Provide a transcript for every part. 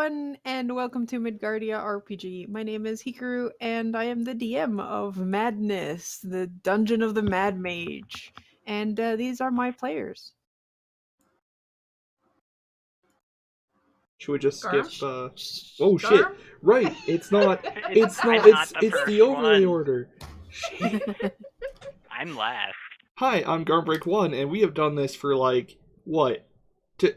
everyone, and welcome to Midgardia RPG. My name is Hikaru, and I am the DM of Madness, the Dungeon of the Mad Mage. And these are my players. Should we just skip? Garm? Oh shit! Garm? Right, it's not. It's I'm not. not the It's first the overlay one. order. Shit. I'm last. Hi, I'm Garmbreak1, and we have done this for like what,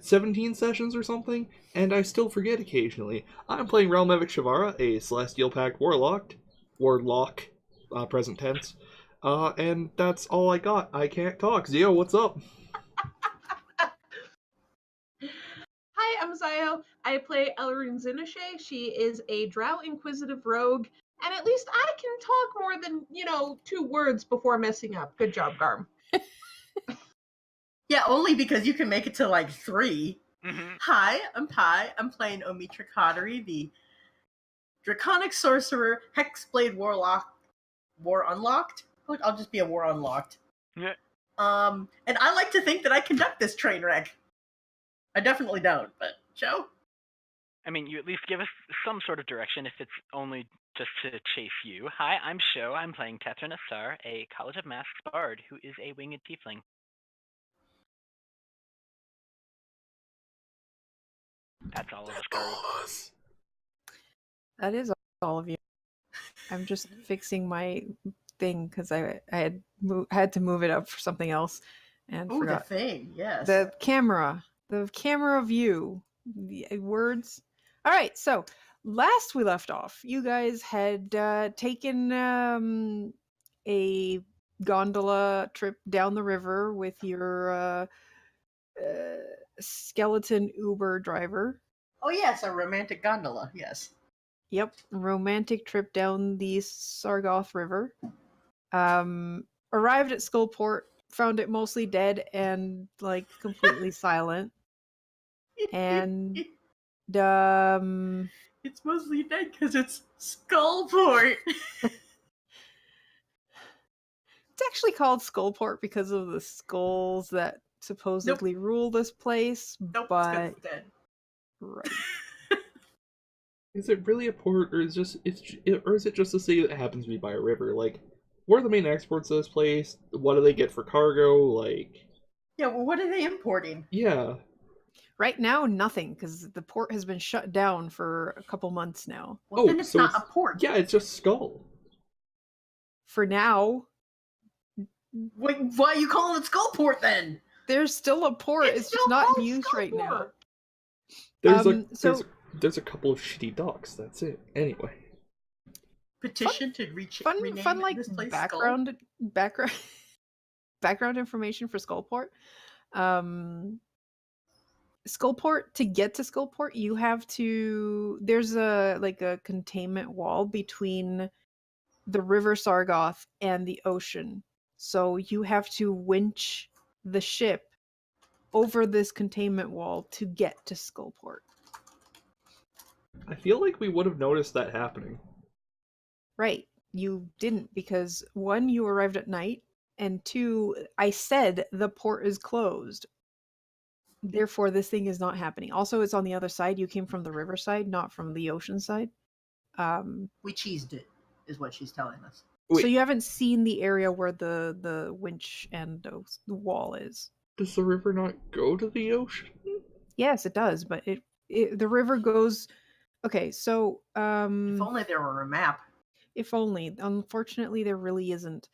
17 sessions or something, and I still forget occasionally. I'm playing Realmevic Shavara, a Celestial Pact Warlock, present tense. And that's all I got. I can't talk. Zio, what's up? Hi, I'm Zio. I play Elrune Zinashe. She is a Drow Inquisitive rogue, and at least I can talk more than, 2 words before messing up. Good job, Garm. Yeah, only because you can make it to like 3. Mm-hmm. Hi, I'm Pi. I'm playing Omitra Coterie, the Draconic Sorcerer, Hexblade Warlock, War Unlocked. Look, I'll just be a War Unlocked. Yeah. And I like to think that I conduct this train wreck. I definitely don't, but Joe? I mean, you at least give us some sort of direction if it's only just to chase you. Hi, I'm Sho. I'm playing Tetra Nassar, a College of Masks bard who is a winged tiefling. That's all of us, Garu. That is all of you. I'm just fixing my thing because I had to move it up for something else and Ooh, forgot. the thing, yes. The camera view, the words. All right, so last we left off, you guys had taken a gondola trip down the river with your skeleton Uber driver. Oh yes, a romantic gondola, yes. Yep, romantic trip down the Sargoth River. Arrived at Skullport, found it mostly dead and like completely silent. And it's mostly dead because it's Skullport. It's actually called Skullport because of the skulls that supposedly rule this place. Nope, but it's dead. Right. Is it really a port, or is it just a city that happens to be by a river? Like, what are the main exports of this place? What do they get for cargo? Like, yeah, well, what are they importing? Yeah. Right now, nothing, because the port has been shut down for a couple months now. Well, then it's not a port. Yeah, it's just Skull. For now. Wait, why are you calling it Skullport then? There's still a port. It's just not in use right now. There's a couple of shitty docks. That's it. Anyway. Petition to rename like this place background information for Skullport. Skullport, to get to Skullport, you have to. There's a containment wall between the River Sargoth and the ocean. So you have to winch the ship over this containment wall to get to Skullport. I feel like we would have noticed that happening. Right. You didn't, because 1, you arrived at night, and 2, I said the port is closed. Therefore, this thing is not happening. Also, it's on the other side. You came from the river side, not from the ocean side. We cheesed it, is what she's telling us. Wait. So you haven't seen the area where the winch and the wall is. Does the river not go to the ocean? Yes, it does, but the river goes. Okay, so if only there were a map. If only. Unfortunately, there really isn't.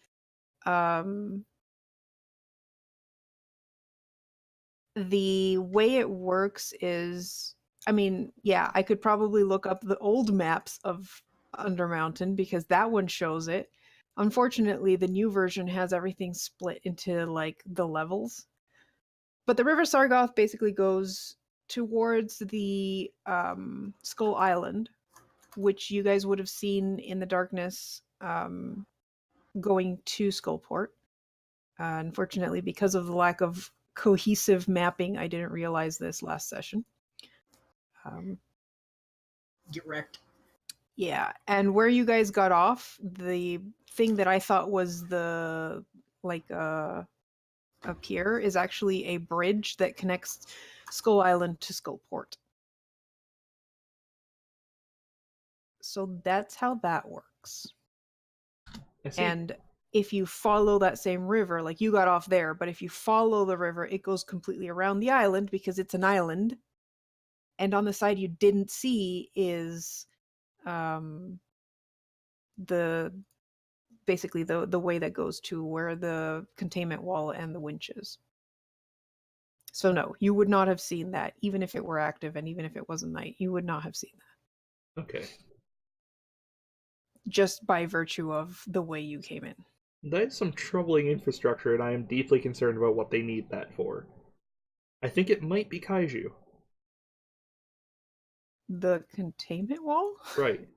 The way it works is, I mean, yeah, I could probably look up the old maps of Undermountain because that one shows it. Unfortunately, the new version has everything split into like the levels. But the River Sargoth basically goes towards the Skull Island, which you guys would have seen in the darkness going to Skullport. Unfortunately, because of the lack of cohesive mapping, I didn't realize this last session. Get wrecked. Yeah, and where you guys got off, the thing that I thought was the a pier is actually a bridge that connects Skull Island to Skullport. So that's how that works. I see. And if you follow that same river, like you got off there, but if you follow the river, it goes completely around the island because it's an island. And on the side you didn't see is the basically the way that goes to where the containment wall and the winch is. So no, you would not have seen that, even if it were active and even if it wasn't night, you would not have seen that. Okay. Just by virtue of the way you came in. That is some troubling infrastructure, and I am deeply concerned about what they need that for. I think it might be kaiju. The containment wall? Right.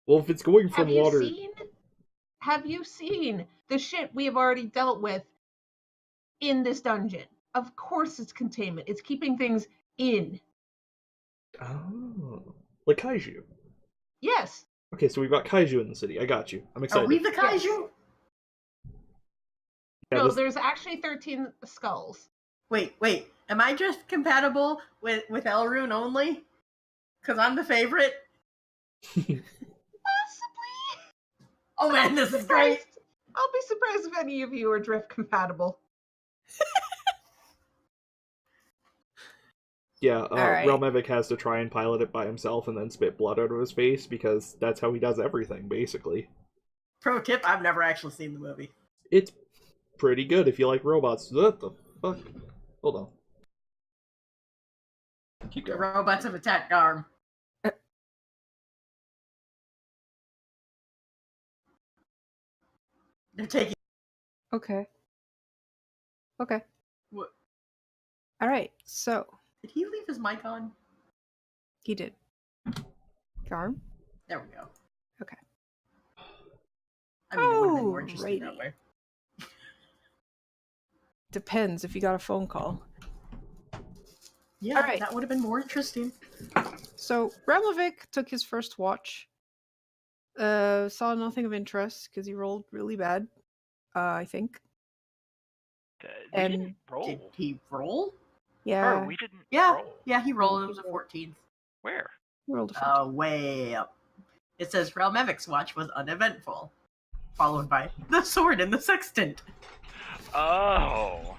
Well, if it's going from Have you water... seen? Have you seen the shit we have already dealt with in this dungeon? Of course it's containment. It's keeping things in. Oh. Like kaiju. Yes. Okay, so we've got kaiju in the city. I got you. I'm excited. Are we the kaiju? Yeah, No, this- there's actually 13 skulls. Wait. Am I just compatible with Elrune only? Because I'm the favorite? Possibly. Oh man, this is great! I'll be surprised if any of you are drift compatible. Yeah, Alright. Relmevic has to try and pilot it by himself and then spit blood out of his face because that's how he does everything, basically. Pro tip, I've never actually seen the movie. It's pretty good if you like robots. What the fuck? Hold on. Keep The going. robots have attacked Garm. They're taking... Okay. What? Alright, so Did he leave his mic on? he did. Garm? There we go. Okay. I mean, it would have been more interesting that Alrighty. way. Depends if you got a phone call. Yeah, Alright. that would have been more interesting. So Ramlovic took his first watch. Saw nothing of interest because he rolled really bad. I think. We And didn't roll. Did he roll? Yeah, Or we didn't Yeah, roll. yeah, he rolled. It was a 14th. Where? he rolled a 14. Way up. It says Relmevic's watch was uneventful, followed by the sword in the sextant. Oh.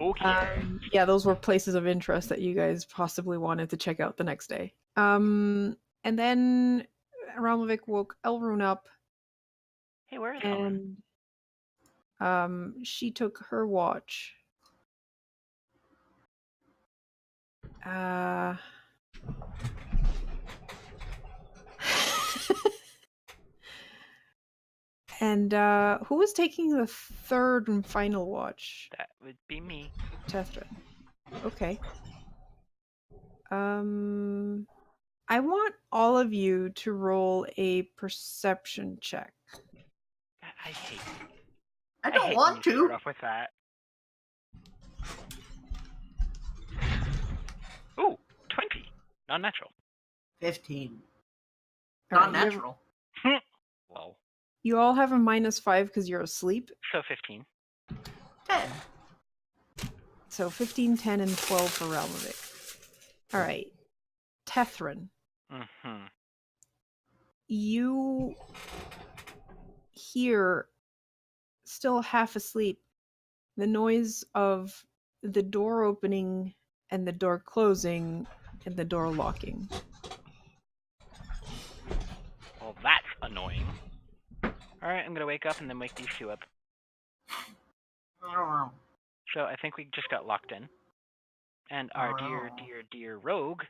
Okay. Yeah, those were places of interest that you guys possibly wanted to check out the next day. And then Ramlovic woke Elrune up, Hey, where is Elrune? and she took her watch. And who was taking the third and final watch? That would be me. Tethrin. Okay. I want all of you to roll a perception check. I hate. I I don't hate want when you start to. off with that. Ooh, 20. Non-natural. 15. All Not right, you have- natural. Lol. You all have a -5 because you're asleep. So 15. 10. So 15, 10, and 12 for Realmovic. All right. Tethrin, Mm-hmm. you hear, still half asleep, the noise of the door opening and the door closing and the door locking. Well, that's annoying. Alright, I'm gonna wake up and then wake these two up. So I think we just got locked in. And our dear rogue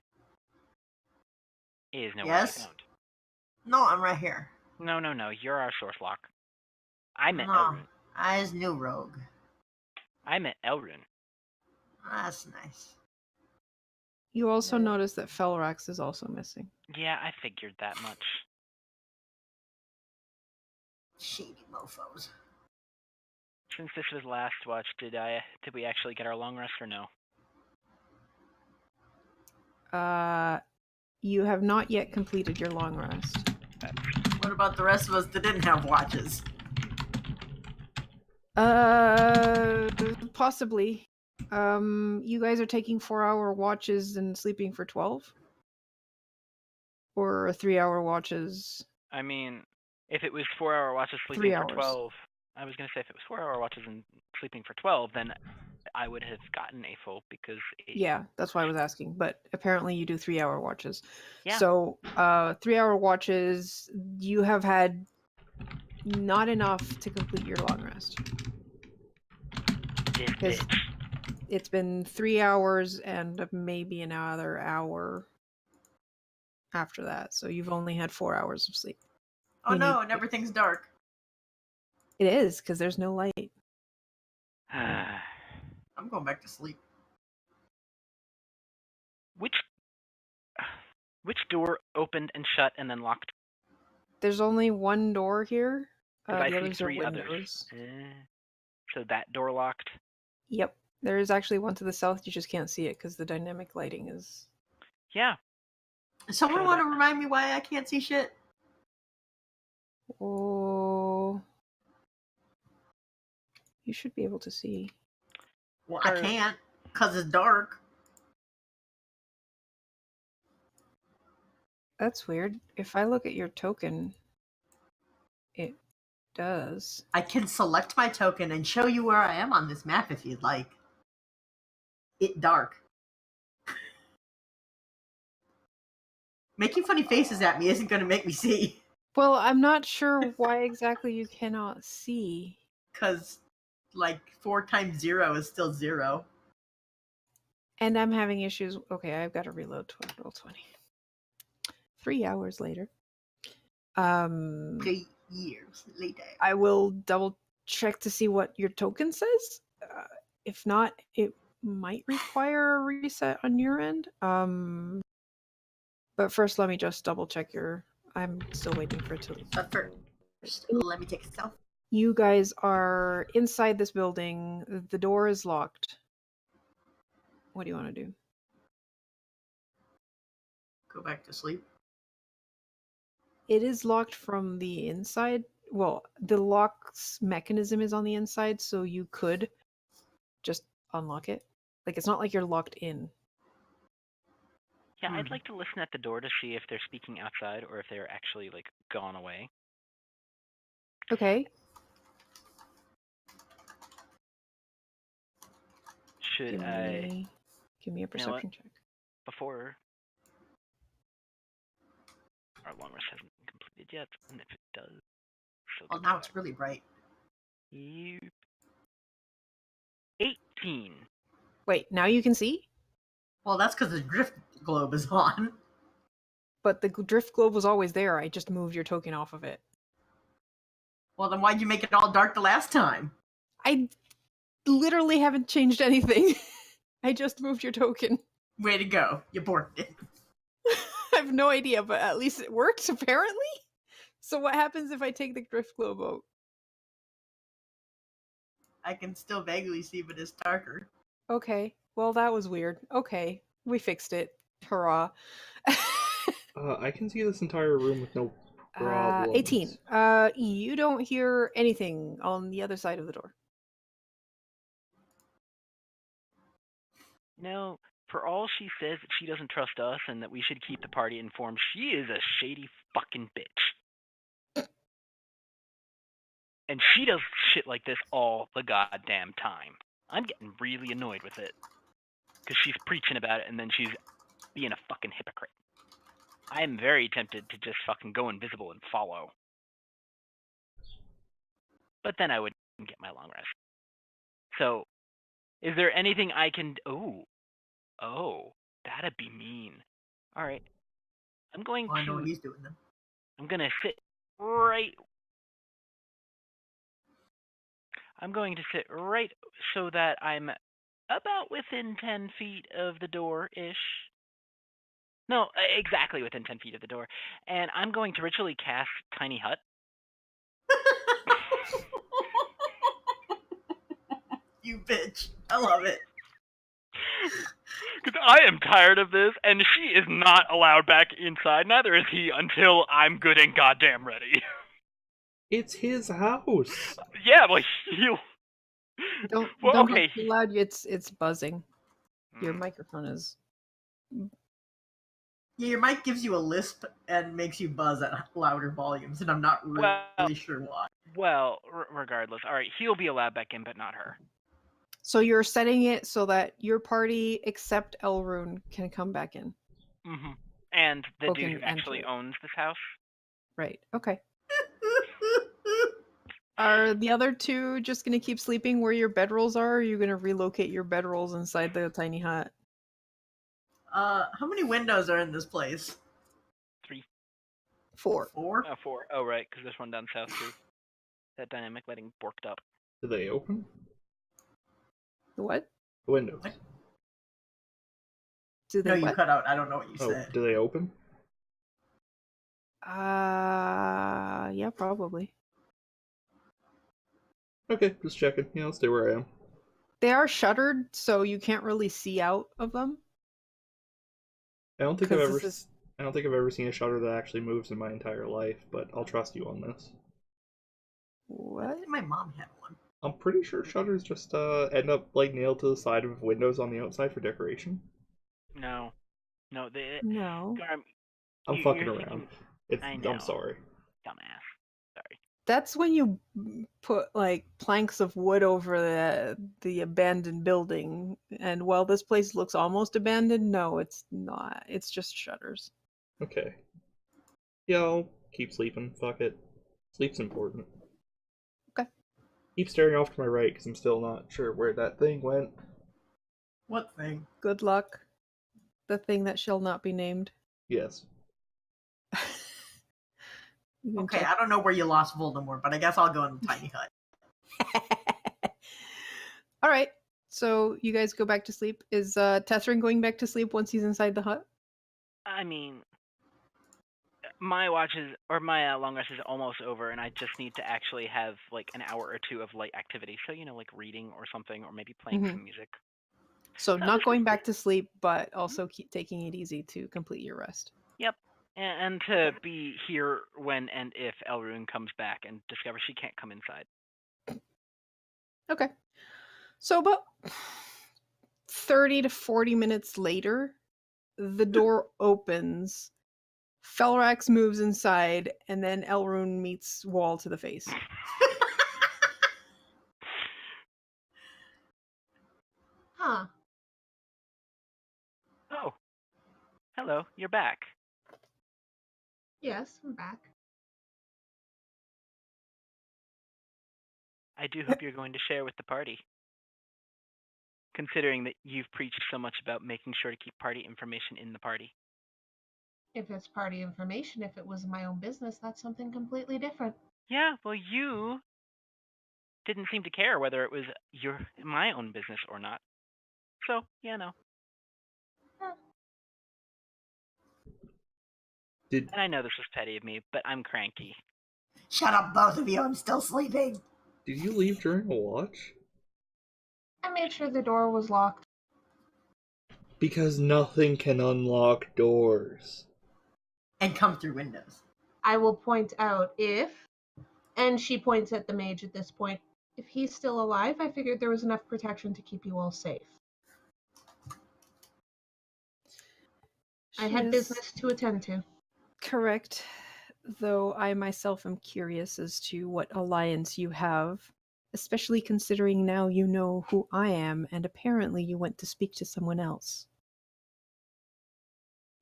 is nowhere Yes? to be found. No, I'm right here. No, you're our source lock. I meant No, Elrune. I is new rogue. I meant Elrune. That's nice. You also notice that Felrax is also missing. Yeah, I figured that much. Shady mofos. Since this was last watch, did we actually get our long rest or no? You have not yet completed your long rest. What about the rest of us that didn't have watches? Possibly. You guys are taking 4-hour watches and sleeping for 12? Or 3-hour watches? I mean, if it was 4-hour watches 3 sleeping for hours. 12, I was going to say if it was 4-hour watches and sleeping for 12, then I would have gotten a full because Yeah, that's why I was asking. But apparently you do 3-hour watches. Yeah. So 3-hour watches, you have had not enough to complete your long rest. This Because bitch. it's been 3 hours and maybe another hour after that. So you've only had 4 hours of sleep. Oh You no, need- and everything's dark. It is, because there's no light. I'm going back to sleep. Which door opened and shut and then locked? There's only one door here. 'Cause I The see others are 3 others. windows. So that door locked. Yep. There is actually one to the south. You just can't see it because the dynamic lighting is... Yeah. Someone So want to that- remind me why I can't see shit? Oh... You should be able to see. Well, I can't, because it's dark. That's weird. If I look at your token, it does. I can select my token and show you where I am on this map if you'd like. It dark. Making funny faces at me isn't going to make me see. Well, I'm not sure why exactly you cannot see. Because, like, 4 times 0 is still 0. And I'm having issues. Okay, I've got to reload roll 20. 3 hours later. 3 years later. I will double check to see what your token says. If not, it might require a reset on your end. But first, let me just double check your... I'm still waiting for it to... But first, let me take a selfie. You guys are inside this building. The door is locked. What do you want to do? Go back to sleep. It is locked from the inside. Well, the lock's mechanism is on the inside, so you could just unlock it. Like, it's not like you're locked in. Yeah, I'd like to listen at the door to see if they're speaking outside or if they're actually, like, gone away. Okay. Should I... Give me a perception check. Before... Our long rest hasn't been completed yet, and if it does... Well, now it's really bright. Yep. 18. Wait, now you can see? Well, that's because the drift globe is on. But the drift globe was always there. I just moved your token off of it. Well, then why'd you make it all dark the last time? I literally haven't changed anything. I just moved your token. Way to go. You borked it. I have no idea, but at least it worked, apparently. So what happens if I take the drift globe out? I can still vaguely see, but it's darker. Okay. Well, that was weird. Okay. We fixed it. Hurrah. I can see this entire room with no problems. 18. You don't hear anything on the other side of the door. No, for all she says that she doesn't trust us and that we should keep the party informed, she is a shady fucking bitch. And she does shit like this all the goddamn time. I'm getting really annoyed with it. Because she's preaching about it and then she's being a fucking hypocrite. I am very tempted to just fucking go invisible and follow. But then I wouldn't get my long rest. So, is there anything I can... Oh, that'd be mean. Alright. I'm going Well, I know to... what he's doing then. I'm gonna sit right... I'm going to sit right so that I'm about within 10 feet of the door-ish. No, exactly within 10 feet of the door. And I'm going to ritually cast Tiny Hut. You bitch. I love it. Because I am tired of this, and she is not allowed back inside. Neither is he until I'm good and goddamn ready. It's his house. Yeah, well, you... Don't Well, don't okay. talk too loud. It's buzzing. Your Mm. microphone is. Yeah, your mic gives you a lisp and makes you buzz at louder volumes, and I'm not really Well, sure why. well, regardless. All right, he'll be allowed back in, but not her. So you're setting it so that your party, except Elrune, can come back in. Mm-hmm. And the Or dude can who actually enter. owns this house. Right. Okay. Are the other two just gonna keep sleeping where your bedrolls are? Or are you gonna relocate your bedrolls inside the tiny hut? How many windows are in this place? 3, 4. 4? 4. Oh, right, because there's one down south too. That dynamic lighting borked up. Do they open? The what? The windows. What? Do they No, you what? cut out. I don't know what you Oh, said. do they open? Yeah, probably. Okay, just checking. Yeah, I'll stay where I am. They are shuttered, so you can't really see out of them. I don't think I've 'Cause ever. this is- I don't think I've ever seen a shutter that actually moves in my entire life, but I'll trust you on this. I What? think my mom had one. I'm pretty sure shutters just end up like nailed to the side of windows on the outside for decoration. No, they. No. Garm, I'm fucking you're around. thinking. I know. I'm sorry. Dumbass. Sorry. That's when you put like planks of wood over the abandoned building. And while this place looks almost abandoned, no, it's not. It's just shutters. Okay. Yeah, I'll keep sleeping. Fuck it. Sleep's important. Okay. Keep staring off to my right because I'm still not sure where that thing went. What thing? Good luck. The thing that shall not be named. Yes. You can Okay, check. I don't know where you lost Voldemort, but I guess I'll go in the tiny hut. All right. So you guys go back to sleep. Is Tethrin going back to sleep once he's inside the hut? I mean, my long rest is almost over, and I just need to actually have like an hour or two of light activity. So like reading or something, or maybe playing some music. So not going back to sleep, but also keep taking it easy to complete your rest. Yep. And to be here when and if Elrune comes back and discovers she can't come inside. Okay. So about 30 to 40 minutes later, the door opens. Felrax moves inside, and then Elrune meets Wall to the face. Huh. Oh. Hello, you're back. Yes, I'm back. I do hope you're going to share with the party. Considering that you've preached so much about making sure to keep party information in the party. If it's party information, if it was my own business, that's something completely different. Yeah, well, you didn't seem to care whether it was my own business or not. So, yeah, no. Did And I know this was petty of me, but I'm cranky. Shut up, both of you. I'm still sleeping. Did you leave during a watch? I made sure the door was locked. Because nothing can unlock doors. And come through windows. I will point out and she points at the mage at this point, if he's still alive, I figured there was enough protection to keep you all safe. I had business to attend to. Correct. Though I myself am curious as to what alliance you have, especially considering now you know who I am, and apparently you went to speak to someone else.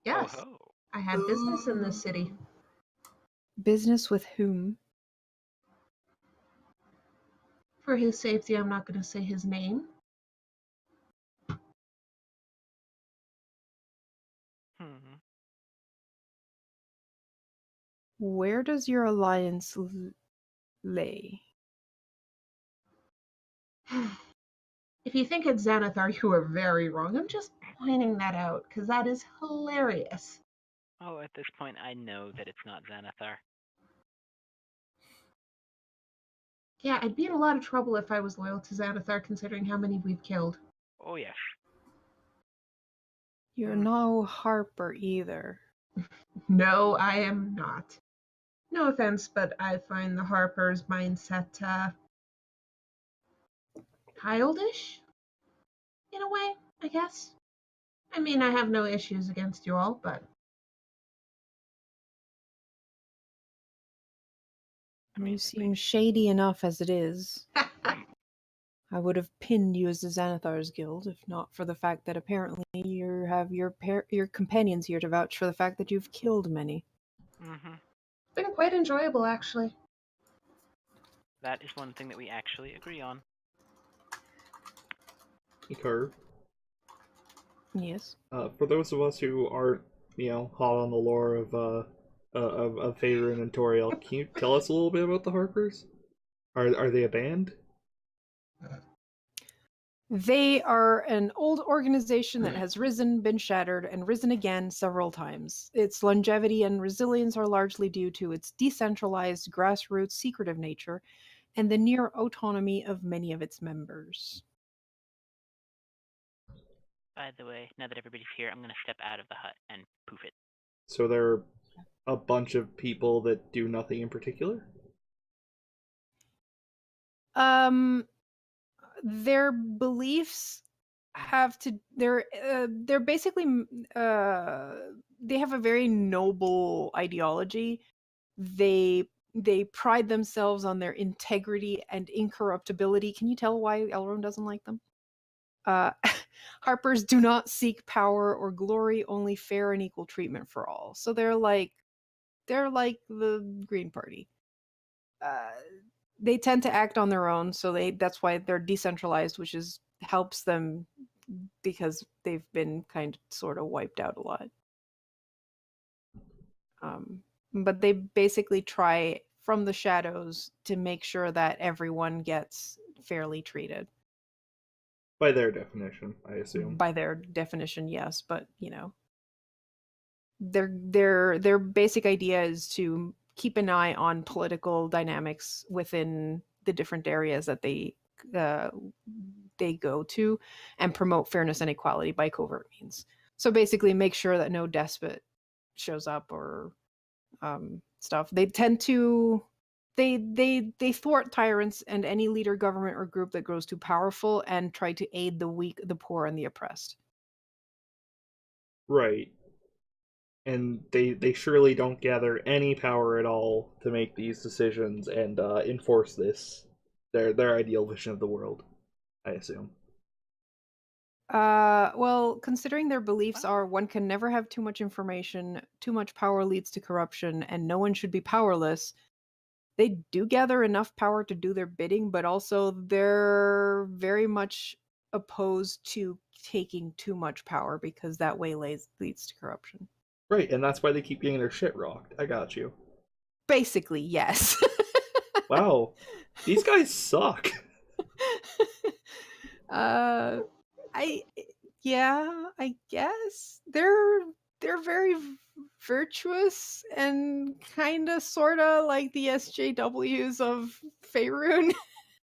Yes, Oh-ho. I had business in this city. Business with whom? For his safety, I'm not going to say his name. Where does your alliance lay? If you think it's Xanathar, you are very wrong. I'm just pointing that out because that is hilarious. Oh, at this point, I know that it's not Xanathar. Yeah, I'd be in a lot of trouble if I was loyal to Xanathar, considering how many we've killed. Oh, yes. You're no Harper either. No, I am not. No offense, but I find the Harper's mindset childish, in a way, I guess. I mean, I have no issues against you all, but You seem shady enough as it is. I would have pinned you as the Xanathar's Guild if not for the fact that apparently you have your companions here to vouch for the fact that you've killed many. Mm-hmm. it's been quite enjoyable, actually. That is one thing that we actually agree on. Curve. Yes. For those of us who aren't, hot on the lore of Faerun and Toriel, can you tell us a little bit about the Harpers? Are they a band? They are an old organization that has risen, been shattered, and risen again several times. Its longevity and resilience are largely due to its decentralized, grassroots, secretive nature, and the near autonomy of many of its members. By the way, now that everybody's here, I'm going to step out of the hut and poof it. So they're a bunch of people that do nothing in particular? Their beliefs have to they're basically they have a very noble ideology. They pride themselves on their integrity and incorruptibility. Can you tell why Elrond doesn't like them? Harpers do not seek power or glory, only fair and equal treatment for all. So they're like the Green Party. They tend to act on their own, so that's why they're decentralized, which helps them because they've been kind of sort of wiped out a lot. But they basically try from the shadows to make sure that everyone gets fairly treated. By their definition, I assume. By their definition, yes, but their basic idea is to keep an eye on political dynamics within the different areas that they go to, and promote fairness and equality by covert means. So basically, make sure that no despot shows up or stuff. They tend to they thwart tyrants and any leader, government, or group that grows too powerful, and try to aid the weak, the poor, and the oppressed. Right. And they surely don't gather any power at all to make these decisions and enforce their ideal vision of the world, I assume. Well, considering their beliefs are one can never have too much information, too much power leads to corruption, and no one should be powerless, they do gather enough power to do their bidding, but also they're very much opposed to taking too much power because that way leads to corruption. Right, and that's why they keep getting their shit rocked. I got you. Basically, yes. Wow. These guys suck. I guess they're very virtuous and kind of sort of like the SJWs of Faerun.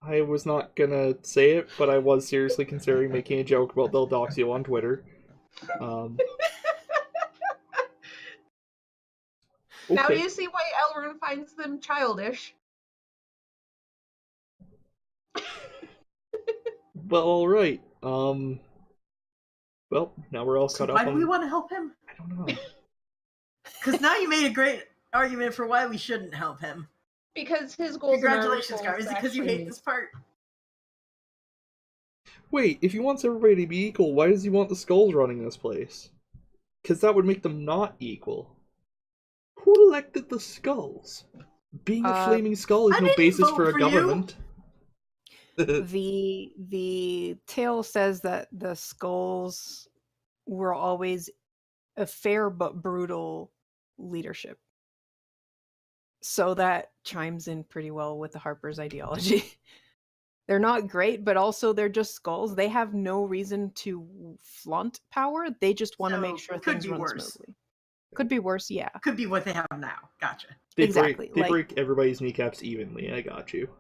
I was not gonna say it, but I was seriously considering making a joke about they'll dox you on Twitter. Now Okay. you see why Elrond finds them childish. Well, alright. Well, now we're all So caught why up do on... we want to help him? I don't know. Because now you made a great argument for why we shouldn't help him. Because his golden Congratulations, article Gar. Is it because you actually- hate this part? Wait, if he wants everybody to be equal, why does he want the skulls running this place? Because that would make them not equal. Who elected the skulls? Being a flaming skull is I no didn't basis vote for a for you. government. The tale says that the skulls were always a fair but brutal leadership. So that chimes in pretty well with the Harper's ideology. They're not great, but also they're just skulls. They have no reason to flaunt power. They just want to So, make sure could things be run worse. smoothly. Could be worse, yeah. Could be what they have now. Gotcha. They Exactly, They like- break everybody's kneecaps evenly. I got you.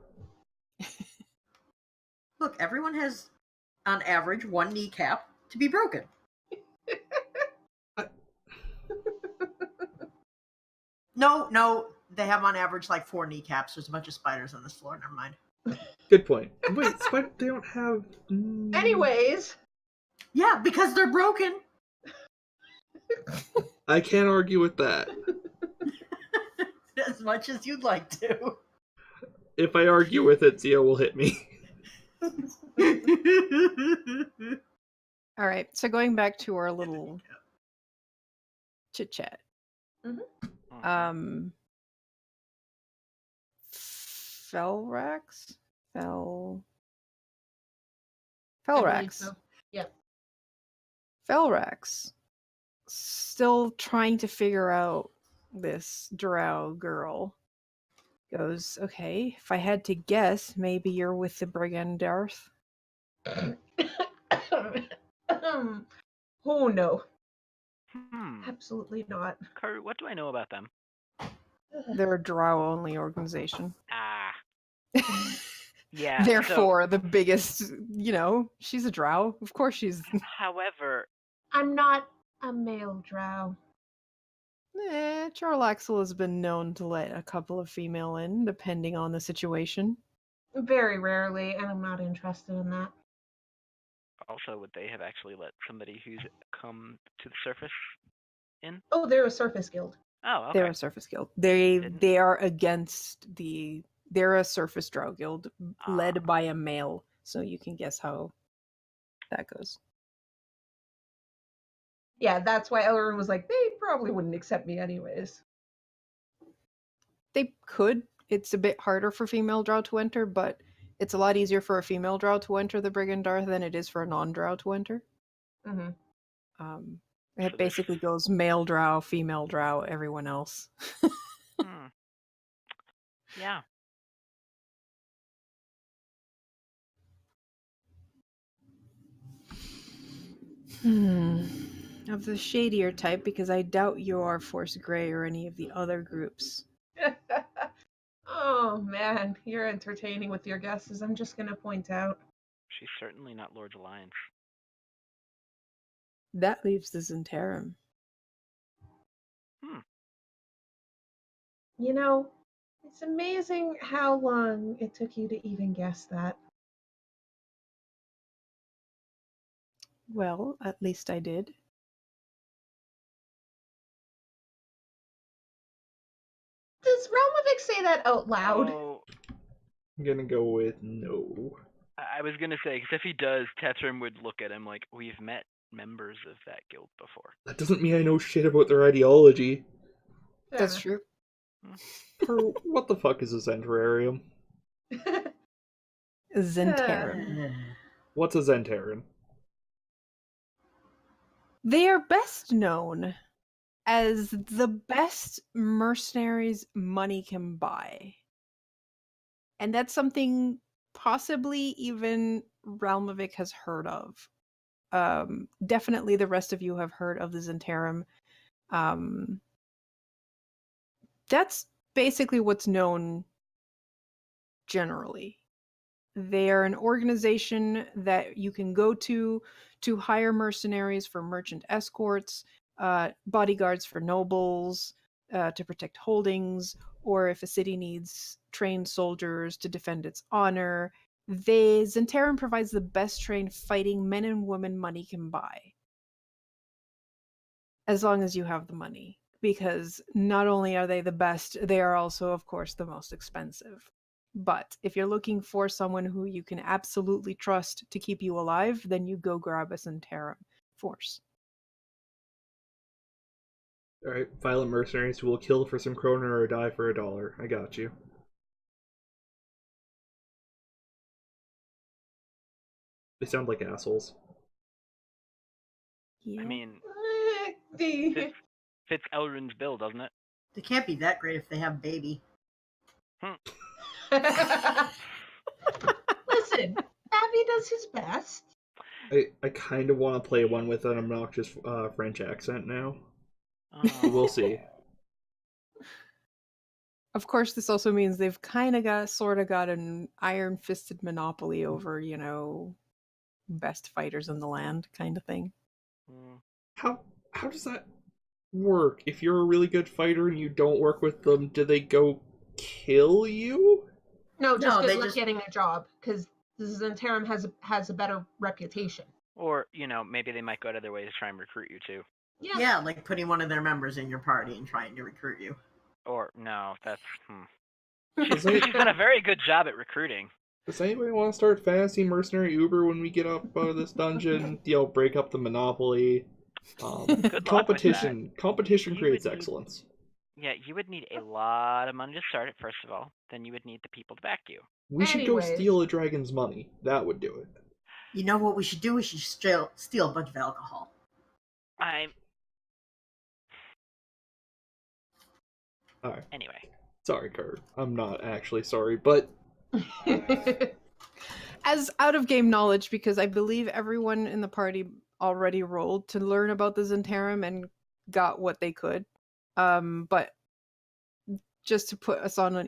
Look, everyone has, on average, one kneecap to be broken. No, they have on average like 4 kneecaps. There's a bunch of spiders on this floor. Never mind. Good point. Wait, they don't have... Anyways, Yeah, because they're broken. I can't argue with that. As much as you'd like to. If I argue with it, Zio will hit me. All right, so going back to our little chit chat. Mhm. Felrax? I believe Felrax. so. Yep. Felrax. Still trying to figure out this drow girl. Goes, okay, if I had to guess, maybe you're with the Brigandarth. Oh no, Hmm. absolutely not. Karu, what do I know about them? They're a drow-only organization. Ah. Yeah. Therefore, the biggest, she's a drow. Of course she's... However, I'm not a male drow. Charlaxle has been known to let a couple of female in, depending on the situation. Very rarely, and I'm not interested in that. also, would they have actually let somebody who's come to the surface in? Oh, they're a surface guild. Oh, okay. They're a surface guild. They Didn't- they are against the... They're a surface drow guild led Ah. by a male, so you can guess how that goes. Yeah, that's why Ellerin was like, they probably wouldn't accept me anyways. They could. It's a bit harder for female drow to enter, but it's a lot easier for a female drow to enter the Brigandarth than it is for a non-drow to enter. Mm-hmm. So It basically goes male drow, female drow, everyone else. Hmm. Yeah. Of the shadier type, because I doubt you are Force Grey or any of the other groups. Oh man, you're entertaining with your guesses. I'm just gonna point out. She's certainly not Lord's Alliance. That leaves the Zentarum. You know, it's amazing how long it took you to even guess that. Well, at least I did. Does Realmovic say that out loud? Oh, I'm gonna go with no. I was gonna say, because if he does, Tetrim would look at him like, we've met members of that guild before. That doesn't mean I know shit about their ideology. That's Fair true. What the fuck is a Zenterarium? enough. Zentarum. What's a Zentaran? They are best known as the best mercenaries money can buy. And that's something possibly even Realmovic has heard of. Definitely the rest of you have heard of the Zentarum. That's basically what's known generally. They are an organization that you can go to hire mercenaries for merchant escorts, bodyguards for nobles, to protect holdings, or if a city needs trained soldiers to defend its honor. Zentarum provides the best trained fighting men and women money can buy. As long as you have the money. Because not only are they the best, they are also, of course, the most expensive. But if you're looking for someone who you can absolutely trust to keep you alive, then you go grab a Zentarum force. Alright, violent mercenaries who will kill for some kroner or die for $1. I got you. They sound like assholes. Yeah. I mean, The fits Elrin's bill, doesn't it? They can't be that great if they have baby. Listen, Abby does his best. I kind of want to play one with an obnoxious French accent now. Oh. We'll see. Of course, this also means they've sort of got an iron-fisted monopoly over, best fighters in the land kind of thing. How does that work? If you're a really good fighter and you don't work with them, do they go kill you? No, just No, good they luck just- getting a job, because Zentarum has a better reputation. Or, maybe they might go out of their way to try and recruit you too. Yeah, like putting one of their members in your party and trying to recruit you. Or, no, that's... Does, She's any, done a very good job at recruiting. does anybody want to start fantasy mercenary Uber when we get up out of this dungeon? Break up the monopoly. Good luck Competition. Competition You creates would need- excellence. Yeah, you would need a lot of money to start it, first of all. Then you would need the people to back you. We should go Anyways. steal a dragon's money. That would do it. You know what we should do? We should steal a bunch of alcohol. Alright. Anyway. Sorry, Kurt. I'm not actually sorry, but As out of game knowledge, because I believe everyone in the party already rolled to learn about the Zentarum and got what they could. But just to put us on an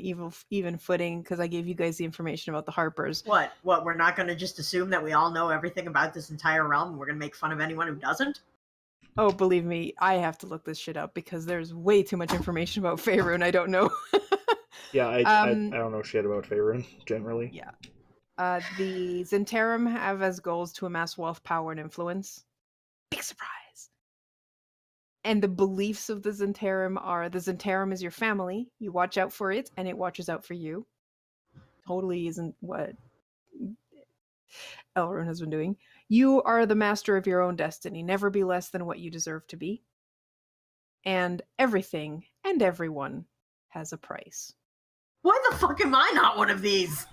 even footing, because I gave you guys the information about the Harpers. What? We're not going to just assume that we all know everything about this entire realm and we're going to make fun of anyone who doesn't? Oh, believe me, I have to look this shit up because there's way too much information about Faerun I don't know. yeah, I don't know shit about Faerun, generally. Yeah. The Zentarum have as goals to amass wealth, power, and influence. Big surprise! And the beliefs of the Zentarum are the Zentarum is your family. You watch out for it, and it watches out for you. Totally isn't what Elrond has been doing. You are the master of your own destiny. Never be less than what you deserve to be. And everything and everyone has a price. Why the fuck am I not one of these?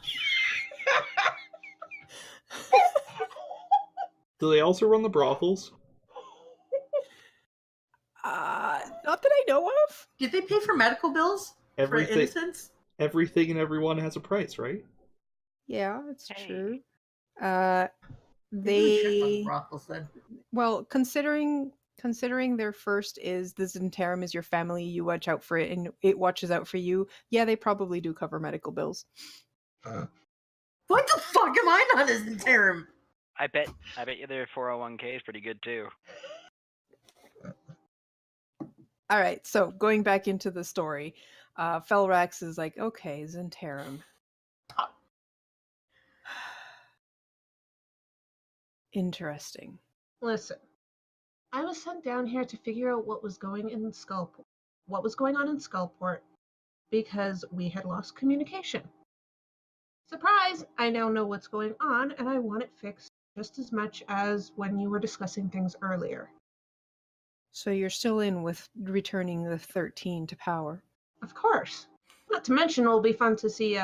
Do they also run the brothels? Not that I know of. Did they pay for medical bills? For Everything, innocence? everything and everyone has a price, right? Yeah, it's Hey. true. Maybe we should run They brothels then. well, considering their first is the Zentarum is your family, you watch out for it, and it watches out for you. Yeah, they probably do cover medical bills. What the fuck am I not as interim? I bet you their 401k is pretty good too. All right, so going back into the story, Felrax is like, okay, Zentarum. Interesting. Listen, I was sent down here to figure out what was going on in Skullport, because we had lost communication. Surprise! I now know what's going on, and I want it fixed just as much as when you were discussing things earlier. So you're still in with returning the 13 to power. Of course. Not to mention, it'll be fun to see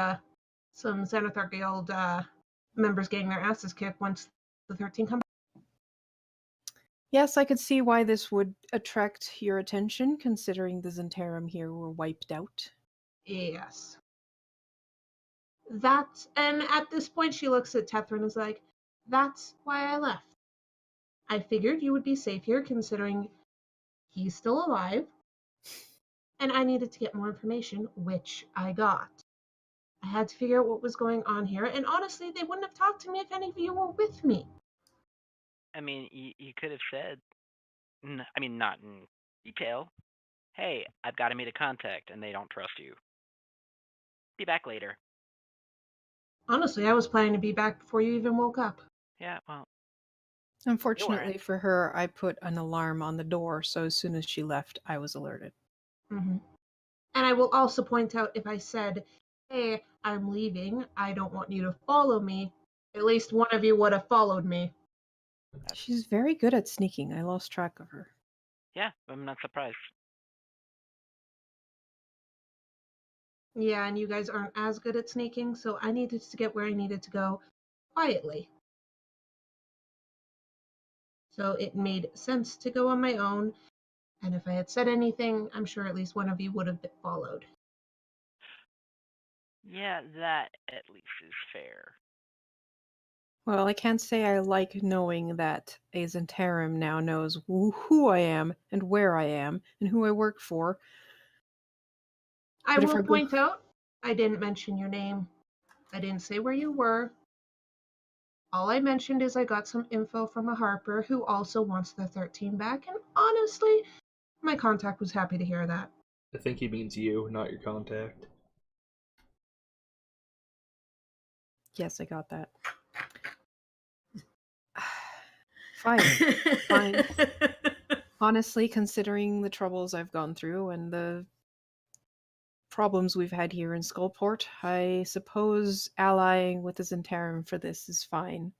some Xanathar Guild members getting their asses kicked once the 13 come back. Yes, I could see why this would attract your attention, considering the Zentarum here were wiped out. Yes. And at this point she looks at Tethra and is like, that's why I left. I figured you would be safe here considering he's still alive, and I needed to get more information, which I got. I had to figure out what was going on here, and honestly, they wouldn't have talked to me if any of you were with me. I mean, you could have said, not in detail, hey, I've got to meet a contact, and they don't trust you. Be back later. Honestly, I was planning to be back before you even woke up. Yeah, well, Unfortunately for her, I put an alarm on the door, so as soon as she left, I was alerted. Mm-hmm. And I will also point out, if I said, hey, I'm leaving, I don't want you to follow me, at least one of you would have followed me. She's very good at sneaking. I lost track of her. yeah, I'm not surprised. Yeah, and you guys aren't as good at sneaking, so I needed to get where I needed to go quietly. So it made sense to go on my own, and if I had said anything, I'm sure at least one of you would have followed. Yeah, that at least is fair. Well, I can't say I like knowing that a Zentarum now knows who I am and where I am and who I work for. I But if will I go- point out, I didn't mention your name. I didn't say where you were. All I mentioned is I got some info from a Harper who also wants the 13 back, and honestly, my contact was happy to hear that. I think he means you, not your contact. Yes, I got that. Fine. Honestly, considering the troubles I've gone through and the problems we've had here in Skullport, I suppose allying with the Zentarum for this is fine.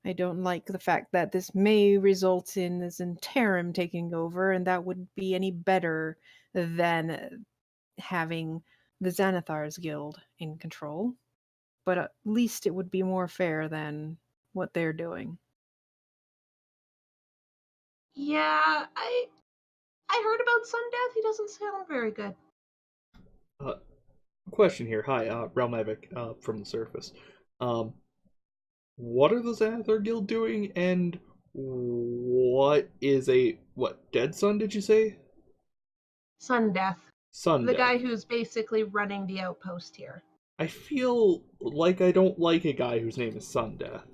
I don't like the fact that this may result in the Zentarum taking over, and that wouldn't be any better than having the Xanathar's Guild in control. But at least it would be more fair than what they're doing. Yeah, I heard about Sundeath. He doesn't sound very good. Question here. Hi, Realmevic, from the surface. What are the Xanathar Guild doing, and what is Dead Sun, did you say? Sundeath. Sun The Death. guy who's basically running the outpost here. I feel like I don't like a guy whose name is Sun Death.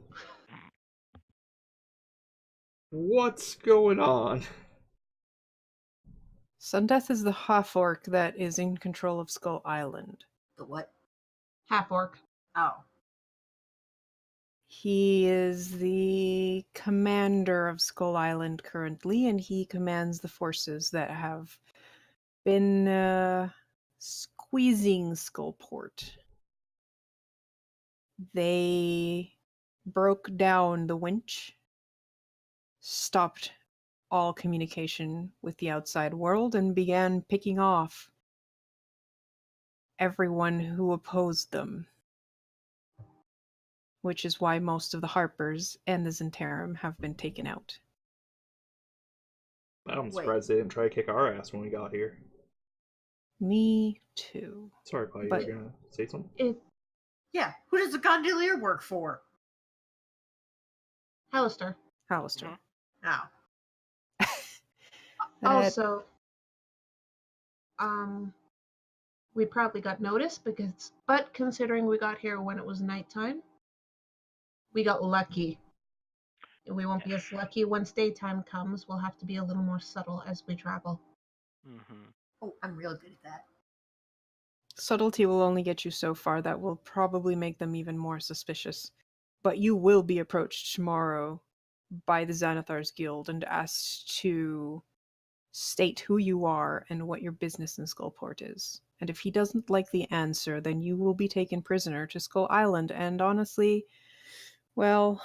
What's going on? Sundeath is the half-orc that is in control of Skull Island. The what? Half-orc. Oh. He is the commander of Skull Island currently, and he commands the forces that have been squeezing Skullport. They broke down the winch, stopped all communication with the outside world, and began picking off everyone who opposed them. Which is why most of the Harpers and the Zentarum have been taken out. I'm surprised they didn't try to kick our ass when we got here. Me too. Sorry, Pi, you But- were gonna say something? Yeah, who does the Gondolier work for? Hallister. Hallister. Oh. Also, we probably got noticed but considering we got here when it was nighttime, we got lucky. And we won't be as lucky once daytime comes. We'll have to be a little more subtle as we travel. Mm-hmm. Oh, I'm real good at that. Subtlety will only get you so far. That will probably make them even more suspicious. But you will be approached tomorrow by the Xanathar's Guild and asked to state who you are and what your business in Skullport is. And if he doesn't like the answer, then you will be taken prisoner to Skull Island. And honestly, well,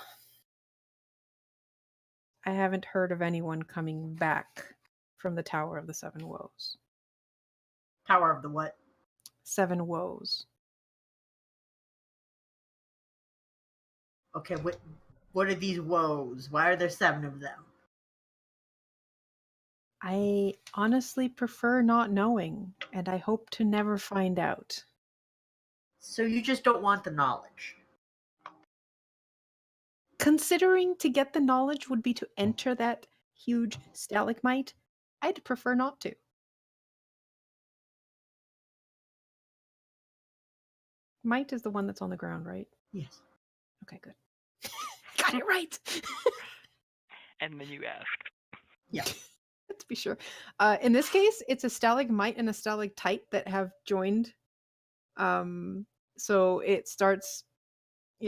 I haven't heard of anyone coming back from the Tower of the Seven Woes. Tower of the what? Seven Woes. Okay, what are these woes? Why are there 7 of them? I honestly prefer not knowing, and I hope to never find out. So you just don't want the knowledge. Considering to get the knowledge would be to enter that huge stalagmite, I'd prefer not to. Mite is the one that's on the ground, right? Yes. Okay, good. Got it right! And then you ask. Yeah. To be sure. In this case, it's a stalagmite and a stalactite that have joined. So it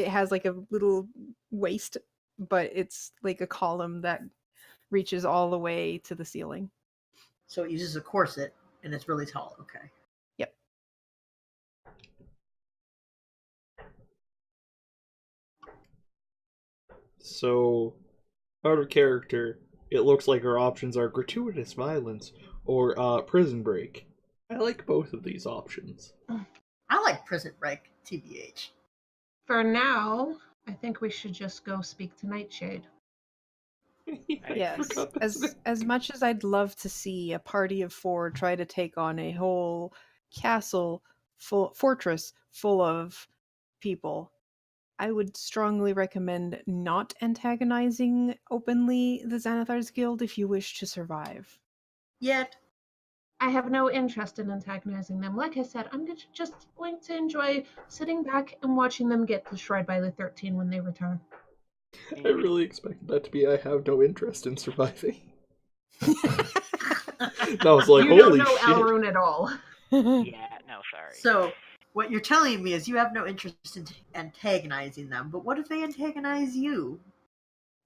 has like a little waist, but it's like a column that reaches all the way to the ceiling. So it uses a corset, and it's really tall. Okay. Yep. So, out of character, it looks like our options are gratuitous violence or prison break. I like both of these options. I like prison break, TBH. For now, I think we should just go speak to Nightshade. Yes. forgot that's As much as I'd love to see a party of 4 try to take on a whole fortress full of people, I would strongly recommend not antagonizing openly the Xanathar's Guild if you wish to survive. Yet. I have no interest in antagonizing them. Like I said, I'm just going to enjoy sitting back and watching them get destroyed by the 13 when they return. I really expected that to be I have no interest in surviving. I was like, You don't holy know shit. Alrune at all. Yeah, no, sorry. So, What you're telling me is you have no interest in antagonizing them, but what if they antagonize you?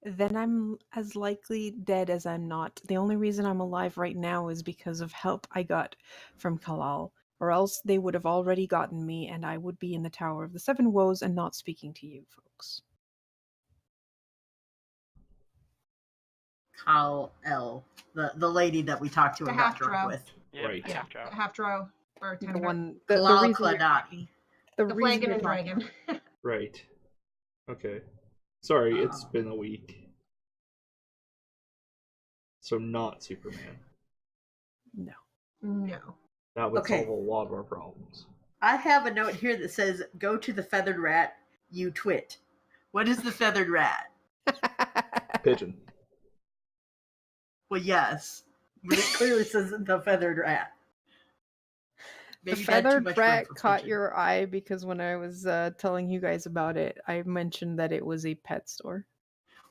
Then I'm as likely dead as I'm not. The only reason I'm alive right now is because of help I got from Kalal, or else they would have already gotten me and I would be in the Tower of the Seven Woes and not speaking to you folks. Kal El, the lady that we talked to The and got drunk half-drow. with. Yep, Right. Yeah, half drow. the half-drow bartender. The one, the Kalal reason you're Kladati. talking- the The reason flagon you're and talking- dragon. Right. Okay. Sorry, it's been a week. So not Superman. No. No. That would Okay. solve a lot of our problems. I have a note here that says, "Go to the feathered rat, you twit." What is the feathered rat? Pigeon. Well, yes, but it clearly says the feathered rat. The Maybe that's too feathered much rat room for caught pigeon. your eye because when I was telling you guys about it, I mentioned that it was a pet store.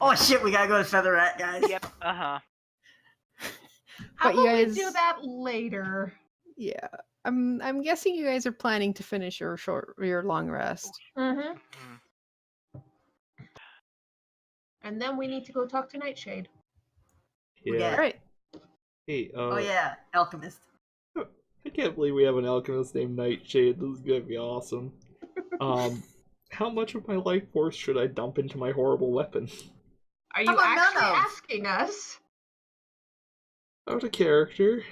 Oh shit, we gotta go to feather rat, guys. Yep. How But you about we guys- do that later? Yeah. I'm guessing you guys are planning to finish your long rest. Mm-hmm. Mm. And then we need to go talk to Nightshade. We Yeah. got- Alright. Hey, Oh yeah, alchemist. I can't believe we have an alchemist named Nightshade. This is gonna be awesome. How much of my life force should I dump into my horrible weapon? Are How you about none actually of? asking us? Out of character.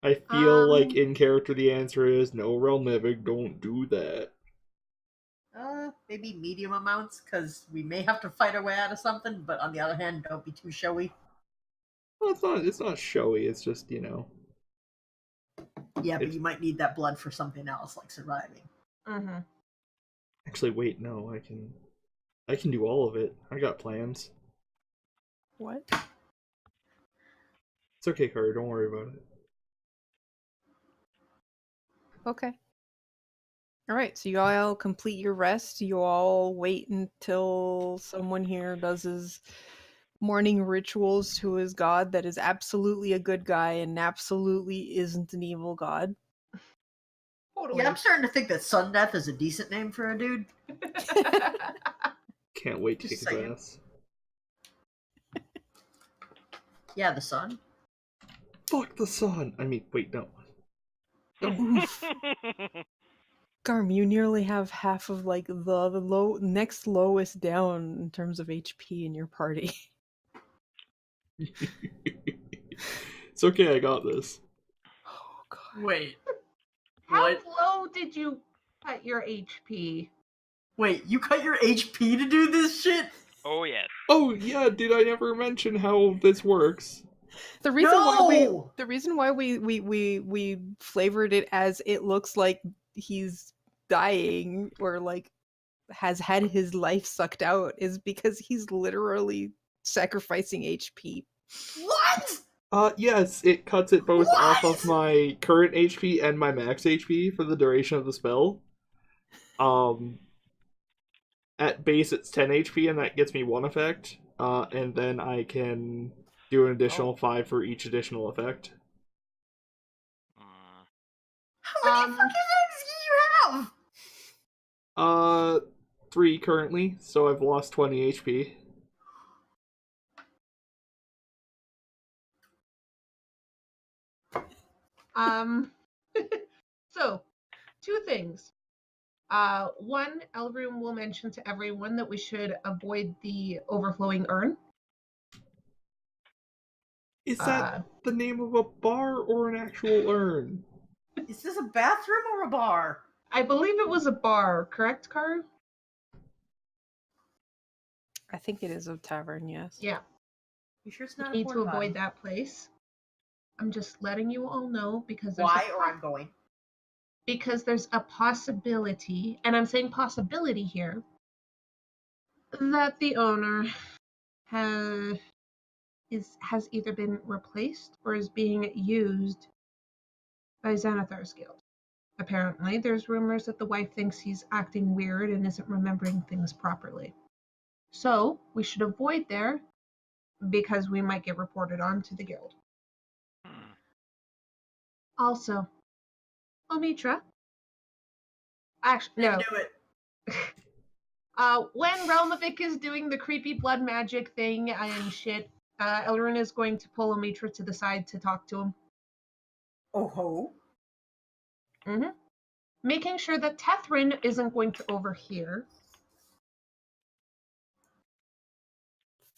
I feel like Um, in character the answer is no, Realmevic, don't do that. Maybe medium amounts, because we may have to fight our way out of something. But on the other hand, don't be too showy. Well, it's not showy, it's just, you know. Yeah, but It's- you might need that blood for something else, like surviving. Mm-hmm. Actually, wait, no, I can do all of it. I got plans. What? It's okay, Carter, don't worry about it. Okay. Alright, so you all complete your rest. You all wait until someone here does his morning rituals to his god that is absolutely a good guy and absolutely isn't an evil god. Totally. Yeah, I'm starting to think that Sun Death is a decent name for a dude. Can't wait to Just kick his saying. ass. Yeah, the sun. Fuck the sun! I mean, wait, no. Oof. Garm, you nearly have half of like the next lowest down in terms of HP in your party. It's okay, I got this. Oh god. Wait. How What? low did you cut your HP? Wait, you cut your HP to do this shit? Oh yes. Oh yeah, did I never mention how this works? The reason why No! we flavored it as it looks like he's dying or like has had his life sucked out is because he's literally sacrificing HP. What? Yes, it cuts it both off What? of my current HP and my max HP for the duration of the spell. At base it's 10 HP and that gets me one effect. And then I can do an additional 5 for each additional effect. Mm. How many fucking eggs do you have? 3 currently, so I've lost 20 HP. So, two things. One, Elroom will mention to everyone that we should avoid the overflowing urn. Is that the name of a bar or an actual urn? Is this a bathroom or a bar? I believe it was a bar, correct, Karu? I think it is a tavern, yes. Yeah. You sure it's We not need a to porta avoid potty? that place. I'm just letting you all know because there's Why or I'm going? because there's a possibility, and I'm saying possibility here, that the owner has either been replaced or is being used by Xanathar's guild. Apparently, there's rumors that the wife thinks he's acting weird and isn't remembering things properly. So, we should avoid there because we might get reported on to the guild. Hmm. Also, Omitra, Actually, no. Do it. When Relmovic is doing the creepy blood magic thing and shit, Elrin is going to pull Omitra to the side to talk to him. Oh ho. Mm-hmm. Making sure that Tethrin isn't going to overhear.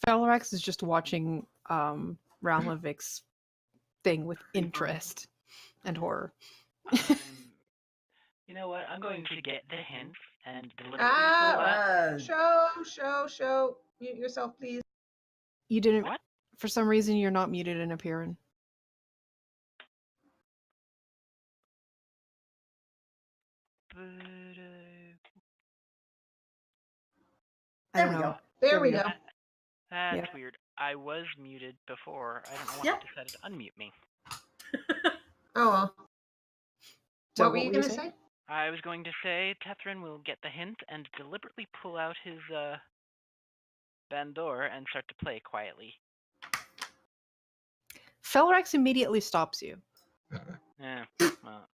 Felrax is just watching Ralmovic's thing with interest and horror. You know what? I'm going to get the hint and deliberately pull out. Show. Mute yourself, please. You didn't. What? For some reason, you're not muted in Appearin. But, I don't There we know. go. There we go. That's Yeah. weird. I was muted before. I don't know why Yep. it decided to unmute me. Oh well. So What were you going to saying? say? I was going to say Tethrin will get the hint and deliberately pull out his bandor and start to play quietly. Felrax immediately stops you. Yeah. Well,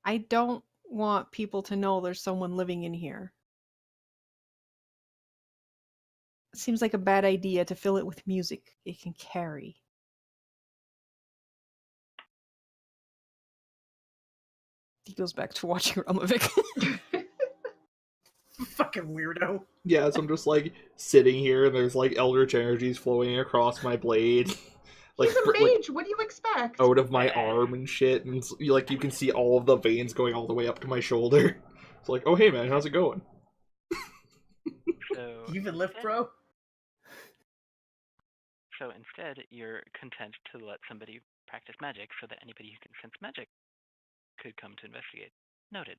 I don't want people to know there's someone living in here. It seems like a bad idea to fill it with music it can carry. He goes back to watching Relmovic. Fucking weirdo. Yeah, so I'm just like sitting here, and there's like eldritch energies flowing across my blade, like, He's a like mage. What do you expect? out of my arm and shit, and like you can see all of the veins going all the way up to my shoulder. It's like, oh hey man, how's it going? so You even lift, bro? So instead, you're content to let somebody practice magic so that anybody who can sense magic could come to investigate. Noted.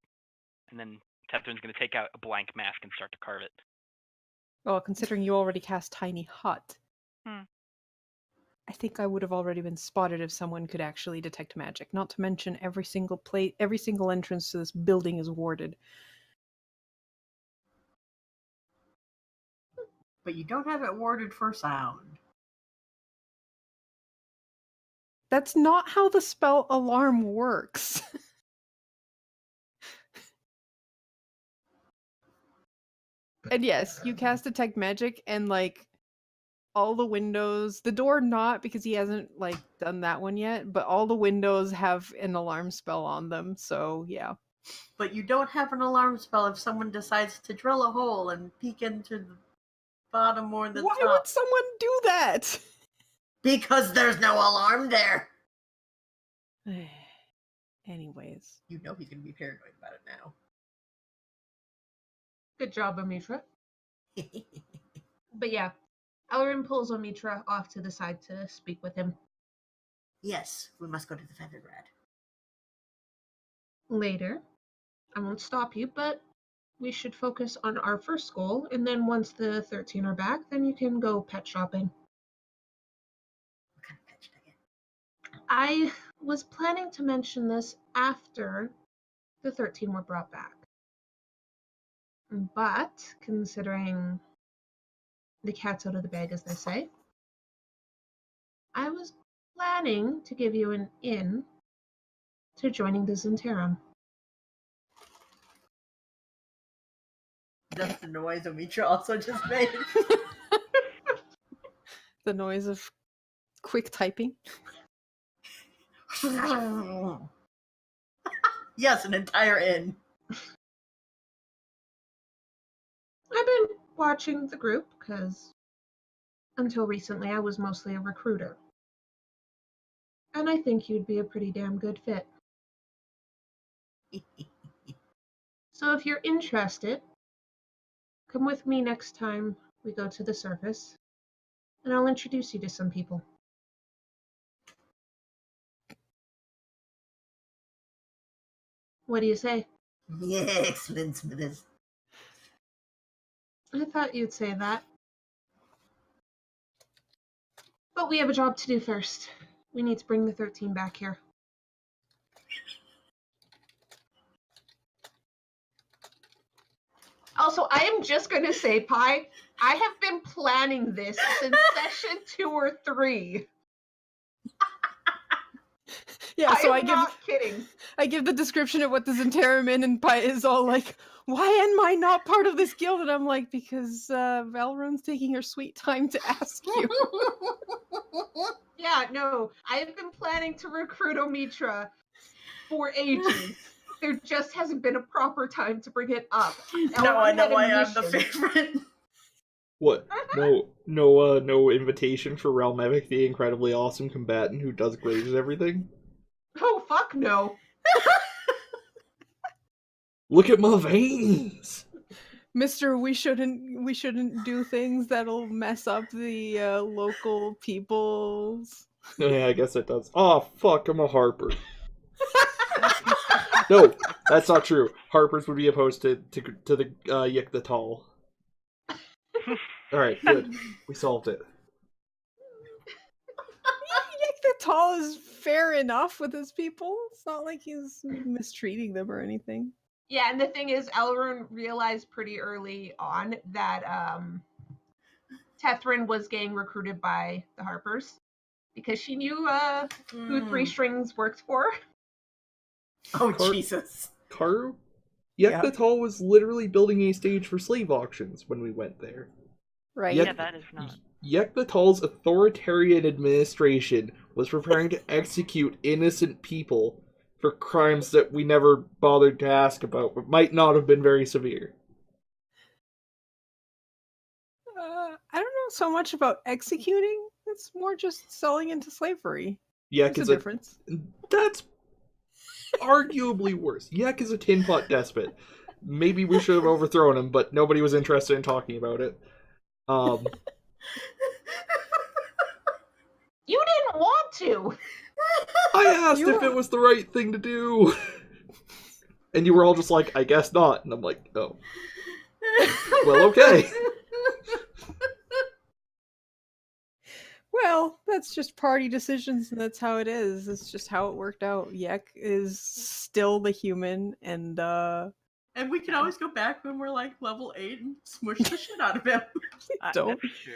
And then Tethrin's going to take out a blank mask and start to carve it. Well, considering you already cast Tiny Hut, Hmm. I think I would have already been spotted if someone could actually detect magic. Not to mention every single entrance to this building is warded. But you don't have it warded for sound. That's not how the spell alarm works. And yes, you cast detect magic and like all the windows, the door not because he hasn't like done that one yet, but all the windows have an alarm spell on them. So yeah. But you don't have an alarm spell if someone decides to drill a hole and peek into the bottom or the Why top. would someone do that? Because there's no alarm there. Anyways. You know he's going to be paranoid about it now. Good job, Omitra. But yeah, Elrin pulls Omitra off to the side to speak with him. Yes, we must go to the Feathered Rat. Later, I won't stop you, but we should focus on our first goal, and then once the 13 are back, then you can go pet shopping. What kind of pet should I get? I was planning to mention this after the 13 were brought back. But, considering the cat's out of the bag, as they say, I was planning to give you an in to joining the Zentarum. That's the noise Omitra also just made. The noise of quick typing. Yes, an entire inn. I've been watching the group because until recently I was mostly a recruiter. And I think you'd be a pretty damn good fit. So if you're interested, come with me next time we go to the surface, and I'll introduce you to some people. What do you say? Yeah, excellent, Smithers. I thought you'd say that. But we have a job to do first. We need to bring the 13 back here. Also, I am just going to say, Pi, I have been planning this since session 2 or 3. Yeah, so I'm not kidding. I give the description of what the Zentarum and Pi is all like, why am I not part of this guild? And I'm like, because Valrune's taking her sweet time to ask you. Yeah, no, I've been planning to recruit Omitra for ages. There just hasn't been a proper time to bring it up. Now I know why I'm the mission. favorite. What? No invitation for Realmevic, the incredibly awesome combatant who does grazes everything? Oh, fuck no. Look at my veins! Mister, we shouldn't do things that'll mess up the local peoples. Oh, yeah, I guess it does. Oh, fuck, I'm a Harper. No, that's not true. Harpers would be opposed to the Yik the Tall. Alright, good. We solved it. Yik the Tall is fair enough with his people. It's not like he's mistreating them or anything. Yeah, and the thing is, Elrune realized pretty early on that Tethrin was getting recruited by the Harpers because she knew who Three Strings worked for. Oh, Jesus. Karu? Yik the Tall was literally building a stage for slave auctions when we went there. Right. Yeah, that is not. Yik the Tall's authoritarian administration was preparing to execute innocent people for crimes that we never bothered to ask about, but might not have been very severe. I don't know so much about executing. It's more just selling into slavery. Yik There's is a difference. That's arguably worse. Yik is a tin pot despot. Maybe we should have overthrown him, but nobody was interested in talking about it. You didn't want to. I asked if it was the right thing to do. And you were all just like, I guess not. And I'm like, oh. Well, okay. Well, that's just party decisions, and that's how it is. It's just how it worked out. Yek is still the human, and And we can always go back when we're like level 8 and smush the shit out of him. don't. That's true.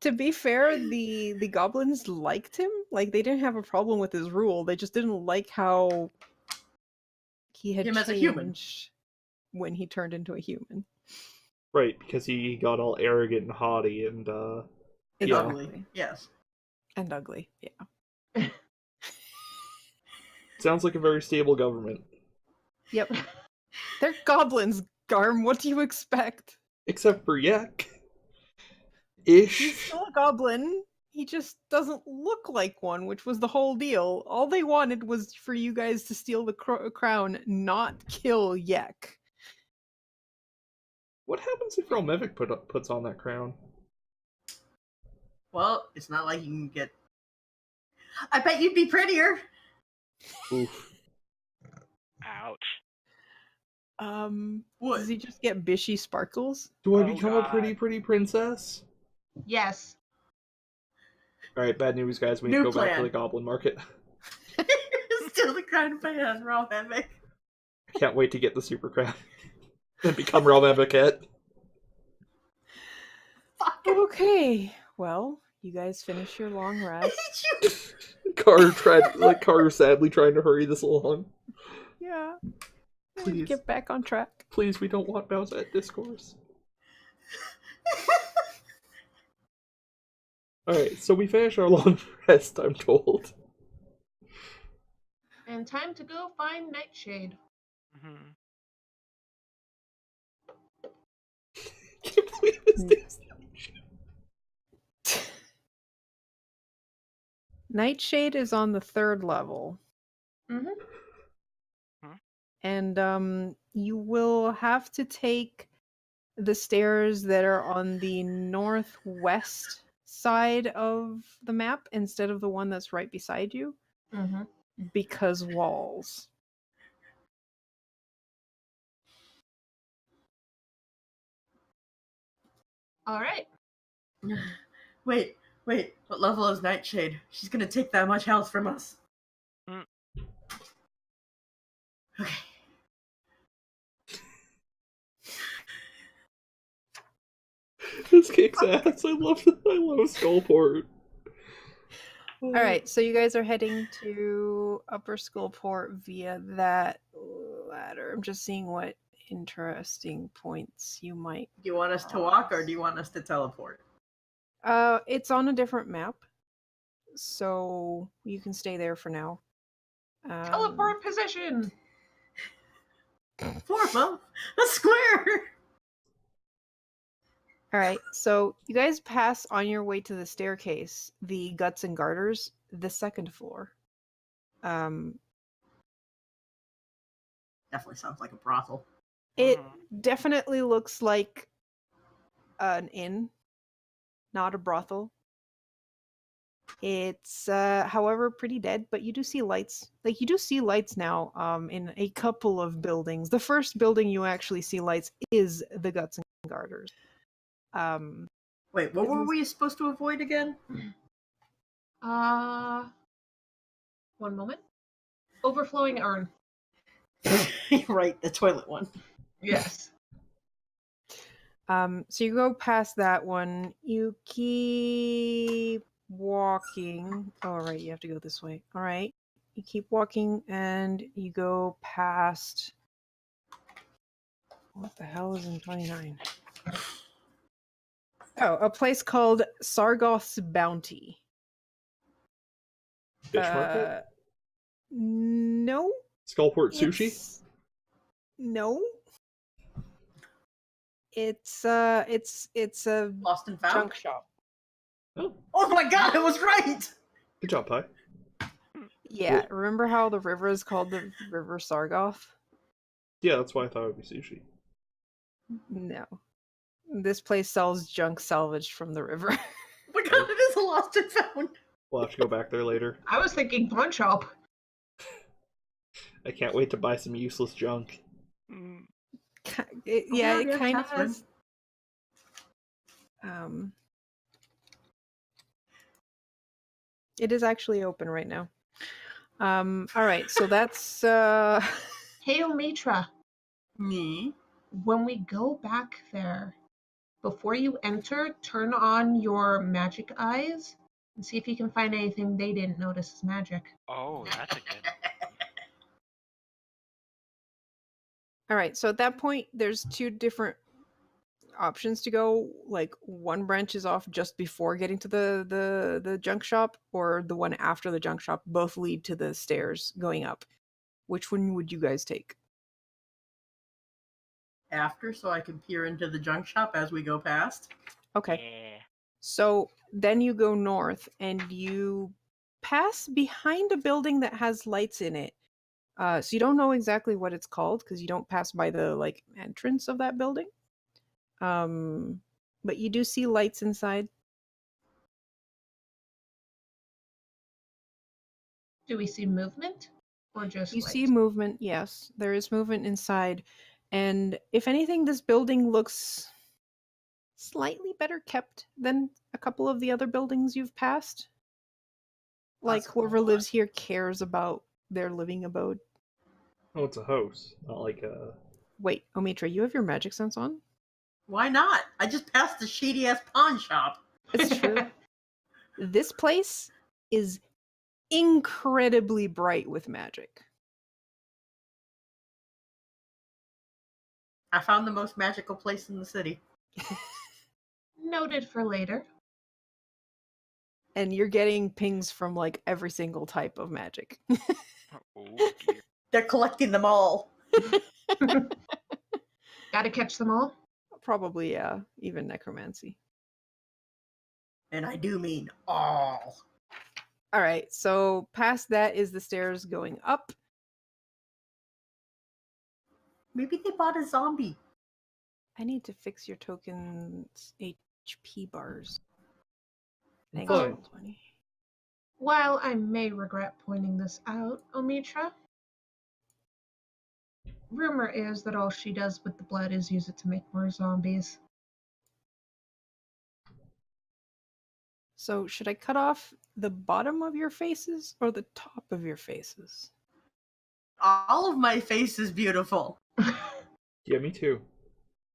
To be fair, the goblins liked him. Like, they didn't have a problem with his rule. They just didn't like how he had Him as a human. changed when he turned into a human. Right, because he got all arrogant and haughty and, And yeah. ugly. Yes. And ugly, yeah. Sounds like a very stable government. Yep. They're goblins, Garm. What do you expect? Except for Yek. He's Ish. still a goblin. He just doesn't look like one, which was the whole deal. All they wanted was for you guys to steal the crown, not kill Yek. What happens if Realmevic puts on that crown? Well, it's not like you can get... I bet you'd be prettier! Oof. Ouch. What? Does he just get bishy sparkles? Do I Oh, become a God. pretty princess? Yes. Alright, bad news, guys. We need New to go back to plan. the goblin market. Steal the crown of Bayan, Realmevic. I can't wait to get the super crown. And become Realmevic. Okay, well, you guys finish your long rest. Car sadly trying to hurry this along. Yeah. Please. Get back on track. Please, we don't want Bowsette discourse. Alright, so we finish our long rest, I'm told. And time to go find Nightshade. Mm-hmm. Can't believe his name's Nightshade is on the 3rd level. Mm-hmm. And you will have to take the stairs that are on the northwest side of the map instead of the one that's right beside you, Mm-hmm. because walls. All right. Wait. What level is Nightshade? She's gonna take that much health from us. Mm. Okay. This kicks ass. I love Skullport. All right, so you guys are heading to Upper Skullport via that ladder. I'm just seeing what interesting points you might. Do you want us to walk or do you want us to teleport? It's on a different map, so you can stay there for now. Teleport position. Form up a square. All right, so you guys pass on your way to the staircase, the guts and garters, the second floor. Definitely sounds like a brothel. It definitely looks like an inn, not a brothel. It's however pretty dead, but you do see lights. Like you do see lights now in a couple of buildings. The first building you actually see lights is the guts and garters. Wait, what were we supposed to avoid again? 1 moment. Overflowing urn. Right, the toilet one. Yes. So you go past that one. You keep walking. Oh, right, you have to go this way. All right. You keep walking and you go past. What the hell is in 29? Oh, a place called Sargoth's Bounty. Fish market? No. Skullport sushi? No. It's a Lost and found? junk shop. Oh my god, I was right! Good job, Pi. Yeah, Cool. remember how the river is called the River Sargoth? Yeah, that's why I thought it would be sushi. No. This place sells junk salvaged from the river. Oh my god, it is a lost and found! We'll have to go back there later. I was thinking pawn shop. I can't wait to buy some useless junk. It kind of Catherine. has. It is actually open right now. All right, so that's Hey, Omitra, Me? when we go back there, before you enter, turn on your magic eyes and see if you can find anything they didn't notice as magic. Oh, that's a good. all right. So at that point, there's two different options to go. Like one branch is off just before getting to the junk shop, or the one after the junk shop. Both lead to the stairs going up. Which one would you guys take? After, so I can peer into the junk shop as we go past. Okay. Yeah. So then you go north and you pass behind a building that has lights in it. So you don't know exactly what it's called because you don't pass by the like entrance of that building. But you do see lights inside. Do we see movement or just You light? see movement, yes. There is movement inside. And if anything, this building looks slightly better kept than a couple of the other buildings you've passed. Like That's whoever cool. lives here cares about their living abode. Oh, it's a house, not like a... Wait, Omitra, you have your magic sense on? Why not? I just passed the shady ass pawn shop. It's true. This place is incredibly bright with magic. I found the most magical place in the city. Noted for later. And you're getting pings from like every single type of magic. Oh dear. They're collecting them all. Gotta catch them all. Probably, yeah. Even necromancy. And I do mean all. All right, so past that is the stairs going up. Maybe they bought a zombie. I need to fix your token's HP bars. Thanks, Fine. Roll20. While I may regret pointing this out, Omitra, rumor is that all she does with the blood is use it to make more zombies. So should I cut off the bottom of your faces or the top of your faces? All of my face is beautiful. Yeah, me too.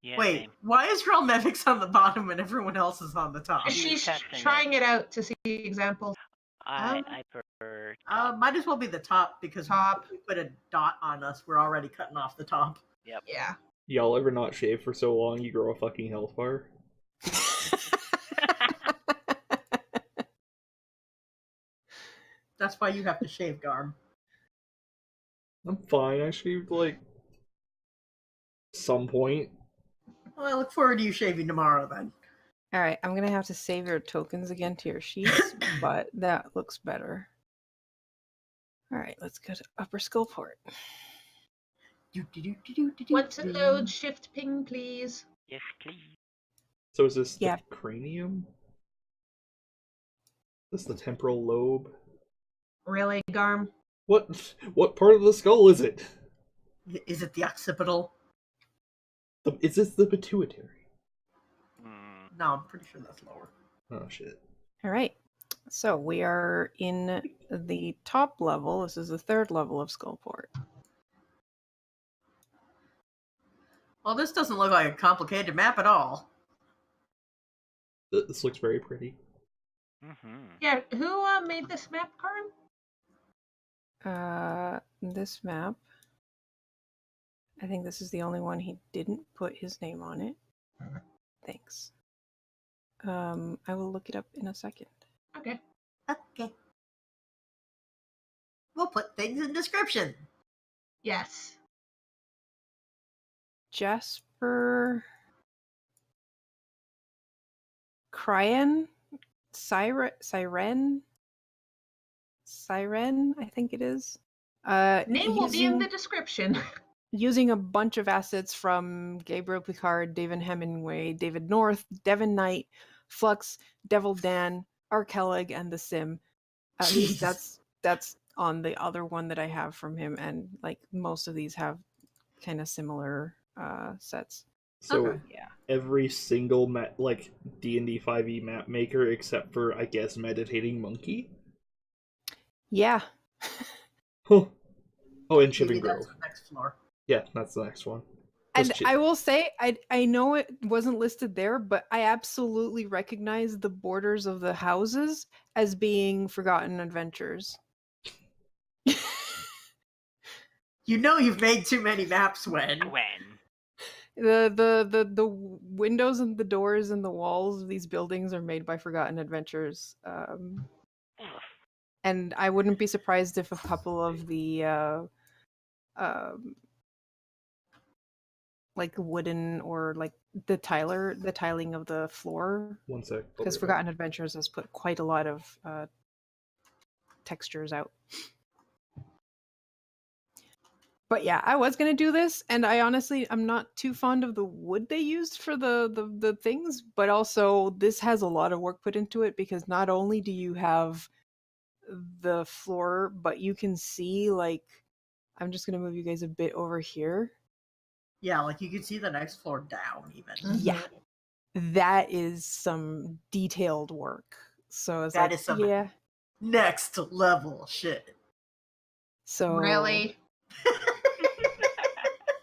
Yeah. Wait, Same. why is Realmevix on the bottom and everyone else is on the top? She's She's testing it. trying it out to see examples. I prefer Might as well be the top because Top. if we put a dot on us, we're already cutting off the top. Yep. Yeah. Y'all ever not shave for so long you grow a fucking health bar? That's why you have to shave, Garm. I'm fine. I shaved like some point. Well, I look forward to you shaving tomorrow then. All right, I'm gonna have to save your tokens again to your sheets, but that looks better. All right, let's go to Upper Skullport. Once it loads, shift ping, please. Yes, please. So is this Yeah. the cranium? Is this the temporal lobe? Really, Garm? What part of the skull is it? Is it the occipital? Is this the pituitary? Hmm. No, I'm pretty sure that's lower. Oh shit. All right, so we are in the top level. This is the third level of Skullport. Well, this doesn't look like a complicated map at all. This looks very pretty. Mm-hmm. Yeah, who made this map, Garm? This map, I think this is the only one he didn't put his name on it. Thanks. I will look it up in a second. Okay. Okay. We'll put things in description. Yes. Jasper Cryan? Siren, I think it is. Name will be in the description. Using a bunch of assets from Gabriel Picard, David Hemingway, David North, Devin Knight, Flux, Devil Dan, Arkellig, and The Sim. At least that's on the other one that I have from him, and like most of these have kind of similar sets. So Okay. Yeah. every single like D&D 5e map maker except for I guess Meditating Monkey. Yeah. Huh. Oh, and Shipping Maybe that's Grove. the next floor. Yeah, that's the next one. And Just I will say, I know it wasn't listed there, but I absolutely recognize the borders of the houses as being Forgotten Adventures. You know you've made too many maps, when. Gwen. The windows and the doors and the walls of these buildings are made by Forgotten Adventures. And I wouldn't be surprised if a couple of the like wooden or like the tiling of the floor, one sec. because Forgotten Adventures has put quite a lot of textures out. But yeah, I was gonna do this, and I'm not too fond of the wood they used for the things, but also this has a lot of work put into it, because not only do you have the floor, but you can see, like, I'm just gonna move you guys a bit over here. Yeah, like you can see the next floor down even. Yeah, that is some detailed work. So it's That like, is some yeah. next level shit. So Really?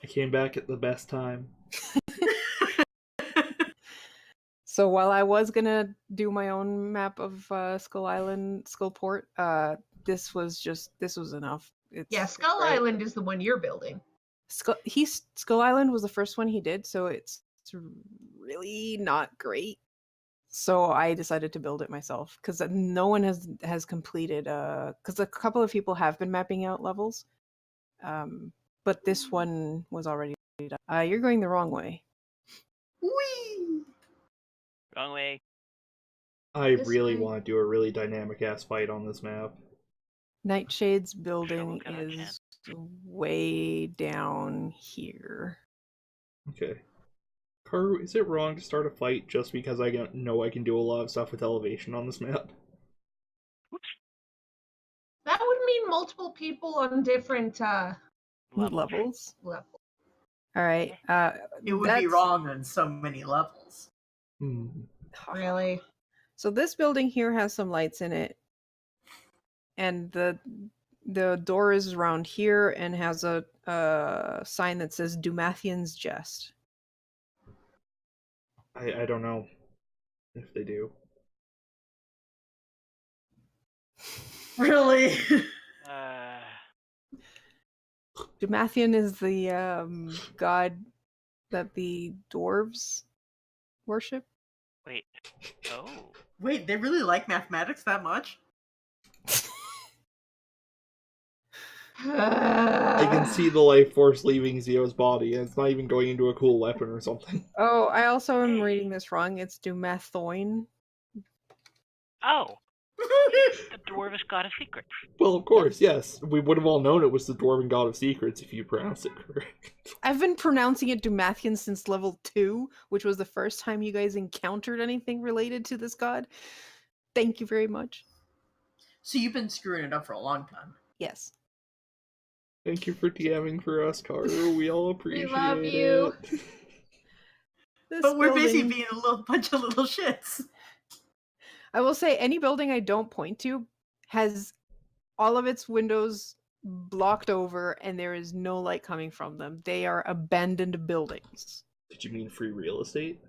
I came back at the best time. So while I was gonna do my own map of Skullport, this was enough. Yeah, Skull Right. Island is the one you're building. Skull Island was the first one he did, so it's really not great. So I decided to build it myself, because no one has completed. Because a couple of people have been mapping out levels, but this one was already done. You're going the wrong way. Whee! Wrong way. I This really way. want to do a really dynamic ass fight on this map. Nightshade's building got a is chance. way down here. Okay. Karu, is it wrong to start a fight just because I know I can do a lot of stuff with elevation on this map? Oops. That would mean multiple people on different Levels. levels. All right. It would be wrong on so many levels. Really? So this building here has some lights in it, and the door is around here and has a sign that says Dumathian's Jest. I don't know if they do. Really? Dumathian is the god that the dwarves worship. Wait. Oh. Wait, they really like mathematics that much? I can see the life force leaving Zio's body, and it's not even going into a cool weapon or something. Oh, I also am reading this wrong. It's Dumathoin. Oh. The dwarvish god of secrets. Well, of course, yes. We would have all known it was the Dwarven God of Secrets if you pronounced it correct. I've been pronouncing it Dumathian since level 2, which was the first time you guys encountered anything related to this god. Thank you very much. So you've been screwing it up for a long time. Yes. Thank you for DMing for us, Carter. We all appreciate love you. it. This But we're busy building- being a little bunch of little shits. I will say any building I don't point to has all of its windows blocked over and there is no light coming from them. They are abandoned buildings. Did you mean free real estate?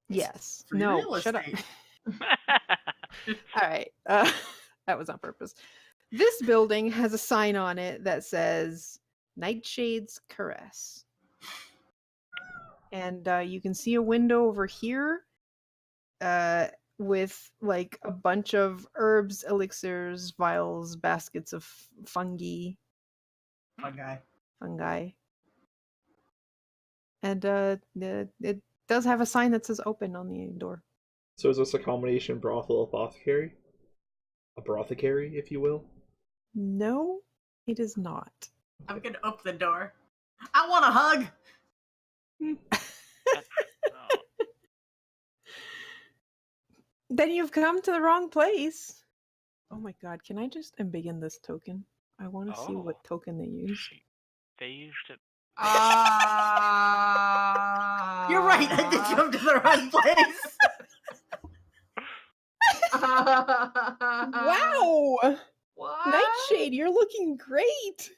Yes. Free no, real shut estate. up. All right. That was on purpose. This building has a sign on it that says Nightshade's Caress. And you can see a window over here with like a bunch of herbs, elixirs, vials, baskets of fungi. Fungi. And it does have a sign that says open on the door. So is this a combination brothel apothecary? A brothicary, if you will? No, it is not. I'm gonna open the door. I want a hug! Oh. Then you've come to the wrong place. Oh my god, can I just embiggen this token? I want to see Oh. what token they use. They used it. You're right, I did come to the right place! Wow! What? Nightshade, you're looking great!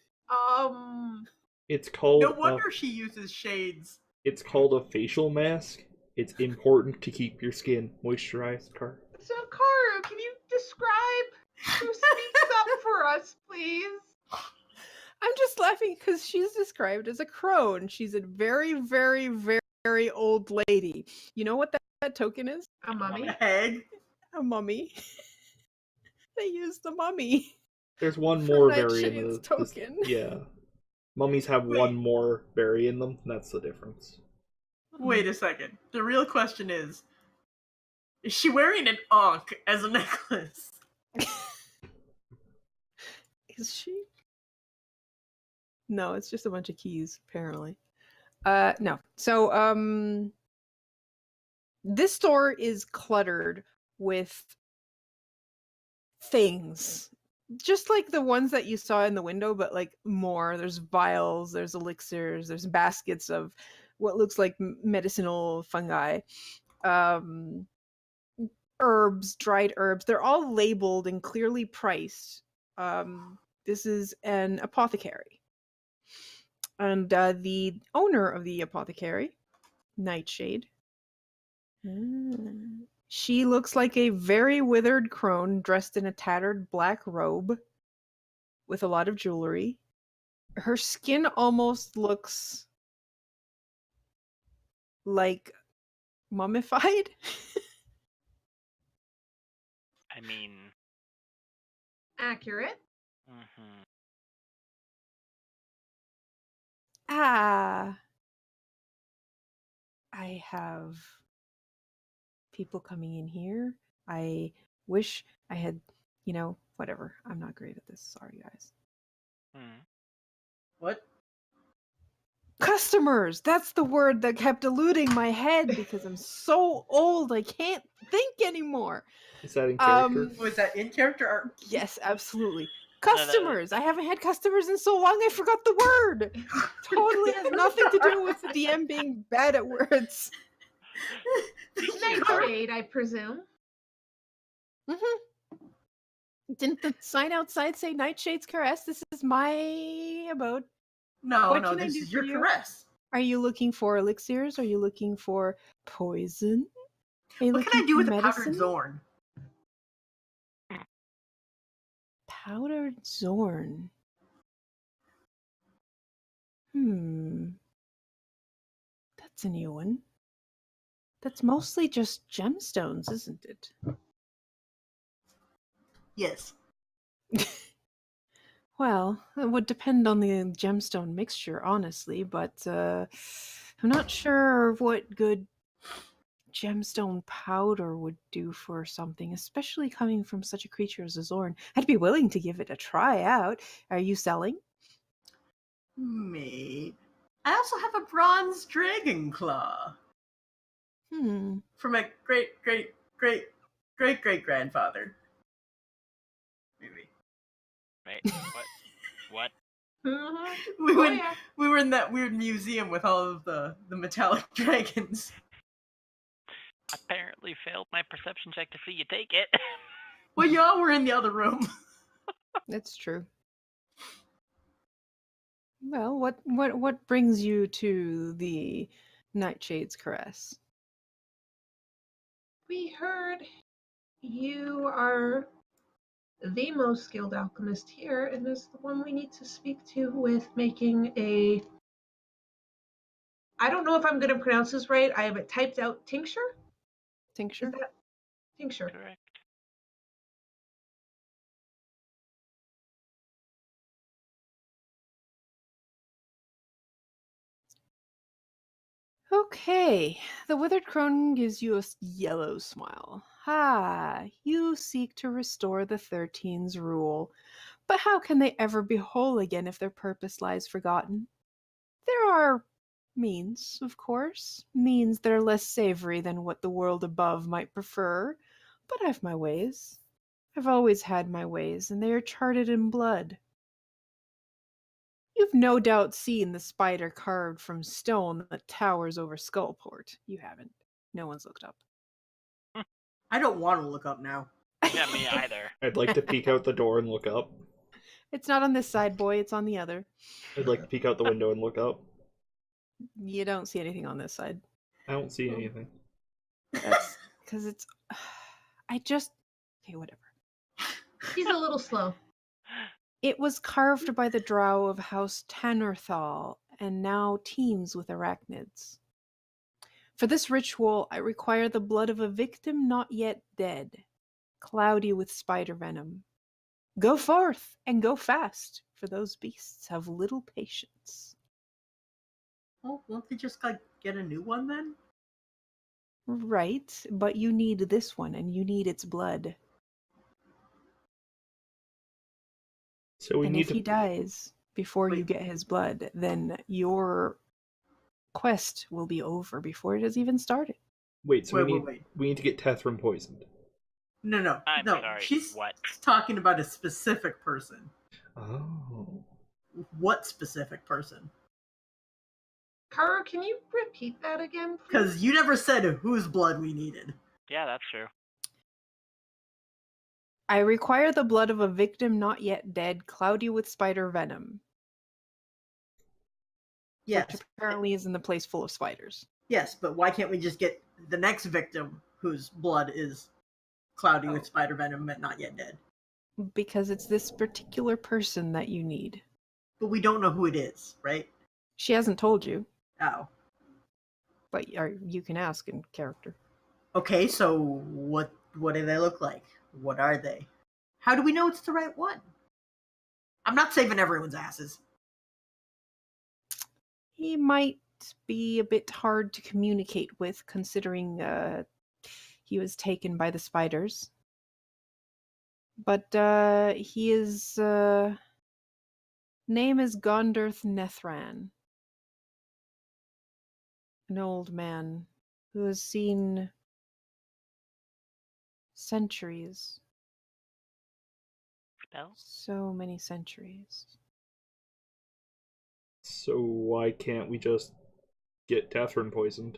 It's called No wonder she uses shades. it's called a facial mask. It's important to keep your skin moisturized, Car. So, Karu, can you describe who speaks up for us, please? I'm just laughing because she's described as a crone. She's a very, very, very old lady. You know what that token is? A mummy? A hag? A mummy. They use the mummy. There's one For more berry in Nightshade's this. token. Yeah. Mummies have Wait. one more berry in them, and that's the difference. Wait a second. The real question is she wearing an ankh as a necklace? Is she? No, it's just a bunch of keys, apparently. No. So, this store is cluttered with things. Just like the ones that you saw in the window, but like more. There's vials, there's elixirs, there's baskets of what looks like medicinal fungi. Herbs, dried herbs. They're all labeled and clearly priced. This is an apothecary. And the owner of the apothecary, Nightshade, she looks like a very withered crone dressed in a tattered black robe with a lot of jewelry. Her skin almost looks like mummified. I mean. Accurate. Mm-hmm. I have people coming in here. I wish I had, whatever. I'm not great at this. Sorry, guys. Hmm. What? Customers! That's the word that kept eluding my head because I'm so old I can't think anymore. Is that in character? Was that in character or Yes, absolutely. no. Customers! I haven't had customers in so long I forgot the word! Totally has nothing to do with the DM being bad at words. Nightshade, I presume. Didn't the sign outside say Nightshade's Caress? This is my abode. No, What no, can I this do is for your you? caress. Are you looking for elixirs? Are you looking for poison? Are you What can I looking do for with a medicine? powdered Zorn? Powdered Zorn. That's a new one. That's mostly just gemstones, isn't it? Yes. Well, it would depend on the gemstone mixture, honestly, but I'm not sure what good gemstone powder would do for something, especially coming from such a creature as a Zorn. I'd be willing to give it a try out. Are you selling? Me. I also have a bronze dragon claw Hmm. from a great grandfather. Maybe. Right. What? Mhm. We Oh, went. yeah. We were in that weird museum with all of the metallic dragons. Apparently failed my perception check to see you take it. Well, y'all were in the other room. That's true. Well, what brings you to the Nightshade's Caress? We heard you are the most skilled alchemist here, and is the one we need to speak to with making a. I don't know if I'm going to pronounce this right. I have it typed out. Tincture? Tincture? Is that tincture? Correct. Okay, the withered crone gives you a yellow smile. You seek to restore the 13's rule. But how can they ever be whole again if their purpose lies forgotten? There are means, of course, means that are less savory than what the world above might prefer. But I've my ways. I've always had my ways, and they are charted in blood. You've no doubt seen the spider carved from stone that towers over Skullport. You haven't. No one's looked up. I don't want to look up now. Yeah, me either. I'd like to peek out the door and look up. It's not on this side, boy. It's on the other. I'd like to peek out the window and look up. You don't see anything on this side. I don't see anything. That's because it's. Okay, whatever. He's a little slow. It was carved by the drow of House Tannerthal and now teems with arachnids. For this ritual, I require the blood of a victim not yet dead, cloudy with spider venom. Go forth and go fast, for those beasts have little patience. Well, won't they just get a new one then? Right, but you need this one, and you need its blood. So we And need if to. he dies before you Wait. get his blood, then your quest will be over before it has even started. Wait, so Wait. we need to get Tethram poisoned. No. I'm no. sorry, She's what? talking about a specific person. Oh. What specific person? Kara, can you repeat that again? please? Because you never said whose blood we needed. Yeah, that's true. I require the blood of a victim not yet dead, cloudy with spider venom, Yes. which apparently is in the place full of spiders. Yes, but why can't we just get the next victim whose blood is cloudy with spider venom but not yet dead? Because it's this particular person that you need. But we don't know who it is, right? She hasn't told you, Oh. but you can ask in character. Okay, so what do they look like? What are they? How do we know it's the right one? I'm not saving everyone's asses. He might be a bit hard to communicate with, considering he was taken by the spiders. But he is name is Gondirth Nethran, an old man who has seen centuries, Spell? so many centuries. So why can't we just get Tethram poisoned?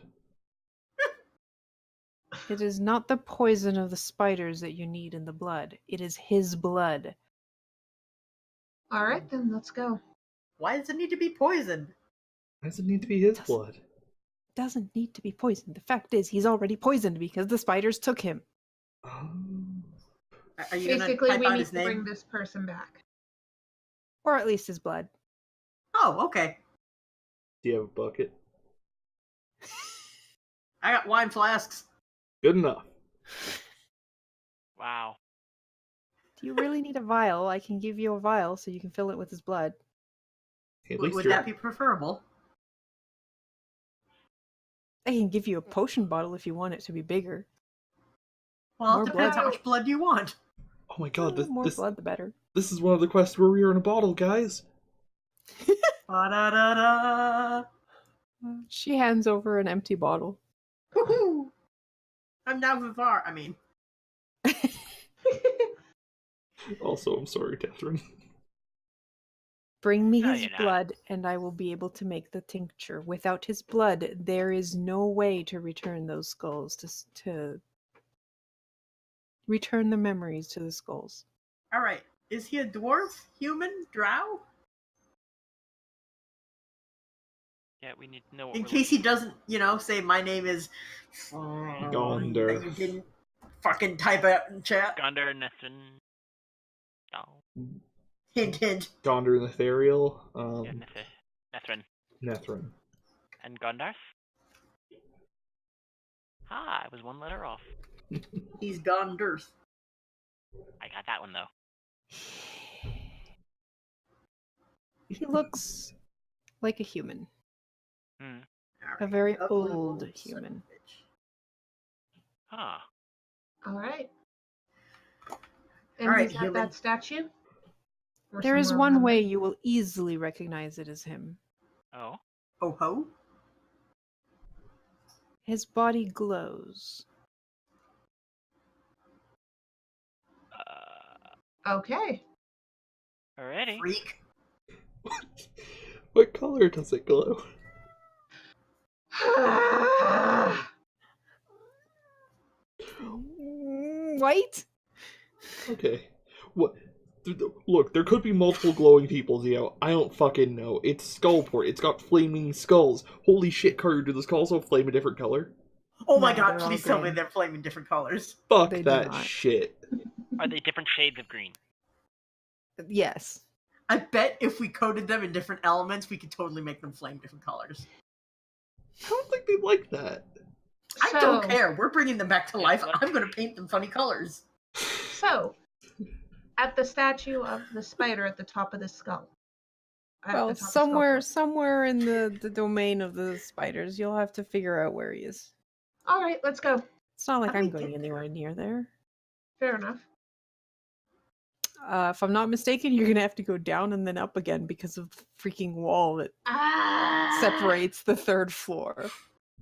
It is not the poison of the spiders that you need in the blood. It is his blood. All right, then let's go. Why does it need to be poisoned? Why does it need to be his Doesn't- blood? Doesn't need to be poisoned. The fact is, he's already poisoned because the spiders took him. Oh. Are you gonna Basically, type we out need his to bring name? this person back. Or at least his blood. Oh, okay. Do you have a bucket? I got wine flasks. Good enough. Wow. Do you really need a vial? I can give you a vial so you can fill it with his blood. At least Would you're... that be preferable? I can give you a potion bottle if you want it to be bigger. Well, More it depends how blood. much blood you want. Oh my god, More blood, the better. this is one of the quests where we are in a bottle, guys. Ba-da-da-da. She hands over an empty bottle. Woohoo! I'm now Vivar. I mean, Also, I'm sorry, Catherine. Bring me No, his you're not. blood, and I will be able to make the tincture. Without his blood, there is no way to return those skulls to return the memories to the skulls. all right. Is he a dwarf, human, drow? Yeah, we need to know what In we're case he looking doesn't, say my name is Gonder. that you didn't fucking type out in chat. for. Gondar, Nessun. Oh, Hint, hint. Gonder Netherial. yeah, Nethrin. Nethrin. And Gondarth? Ah, I was one letter off. He's Gonders. I got that one, though. He looks like a human. Hmm. A very Ugly old old son of human. a bitch. Huh. All right. And All right, he's at human. that statue? Or There is somewhere one around way there? you will easily recognize it as him. Oh. Ho ho. His body glows. Okay. Alrighty. Freak. What color does it glow? White? Okay. What? Look, there could be multiple glowing people, Zio. I don't fucking know. It's Skullport. It's got flaming skulls. Holy shit, Carter, do the skulls all flame a different color? Oh my No, god, they're all please tell me green. they're flaming different colors. Fuck They do that not. shit. Are they different shades of green? Yes. I bet if we coded them in different elements, we could totally make them flame different colors. I don't think they'd like that. I don't care. We're bringing them back to Yeah, life. what? I'm going to paint them funny colors. So, at the statue of the spider at the top of the skull. At Well, the top of somewhere in the domain of the spiders, you'll have to figure out where he is. All right, let's go. It's not like How do I'm we going get anywhere near there. Fair enough. If I'm not mistaken, you're gonna have to go down and then up again because of the freaking wall that separates the third floor.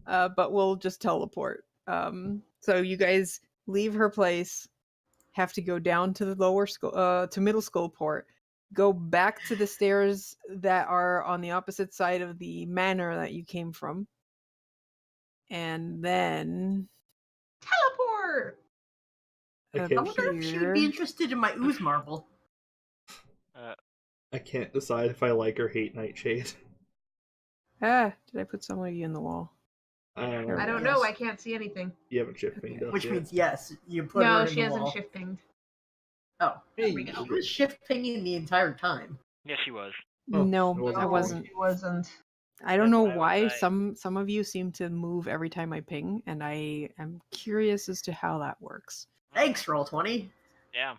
But we'll just teleport. So you guys leave her place, have to go down to the to middle Skullport, go back to the stairs that are on the opposite side of the manor that you came from, and then Teleport! I I can't, wonder if she'd Here. be interested in my ooze marble. I can't decide if I like or hate Nightshade. did I put some of you in the wall? I don't know. I don't know. I can't see anything. You haven't shift pinged up Which yet. means yes, you put her No, in she the hasn't wall. shift pinged. Oh, Hey, we go. she was shift pinging the entire time. Yeah, she was. Oh, No, it wasn't I for me. wasn't. She wasn't. I don't That's know why was why I- some of you seem to move every time I ping, and I am curious as to how that works. Thanks, Roll20. Yeah.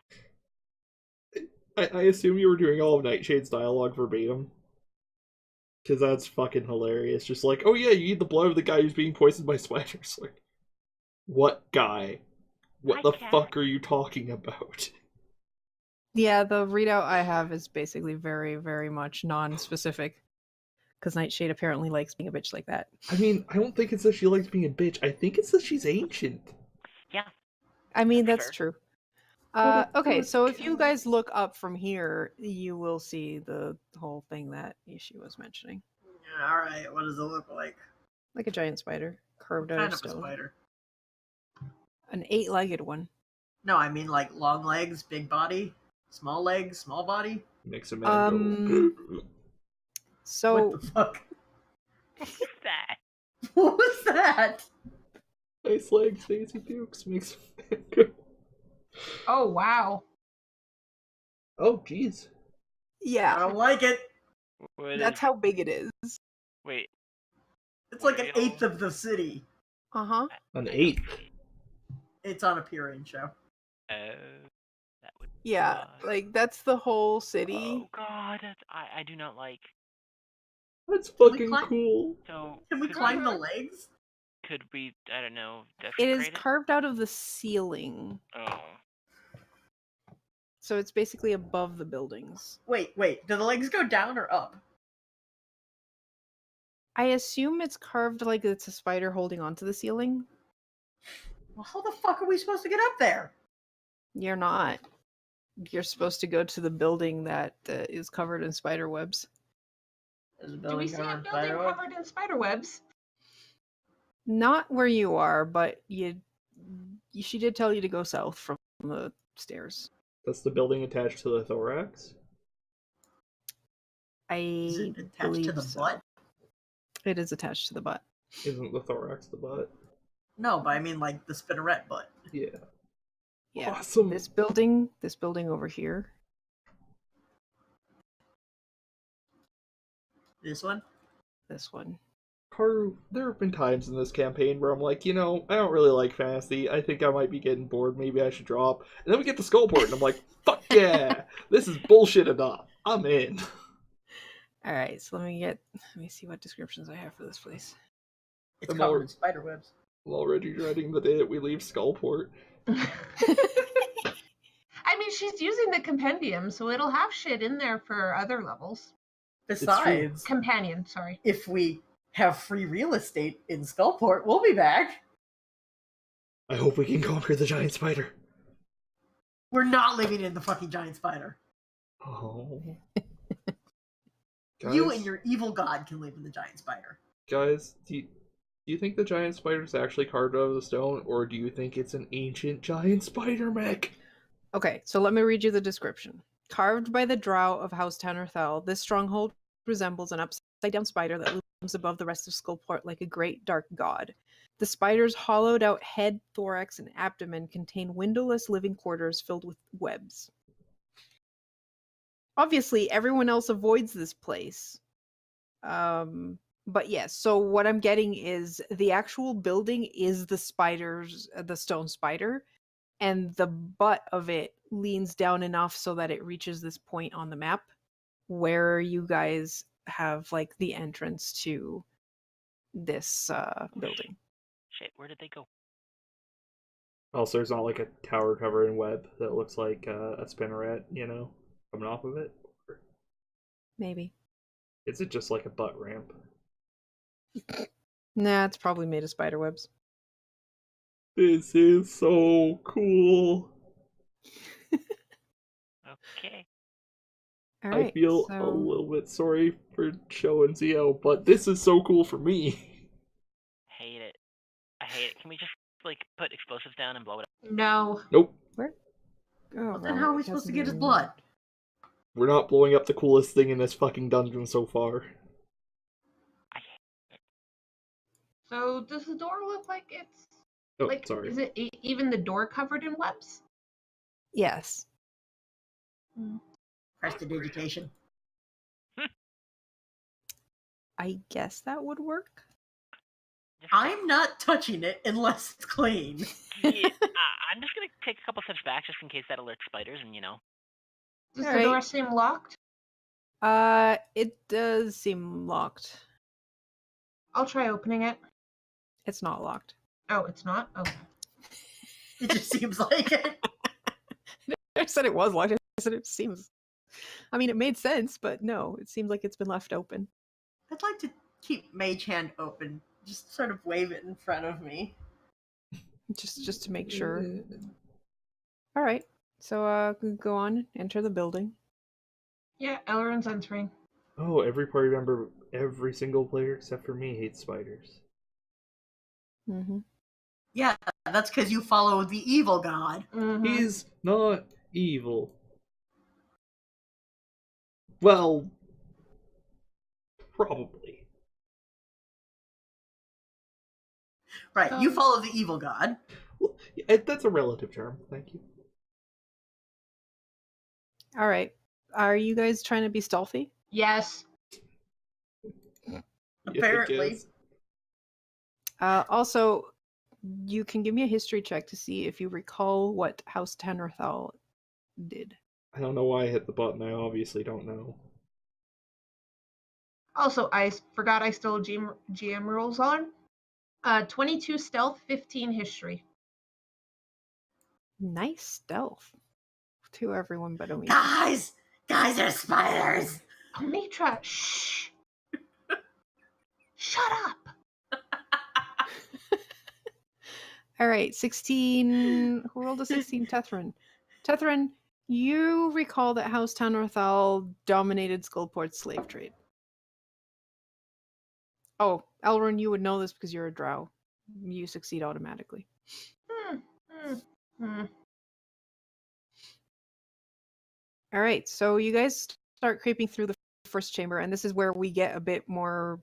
I assume you were doing all of Nightshade's dialogue verbatim. Because that's fucking hilarious. Just like, oh yeah, you eat the blood of the guy who's being poisoned by spiders. Like, what guy? What Hi, the Cat. fuck are you talking about? Yeah, the readout I have is basically very, very much non-specific. Because Nightshade apparently likes being a bitch like that. I mean, I don't think it's that she likes being a bitch. I think it's that she's ancient. Yeah. I mean, That's that's fair. true. What a Okay, good so if you guy. guys look up from here, you will see the whole thing that Ishi was mentioning. Alright, what does it look like? Like a giant spider, carved What out kind of of a stone. spider? An 8-legged one. No, I mean like long legs, big body, small legs, small body. Makes a man go. So, What the fuck? What's that? What was that? Nice legs, Daisy Dukes. Makes a man go. Oh, wow. Oh, jeez. I Yeah, don't like it. What that's is? how big it is. Wait. It's like an Whale? eighth of the city. Uh-huh. An I don't eighth. see. It's on a Pyrean show. That would. Yeah, like that's the whole city. Oh God, I do not like. That's Can we fucking climb? cool. So Can we could climb the Mhm. legs? Could we? I don't know. It is Desecrate it. carved out of the ceiling. Oh. So it's basically above the buildings. Wait. Do the legs go down or up? I assume it's carved like it's a spider holding onto the ceiling. Well, how the fuck are we supposed to get up there? You're not. You're supposed to go to the building that is covered in spider webs. There's a Do we building see a covered in building spiderweb. covered in spider webs? Not where you are, but she did tell you to go south from the stairs. That's the building attached to the thorax. Is I it attached believe to the so. butt? It is attached to the butt. Isn't the thorax the butt? No, but I mean like the spinneret butt. Yeah. Yeah. Awesome. This building over here. This one? This one. Haru, there have been times in this campaign where I'm like, I don't really like fantasy. I think I might be getting bored. Maybe I should drop. And then we get to Skullport, and I'm like, fuck yeah! This is bullshit enough. I'm in. All right, so let me see what descriptions I have for this place. It's I'm covered all- in spider webs. I'm already dreading the day that we leave Skullport. I mean, she's using the compendium, so it'll have shit in there for other levels. Besides, Companion, sorry. if we have free real estate in Skullport, we'll be back. I hope we can conquer the giant spider. We're not living in the fucking giant spider. Oh. You and your evil god can live in the giant spider. Guys, do you think the giant spider is actually carved out of the stone, or do you think it's an ancient giant spider mech? Okay, so let me read you the description. Carved by the drow of Housetown Urthel, this stronghold resembles an upside-down spider that looms above the rest of Skullport like a great dark god. The spider's hollowed-out head, thorax, and abdomen contain windowless living quarters filled with webs. Obviously, everyone else avoids this place. But yes, so what I'm getting is the actual building is the stone spider, and the butt of it leans down enough so that it reaches this point on the map where you guys have like the entrance to this building. Shit, where did they go? Also, there's not like a tower covered in web that looks like a spinneret, coming off of it. Maybe. Is it just like a butt ramp? Nah, it's probably made of spider webs. This is so cool. Okay. All right. I feel a little bit sorry for Cho and Zio, but this is so cool for me. Hate it. I hate it. Can we just put explosives down and blow it up? No. Nope. Where? Oh, Well, then well, how are we it supposed to hasn't get his been- blood? We're not blowing up the coolest thing in this fucking dungeon so far. I hate it. So does the door look like it's Oh, like? sorry. Is it even the door covered in webs? Yes. Prestidigitation. I guess that would work. Just I'm not touching it unless it's clean. yeah, I'm just gonna take a couple steps back just in case that alerts spiders, and Does All the door right. seem locked? It does seem locked. I'll try opening it. It's not locked. Oh, it's not? Okay. It just seems like it. I said it was locked. I said it seems. I mean, it made sense, but no, it seems like it's been left open. I'd like to keep Mage Hand open. Just sort of wave it in front of me. Just to make sure. All right. So go on, enter the building. Yeah, Elrond's entering. Oh, every party member, every single player except for me hates spiders. Mm-hmm. Yeah, that's because you follow the evil god. Mhm. He's not evil. Well, probably. Right, you follow the evil god. Well, that's a relative term. Thank you. All right. Are you guys trying to be stealthy? Yes. Yeah, I Apparently. guess. Also, you can give me a history check to see if you recall what House Tannerthal did. I don't know why I hit the button. I obviously don't know. Also, I forgot I still GM rules on. 22 stealth, 15 history. Nice stealth. To everyone but Omitra. Guys! Guys, there's spiders! Omitra, shh! Shut up! All right, 16. Who rolled a 16? Tethrin. Tethrin, you recall that House Tannerthal dominated Skullport's slave trade. Oh, Elrond, you would know this because you're a drow. You succeed automatically. All right, so you guys start creeping through the first chamber, and this is where we get a bit more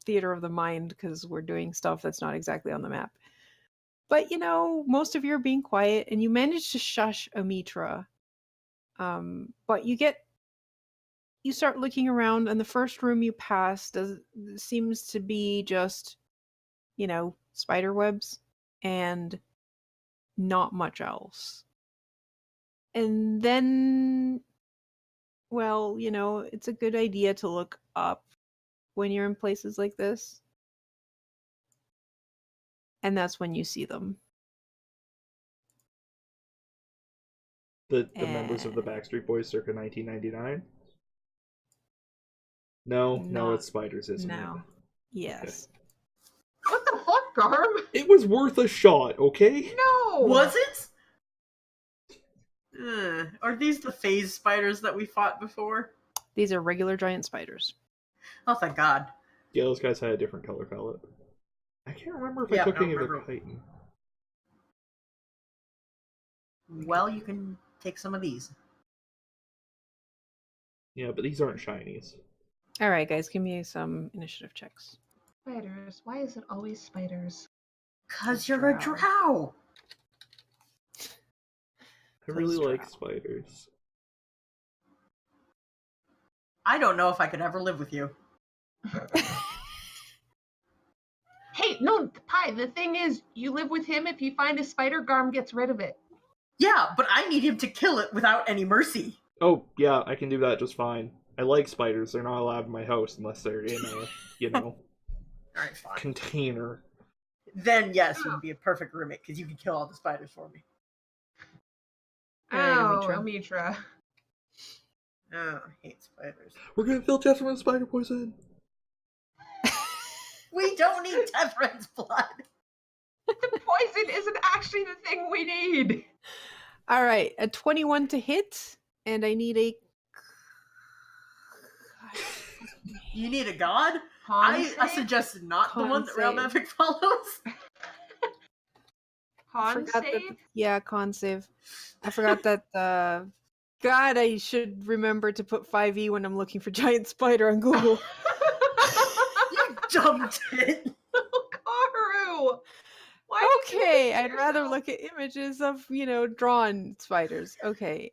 theater of the mind because we're doing stuff that's not exactly on the map. But most of you are being quiet, and you manage to shush Omitra. But you start looking around, and the first room you pass seems to be just, spider webs and not much else. And then, well, it's a good idea to look up when you're in places like this. And that's when you see them. The members of the Backstreet Boys circa 1999? No, it's spiders, isn't No. it? Yes. What the fuck, Garm? It was worth a shot, okay? No! Was it? Are these the phase spiders that we fought before? These are regular giant spiders. Oh, thank God. Yeah, those guys had a different color palette. I can't remember if I Yeah, took I any of the remember. chitin. Well, you can take some of these. Yeah, but these aren't shinies. All right, guys, give me some initiative checks. Spiders. Why is it always spiders? Cause you're a Drow. drow. I really Please like drow. spiders. I don't know if I could ever live with you. Hey, no, Pi, the thing is, you live with him. If you find a spider, Garm gets rid of it. Yeah, but I need him to kill it without any mercy. Oh, yeah, I can do that just fine. I like spiders. They're not allowed in my house unless they're in a, Alright, fine. container. Then, yes, you would be a perfect roommate, because you can kill all the spiders for me. All right, Oh, Omitra. Omitra. Oh, I hate spiders. We're gonna fill Jethro with spider poison. We don't need Tethrin's blood. The poison isn't actually the thing we need. All right, a 21 to hit, and I need a. You need a god? Con I save? suggested not the Con one that Realm save. Epic follows. Con Forgot save? that. Yeah, con save. I forgot that. God, I should remember to put 5e when I'm looking for giant spider on Google. You dumped it. Karu! Why did you do Okay, this to I'd rather yourself? look at images of drawn spiders. Okay.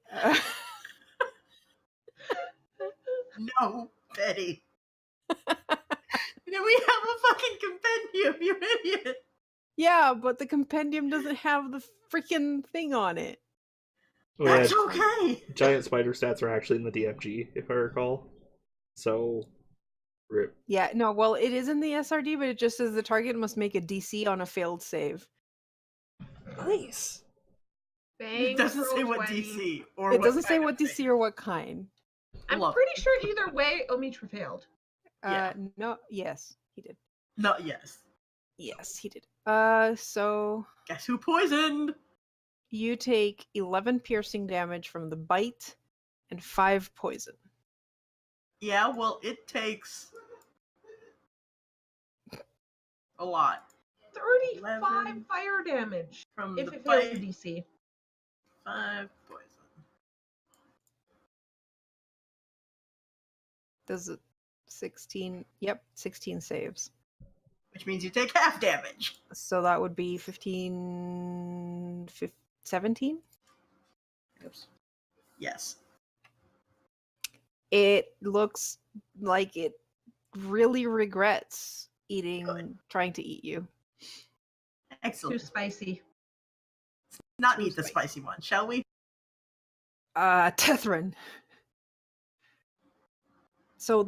No, Betty. We have a fucking compendium, you idiot. Yeah, but the compendium doesn't have the freaking thing on it. Oh, yeah, That's okay. giant spider stats are actually in the DFG, if I recall. So, rip. Yeah, no, well, it is in the SRD, but it just says the target must make a DC on a failed save. Nice. It Bangs doesn't say roll what 20. DC or It what doesn't say kind what of thing. DC or what kind. I'm Love pretty it. sure either way, Omitra failed. Yeah. No, yes, he did. No, yes. Yes, he did. So Guess who poisoned? you take 11 piercing damage from the bite and 5 poison. Yeah, well, it takes a lot. 35 11 fire damage from if the it fails the bite. DC. 5 poison. Does it 16? Yep, 16 saves. Which means you take half damage. So that would be 15, 17? Yes. It looks like it really regrets trying to eat you. Too Excellent. spicy. Not Too eat the spicy one, shall we? Tethrin. So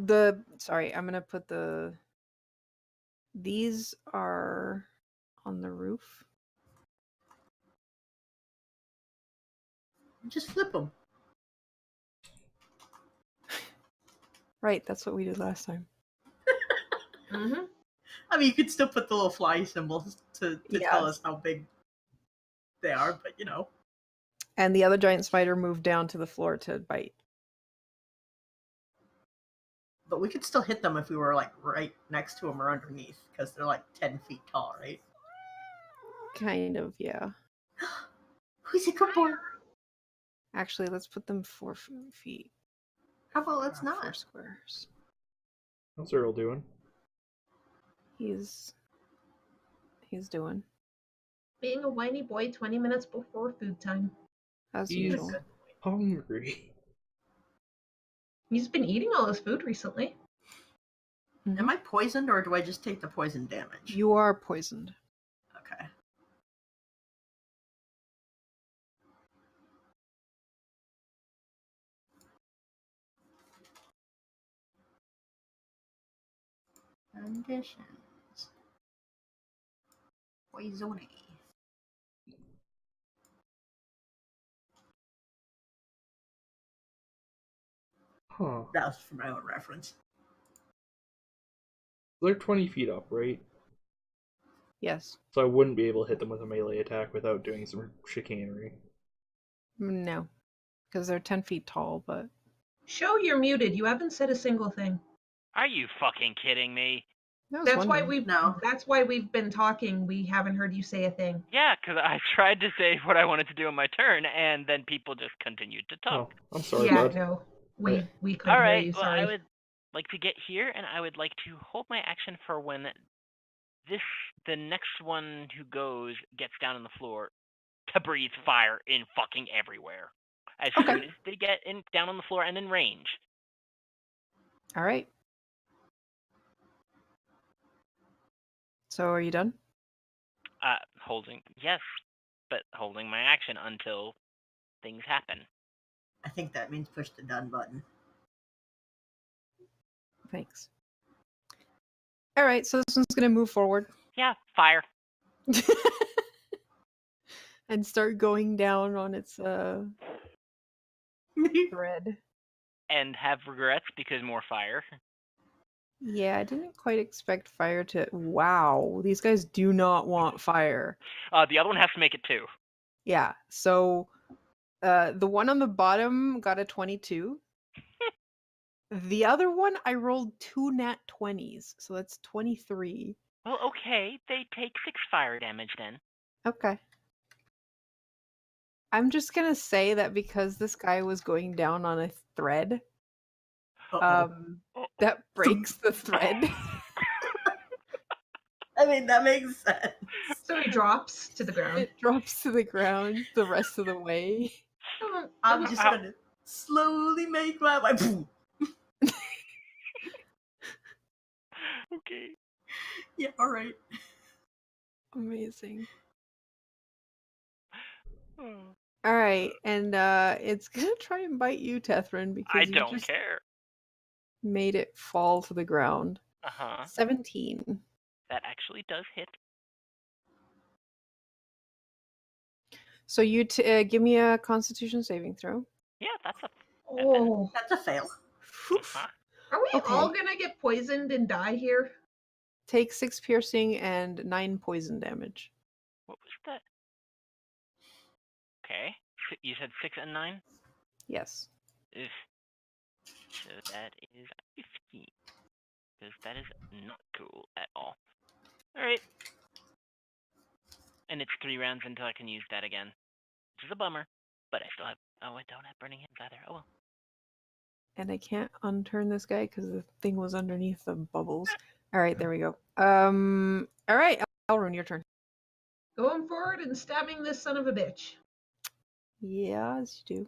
sorry, I'm gonna put these are on the roof. Just flip them. Right, that's what we did last time. Mm-hmm. I mean, you could still put the little fly symbols to tell Yes. us how big they are, but you know. And the other giant spider moved down to the floor to bite. But we could still hit them if we were like right next to them or underneath, because they're like 10 feet tall, right? Kind of, yeah. Who's it good for? Actually, let's put them 4 feet. How about let's 4 not? squares. How's Earl doing? He's doing Being a whiny boy 20 minutes before food time. as He's usual. hungry. He's been eating all his food recently. Am I poisoned or do I just take the poison damage? You are poisoned. Okay. Conditions. Poisony. Huh. That was for my own reference. They're 20 feet up, right? Yes. So I wouldn't be able to hit them with a melee attack without doing some chicanery. No. Because they're 10 feet tall, but Show you're muted. You haven't said a single thing. Are you fucking kidding me? I was That's why wondering. That's why we've been talking. We haven't heard you say a thing. Yeah, because I tried to say what I wanted to do on my turn, and then people just continued to talk. Oh, I'm sorry, yeah, bud. no. We couldn't All hear right, you. well, Sorry. I would like to get here, and I would like to hold my action for when the next one who goes gets down on the floor to breathe fire in fucking everywhere. As Okay. soon as they get down on the floor and in range. All right. So are you done? Yes, but holding my action until things happen. I think that means push the done button. Thanks. All right, so this one's going to move forward. Yeah, fire. And start going down on its thread. And have regrets because more fire. Yeah, I didn't quite expect fire to... Wow, these guys do not want fire. The other one has to make it too. Yeah, so the one on the bottom got a 22. The other one, I rolled 2 nat 20s, so that's 23. Well, okay, they take 6 fire damage then. Okay. I'm just gonna say that because this guy was going down on a thread, that breaks the thread. I mean, that makes sense. So he drops to the ground. It drops to the ground the rest of the way. I'm just gonna slowly make my way. Okay. Yeah, alright. Amazing. Oh. All right, and it's gonna try and bite you, Tethrin, because I you don't just care. made it fall to the ground. 17. That actually does hit. So you give me a Constitution saving throw. Yeah, that's a. Oh, That's a fail. Uh-huh. are we Okay. all gonna get poisoned and die here? Take 6 piercing and 9 poison damage. What was that? Okay. You said 6 and 9? Yes. Ugh. So that is 15. Because that is not cool at all. Alright. And it's 3 rounds until I can use that again. Which is a bummer. But I still have... Oh, I don't have Burning Hands either. Oh well. And I can't unturn this guy because the thing was underneath the bubbles. All right, there we go. All right, Elrune, your turn. Going forward and stabbing this son of a bitch. Yeah, as you do.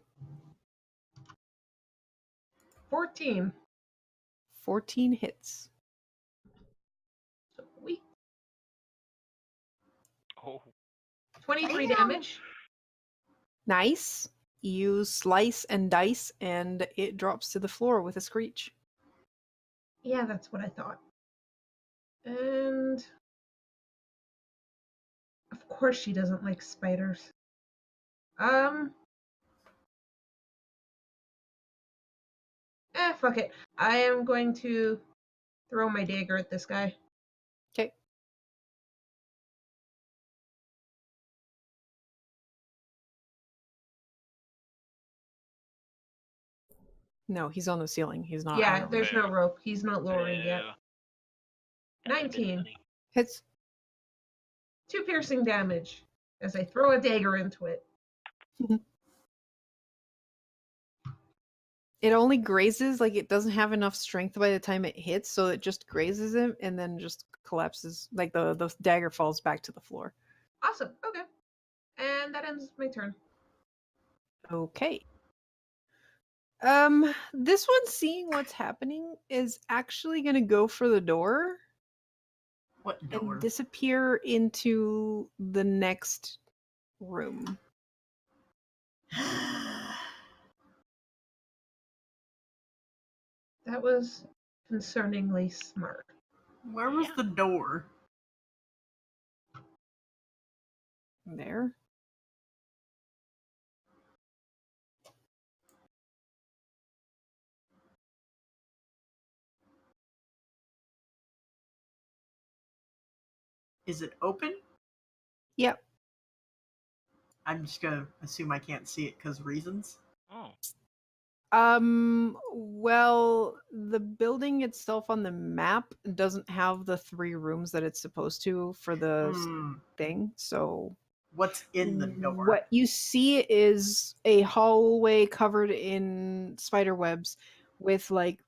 14. 14 hits. Sweet. Oh. 23 Damn. damage. Nice. You slice and dice, and it drops to the floor with a screech. Yeah, that's what I thought. And of course she doesn't like spiders. Fuck it. I am going to throw my dagger at this guy. Okay. No, he's on the ceiling. He's not. Yeah, on there's the... no rope. He's not lowering yet. That would've been 19. funny. Hits. 2 piercing damage as I throw a dagger into it. It only grazes, like it doesn't have enough strength by the time it hits, so it just grazes him and then just collapses. Like the dagger falls back to the floor. Awesome. Okay. And that ends my turn. Okay. This one, seeing what's happening, is actually gonna go for the door What door? and disappear into the next room. That was concerningly smart. Where was Yeah. the door? There. Is it open? Yep. I'm just gonna assume I can't see it because reasons. Oh. Well, the building itself on the map doesn't have the 3 rooms that it's supposed to for the thing, so What's in the door? what you see is a hallway covered in spider webs with like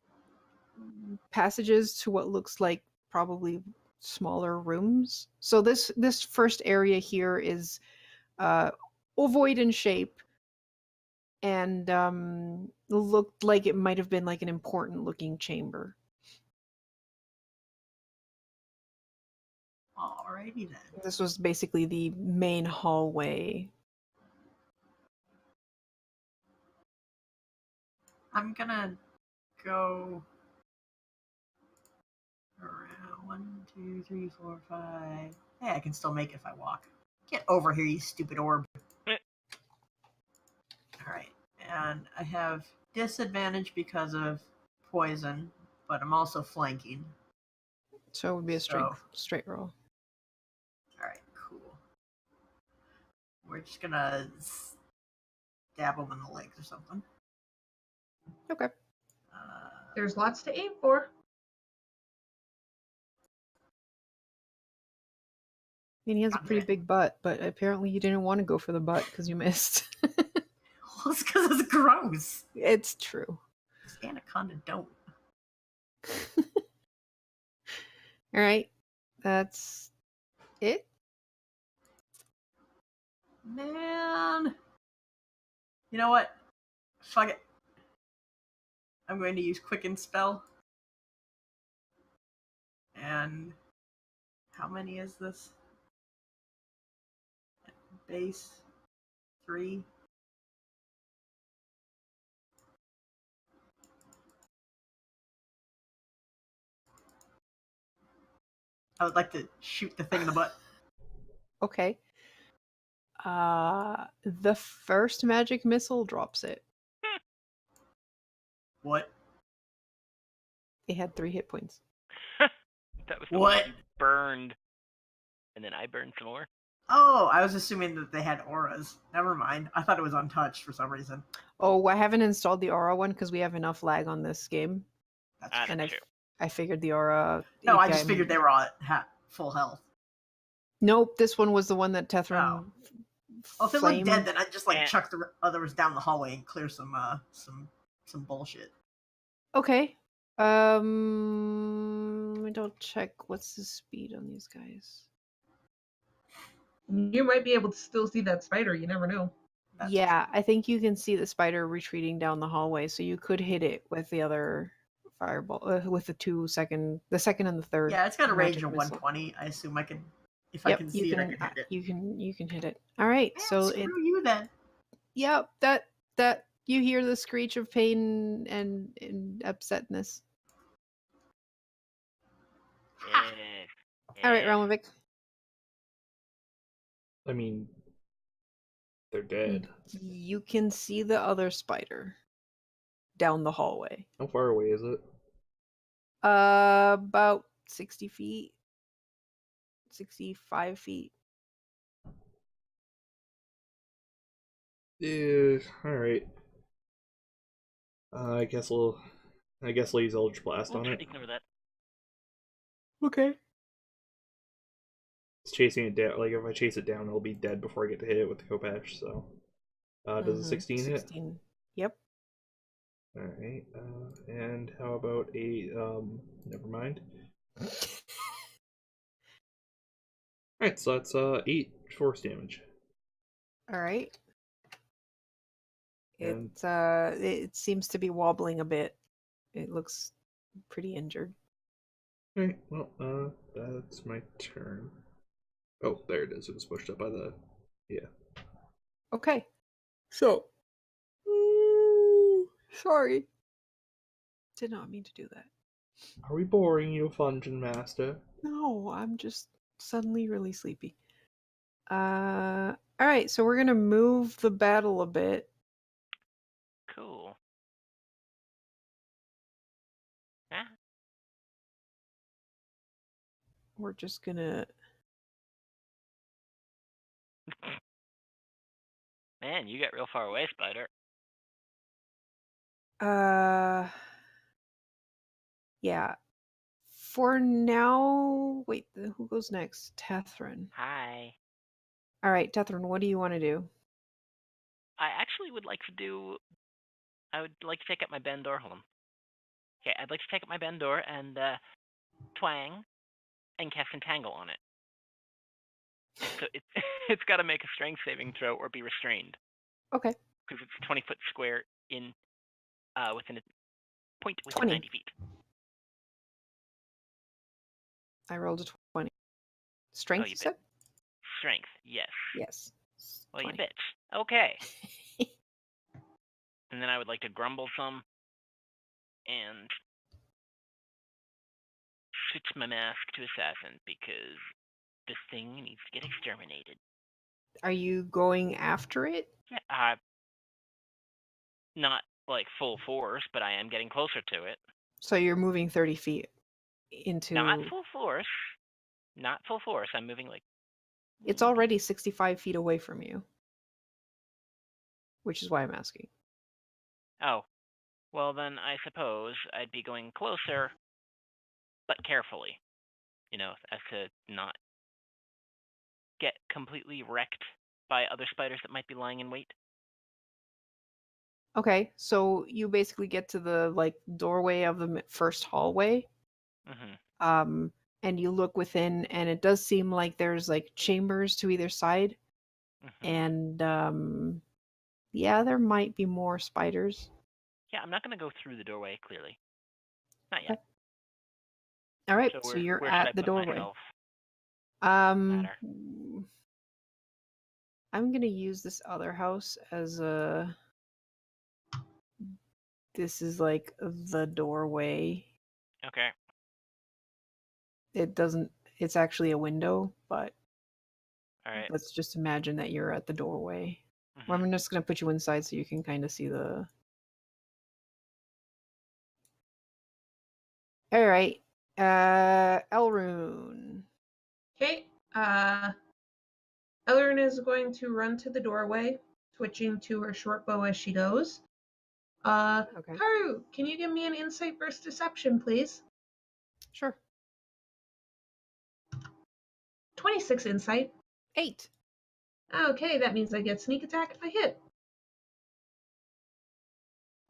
passages to what looks like probably smaller rooms. So this first area here is ovoid in shape and looked like it might have been like an important looking chamber. Alrighty then. This was basically the main hallway. I'm gonna go around 1, 2, 3, 4, 5. Hey, I can still make it if I walk. Get over here, you stupid orb. Alright, and I have disadvantage because of poison, but I'm also flanking. So it would be a straight So- straight roll. Alright, cool. We're just gonna stab him in the legs or something. Okay. There's lots to aim for. And he has a God pretty damn it. big butt, but apparently you didn't want to go for the butt because you missed. Well, it's because it's gross. It's true. Anaconda don't. All right. That's it. Man. You know what? Fuck it. I'm going to use Quicken Spell. And how many is this? Base 3. I would like to shoot the thing in the butt. Okay. The first magic missile drops it. What? It had 3 hit points. That was the What? one you burned. And then I burned some more. Oh, I was assuming that they had auras. Never mind. I thought it was untouched for some reason. Oh, I haven't installed the aura one because we have enough lag on this game. That's That's And true. I figured the aura. No, I API just figured they were all at full health. Nope, this one was the one that Tethran. Oh. Well, if it flamed. looked dead, then I'd just Eh. chuck the others down the hallway and clear some bullshit. Okay. Let me double check. What's the speed on these guys? You might be able to still see that spider. You never know. That's Yeah, I think you can see the spider retreating down the hallway, so you could hit it with the other fireball, with the second and the third. Yeah, it's got a range magic of missile. 120. I assume I can, if I Yep, can you see it, I can can hit it. you can hit it. All right, Man, so screw it you then. yep, that you hear the screech of pain and upsetness. Yes. All right, Yes. Relmovic. I mean, they're dead. You can see the other spider down the hallway. How far away is it? About 60 feet. 65 feet. Yeah, alright. I guess I'll use Eldritch Blast on it. Ignore that. Okay. It's chasing it down. Like, if I chase it down, it'll be dead before I get to hit it with the Kopesh, so. Does a 16 hit? 16. Yep. Alright, and how about a, never mind. Alright, so that's, 8 force damage. All right. And- It seems to be wobbling a bit. It looks pretty injured. Alright, well, that's my turn. Oh, there it is. It was pushed up by the, yeah. Okay. So. Sorry. Did not mean to do that. Are we boring you, Fungeon Master? No, I'm just suddenly really sleepy. All right, so we're gonna move the battle a bit. Cool. Ah, We're just gonna. man, you got real far away, Spider. Yeah. For now, wait. Who goes next? Tethrin. Hi. All right, Tethrin. What do you want to do? I actually would like to do. I would like to take up my Bendor. Hold on. Okay, I'd like to take up my Bendor and twang and cast Entangle on it. So it's got to make a strength saving throw or be restrained Okay. because it's a 20-foot square in within a point within 20. 90 feet. I rolled a 20. Strength, you said? Strength, yes. Yes. Well, 20. you bitch. Okay. And then I would like to grumble some and switch my mask to assassin because this thing needs to get exterminated. Are you going after it? Yeah, not like full force, but I am getting closer to it. So you're moving 30 feet into. Not full force. Not full force. I'm moving like. It's already 65 feet away from you, which is why I'm asking. Oh, well then I suppose I'd be going closer, but carefully. You know, as to not get completely wrecked by other spiders that might be lying in wait. Okay, so you basically get to the doorway of the first hallway, Mm-hmm. and you look within, and it does seem like there's chambers to either side, Mm-hmm. and yeah, there might be more spiders. Yeah, I'm not going to go through the doorway. Clearly, not yet. Okay. All right, So so you're where at should I the put doorway. myself? I'm Matter. gonna use this other house as a. This is the doorway. Okay. It doesn't. It's actually a window, but All right. let's just imagine that you're at the doorway. Mm-hmm. Well, I'm just gonna put you inside so you can kind of see the. All right, Elrune. Okay. Ellern is going to run to the doorway, switching to her short bow as she goes. Okay. Karu, can you give me an insight versus deception, please? Sure. 26 insight. 8. Okay, that means I get sneak attack if I hit.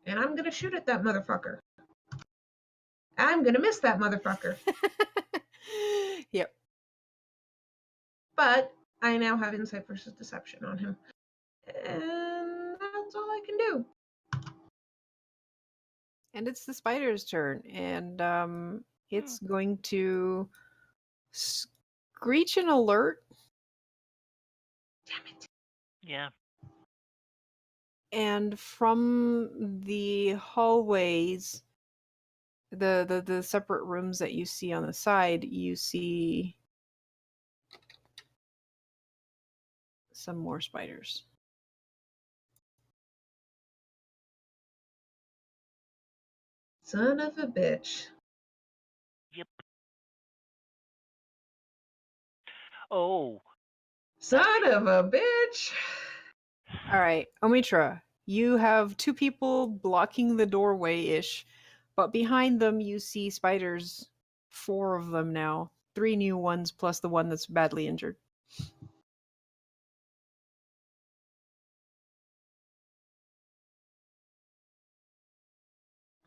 And I'm gonna shoot at that motherfucker. I'm gonna miss that motherfucker. Yep. But I now have insight versus deception on him. I can do. And it's the spider's turn, and it's going to screech an alert, Damn it. Yeah. and from the hallways, the separate rooms that you see on the side, you see some more spiders. Son of a bitch. Yep. Oh. Son of a bitch. All right, Omitra, you have two people blocking the doorway-ish, but behind them you see spiders, 4 of them now, 3 new ones plus the one that's badly injured.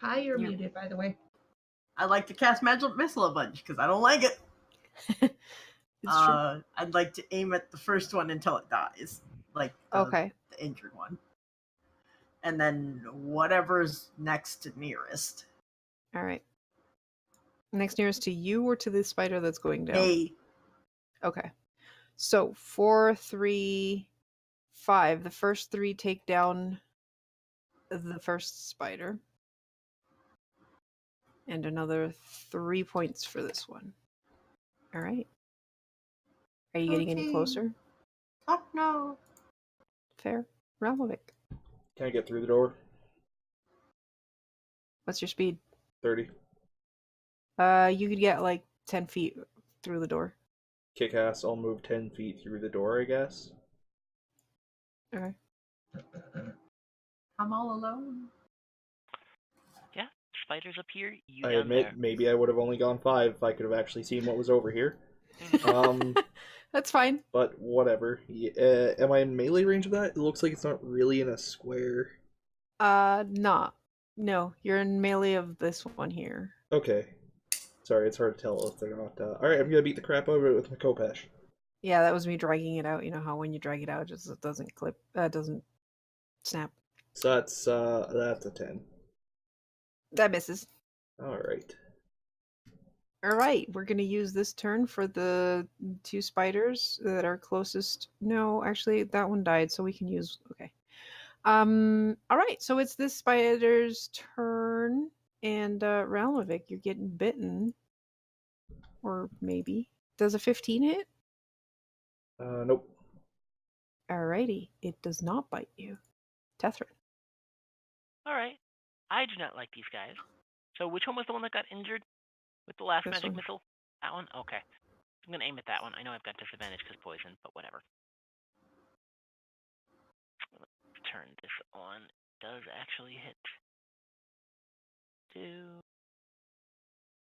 Hi, you're Yeah. muted, by the way. I like to cast magic missile a bunch because I don't like it. It's true. I'd like to aim at the first one until it dies, like Okay. the injured one, and then whatever's next to nearest. All right. Next nearest to you or to the spider that's going down? Hey, Okay. So 4, 3, 5. The first 3 take down the first spider. And another 3 points for this one. All right. Are you getting any Okay. closer? fuck no. Fair. Ramovic. Can I get through the door? What's your speed? 30. You could get like 10 feet through the door. Kick ass, I'll move 10 feet through the door, I guess. Okay. I'm all alone. Yeah. Spiders up here. You I down admit, there. maybe I would have only gone 5 if I could have actually seen what was over here. That's fine. But whatever. Am I in melee range of that? It looks like it's not really in a square. Nah. No, you're in melee of this one here. Okay. Sorry, it's hard to tell if they're not. Alright, I'm gonna beat the crap out of it with my Kopesh. Yeah, that was me dragging it out. You know how when you drag it out, it just doesn't clip, doesn't snap. So that's a 10. That misses. Alright. All right, we're gonna use this turn for the 2 spiders that are closest. No, actually, that one died, so we can use. Okay. All right, so it's this spider's turn, and Ralmovic, you're getting bitten, or maybe does a 15 hit? Nope. Alrighty, it does not bite you. Tethrin. All right. I do not like these guys. So which one was the one that got injured with the last This magic one. missile? That one? Okay. I'm going to aim at that one. I know I've got disadvantage because poison, but whatever. Let's turn this on. It does actually hit.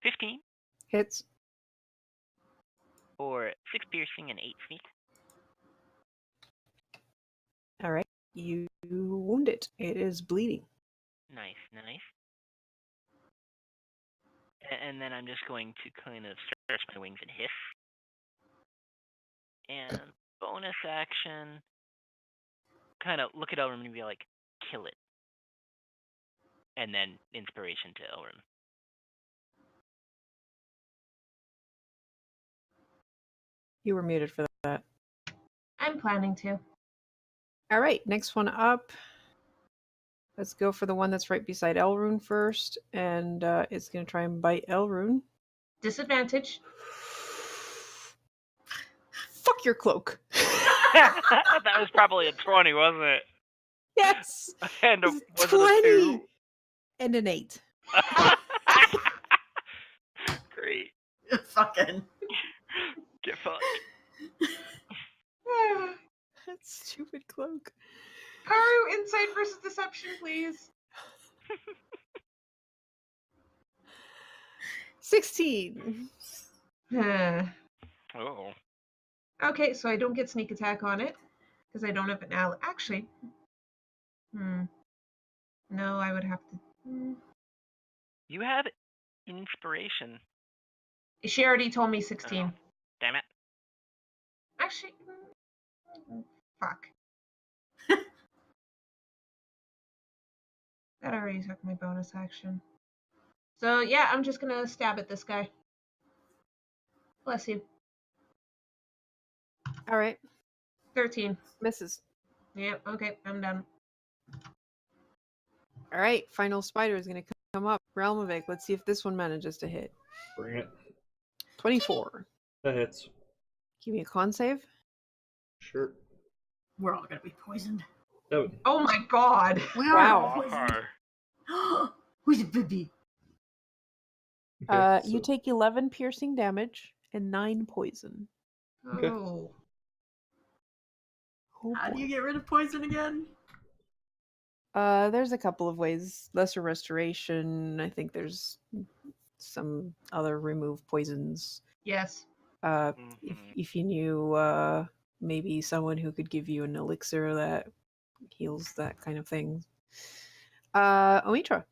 15 Hits. for 6 piercing and 8 sneak. All right, you wound it. It is bleeding. Nice, nice. And then I'm just going to kind of stretch my wings and hiss. And bonus action, kind of look at Elrim and be like, kill it. And then inspiration to Elrim. You were muted for that. I'm planning to. All right, next one up. Let's go for the one that's right beside Elrune first, and it's going to try and bite Elrune. Disadvantage. Fuck your cloak. That was probably a 20, wasn't it? Yes. And It's was 20 it a 2? and an 8. Great. Fucking. Get fucked. That stupid cloak. Karu, insight versus deception, please. 16. Oh. Okay, so I don't get sneak attack on it because I don't have an ally. Actually, no, I would have to. You have inspiration. She already told me 16. Oh, damn it. Actually, fuck. That already took my bonus action. So yeah, I'm just gonna stab at this guy. Bless you. All right. 13. Misses. Yep, okay, I'm done. All right. Final spider is going to come up. Realmovic. Let's see if this one manages to hit. Bring it. 24. That hits. Give me a con save. Sure. We're all gonna be poisoned. 7. Oh my god. We are Wow. all poisoned. Who's a baby? Okay, You so- take 11 piercing damage and 9 poison. Okay. Oh. Oh, How do boy. you get rid of poison again? There's a couple of ways. Lesser restoration. I think there's some other remove poisons. Yes. If you knew maybe someone who could give you an elixir that heals that kind of thing. Omitra.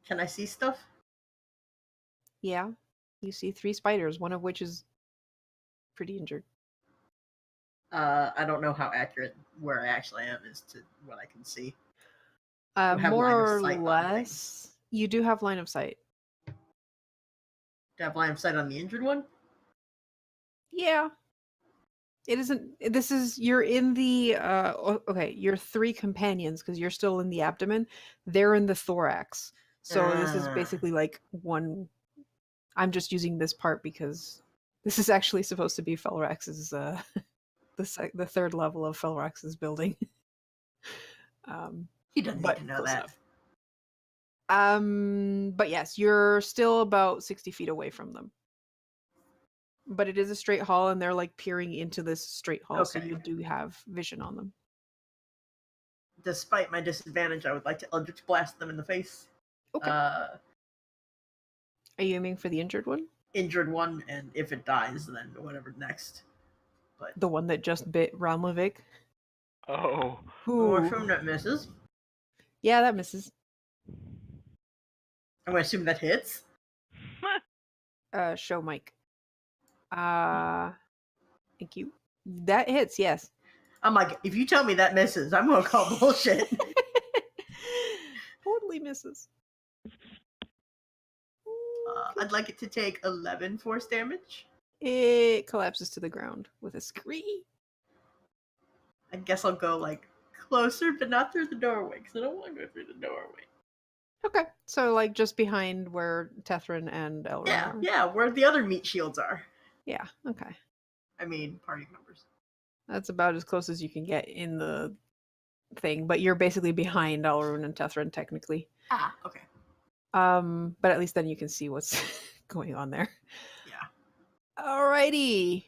Can I see stuff? Yeah. You see 3 spiders, one of which is pretty injured. I don't know how accurate where I actually am as to what I can see. I have More line of or sight on less. You do have line of sight. Do I have line of sight on the injured one? Yeah. It isn't. This is. You're in the. Okay. Your 3 companions, because you're still in the abdomen. They're in the thorax. So this is Ah. basically like one. I'm just using this part because this is actually supposed to be Felrax's. The 3rd level of Felrax's building. He doesn't need But to know close that. enough. But yes, you're still about 60 feet away from them. But it is a straight hall, and they're like peering into this straight hall, so Okay. you do have vision on them. Despite my disadvantage, I would like to Eldritch Blast them in the face. Okay. Are you aiming for the injured one? Injured one, and if it dies, then whatever next. But The one that just bit Ramlovic? Oh. more Ooh. from that misses. Yeah, that misses. I'm gonna assume that hits. Show Mike. Thank you. That hits, yes. I'm like, if you tell me that misses, I'm gonna call bullshit. Totally misses. I'd like it to take 11 force damage. It collapses to the ground with a scream. I guess I'll go like closer, but not through the doorway, because I don't want to go through the doorway. Okay, so like just behind where Tethrin and Elrond Yeah, are. yeah, where the other meat shields are. Yeah, okay. I mean, party members. That's about as close as you can get in the thing, but you're basically behind Elrond and Tethrin technically. Ah, okay. But at least then you can see what's going on there. Yeah. Alrighty.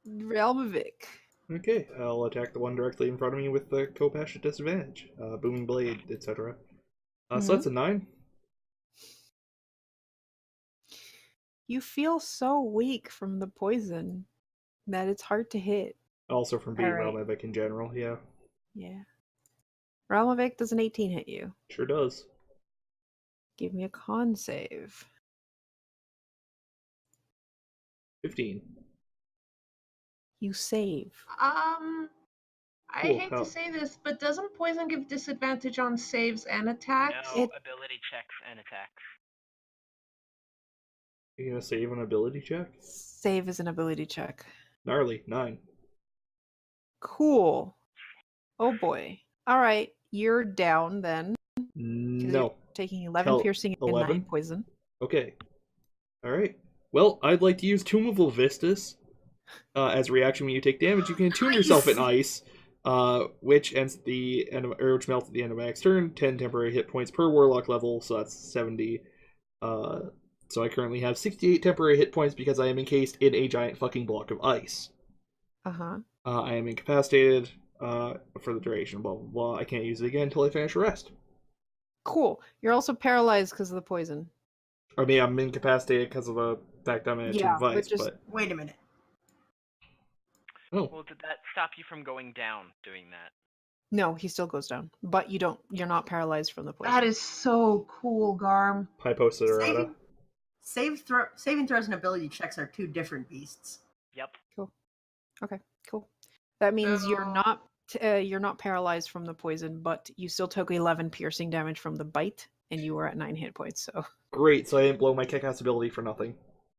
Realmovic. Okay, I'll attack the one directly in front of me with the Kopesh at disadvantage. Booming Blade, etc. So that's a 9. You feel so weak from the poison that it's hard to hit. Also from being Alright. Realmevic in general, yeah. Yeah. Realmovic, does an 18 hit you? Sure does. Give me a con save. 15. You save. I Cool, hate how- to say this, but doesn't poison give disadvantage on saves and attacks? No, It- ability checks and attacks. You gonna save an ability check? Save is an ability check. Gnarly, 9. Cool. Oh boy. Alright, you're down then. 'Cause No. You're taking 11 Tell- piercing and 11? 9 poison. Okay. Alright. Well, I'd like to use Tombable Vistas. As a reaction when you take damage, you can attune yourself in ice, which ends at the end of, or which melts at the end of my next turn. 10 temporary hit points per warlock level, so that's 70. So I currently have 68 temporary hit points because I am encased in a giant fucking block of ice. Uh-huh. I am incapacitated for the duration, blah, blah, blah. I can't use it again until I finish a rest. Cool. You're also paralyzed because of the poison. I mean, I'm incapacitated because of the fact I'm in a tube of but ice, just- but... Wait a minute. Oh, Well, did that stop you from going down doing that? No, he still goes down. But you're not paralyzed from the poison. That is so cool, Garm. Hyposis errata. Saving throws and ability checks are 2 different beasts. Yep. Cool. That means you're So- not You're not paralyzed from the poison, but you still took 11 piercing damage from the bite, and you were at 9 hit points. So Great, so I didn't blow my kick-ass ability for nothing.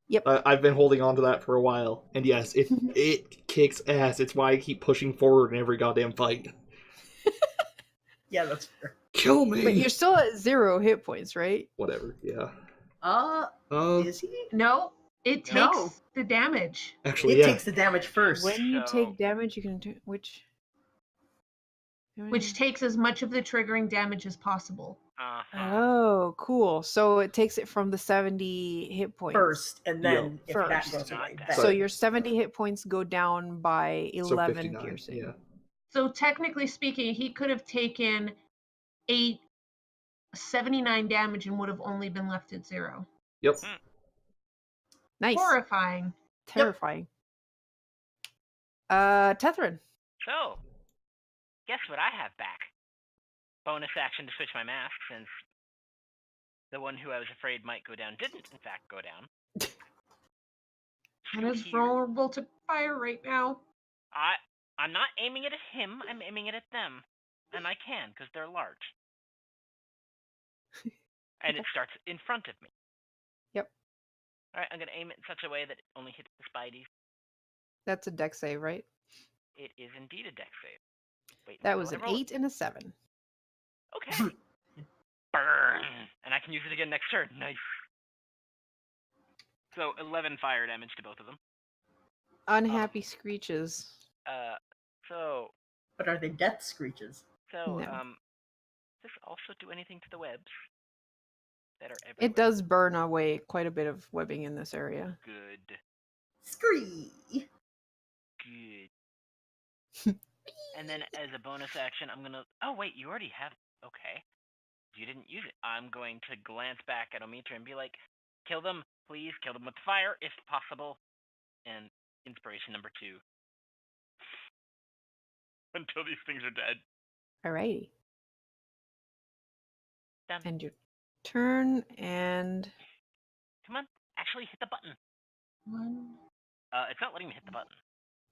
Yep. I've been holding on to that for a while, and yes, it kicks ass. It's why I keep pushing forward in every goddamn fight. Yeah, that's fair. Kill me! But you're still at 0 hit points, right? Whatever, yeah. Is he? No, it takes No. the damage. Actually, It yeah. takes the damage first. When you So- take damage, you can do which Takes as much of the triggering damage as possible. Uh-huh. Oh, cool. So it takes it from the 70 hit points. First, and then if that First. goes away, Not then. So Sorry. your 70 hit points go down by So 11 59, piercing. yeah. So technically speaking, he could have taken 79 damage and would have only been left at 0. Yep. Nice. Horrifying. Terrifying. Tethrin. So, guess what I have back? Bonus action to switch my mask, since the one who I was afraid might go down didn't, in fact, go down. And is Here. vulnerable to fire right now. I'm not aiming it at him, I'm aiming it at them. And I can, because they're large. And it starts in front of me. Yep. Alright, I'm going to aim it in such a way that it only hits the spideys. That's a dex save, right? It is indeed a dex save. Wait, That what was did an I roll? 8 and a 7. Okay. Burn! And I can use it again next turn. Nice. So, 11 fire damage to both of them. Unhappy screeches. So, But are they death screeches? No. does this also do anything to the webs that are everywhere? It does burn away quite a bit of webbing in this area. Good. Scree! Good. And then as a bonus action, I'm gonna... Oh, wait, you already have... Okay. You didn't use it. I'm going to glance back at Omitra and be like, kill them, please. Kill them with fire, if possible. And inspiration number 2. Until these things are dead. Alrighty. Done. And your turn, and Come on. Actually, hit the button. 1. It's not letting me hit the button.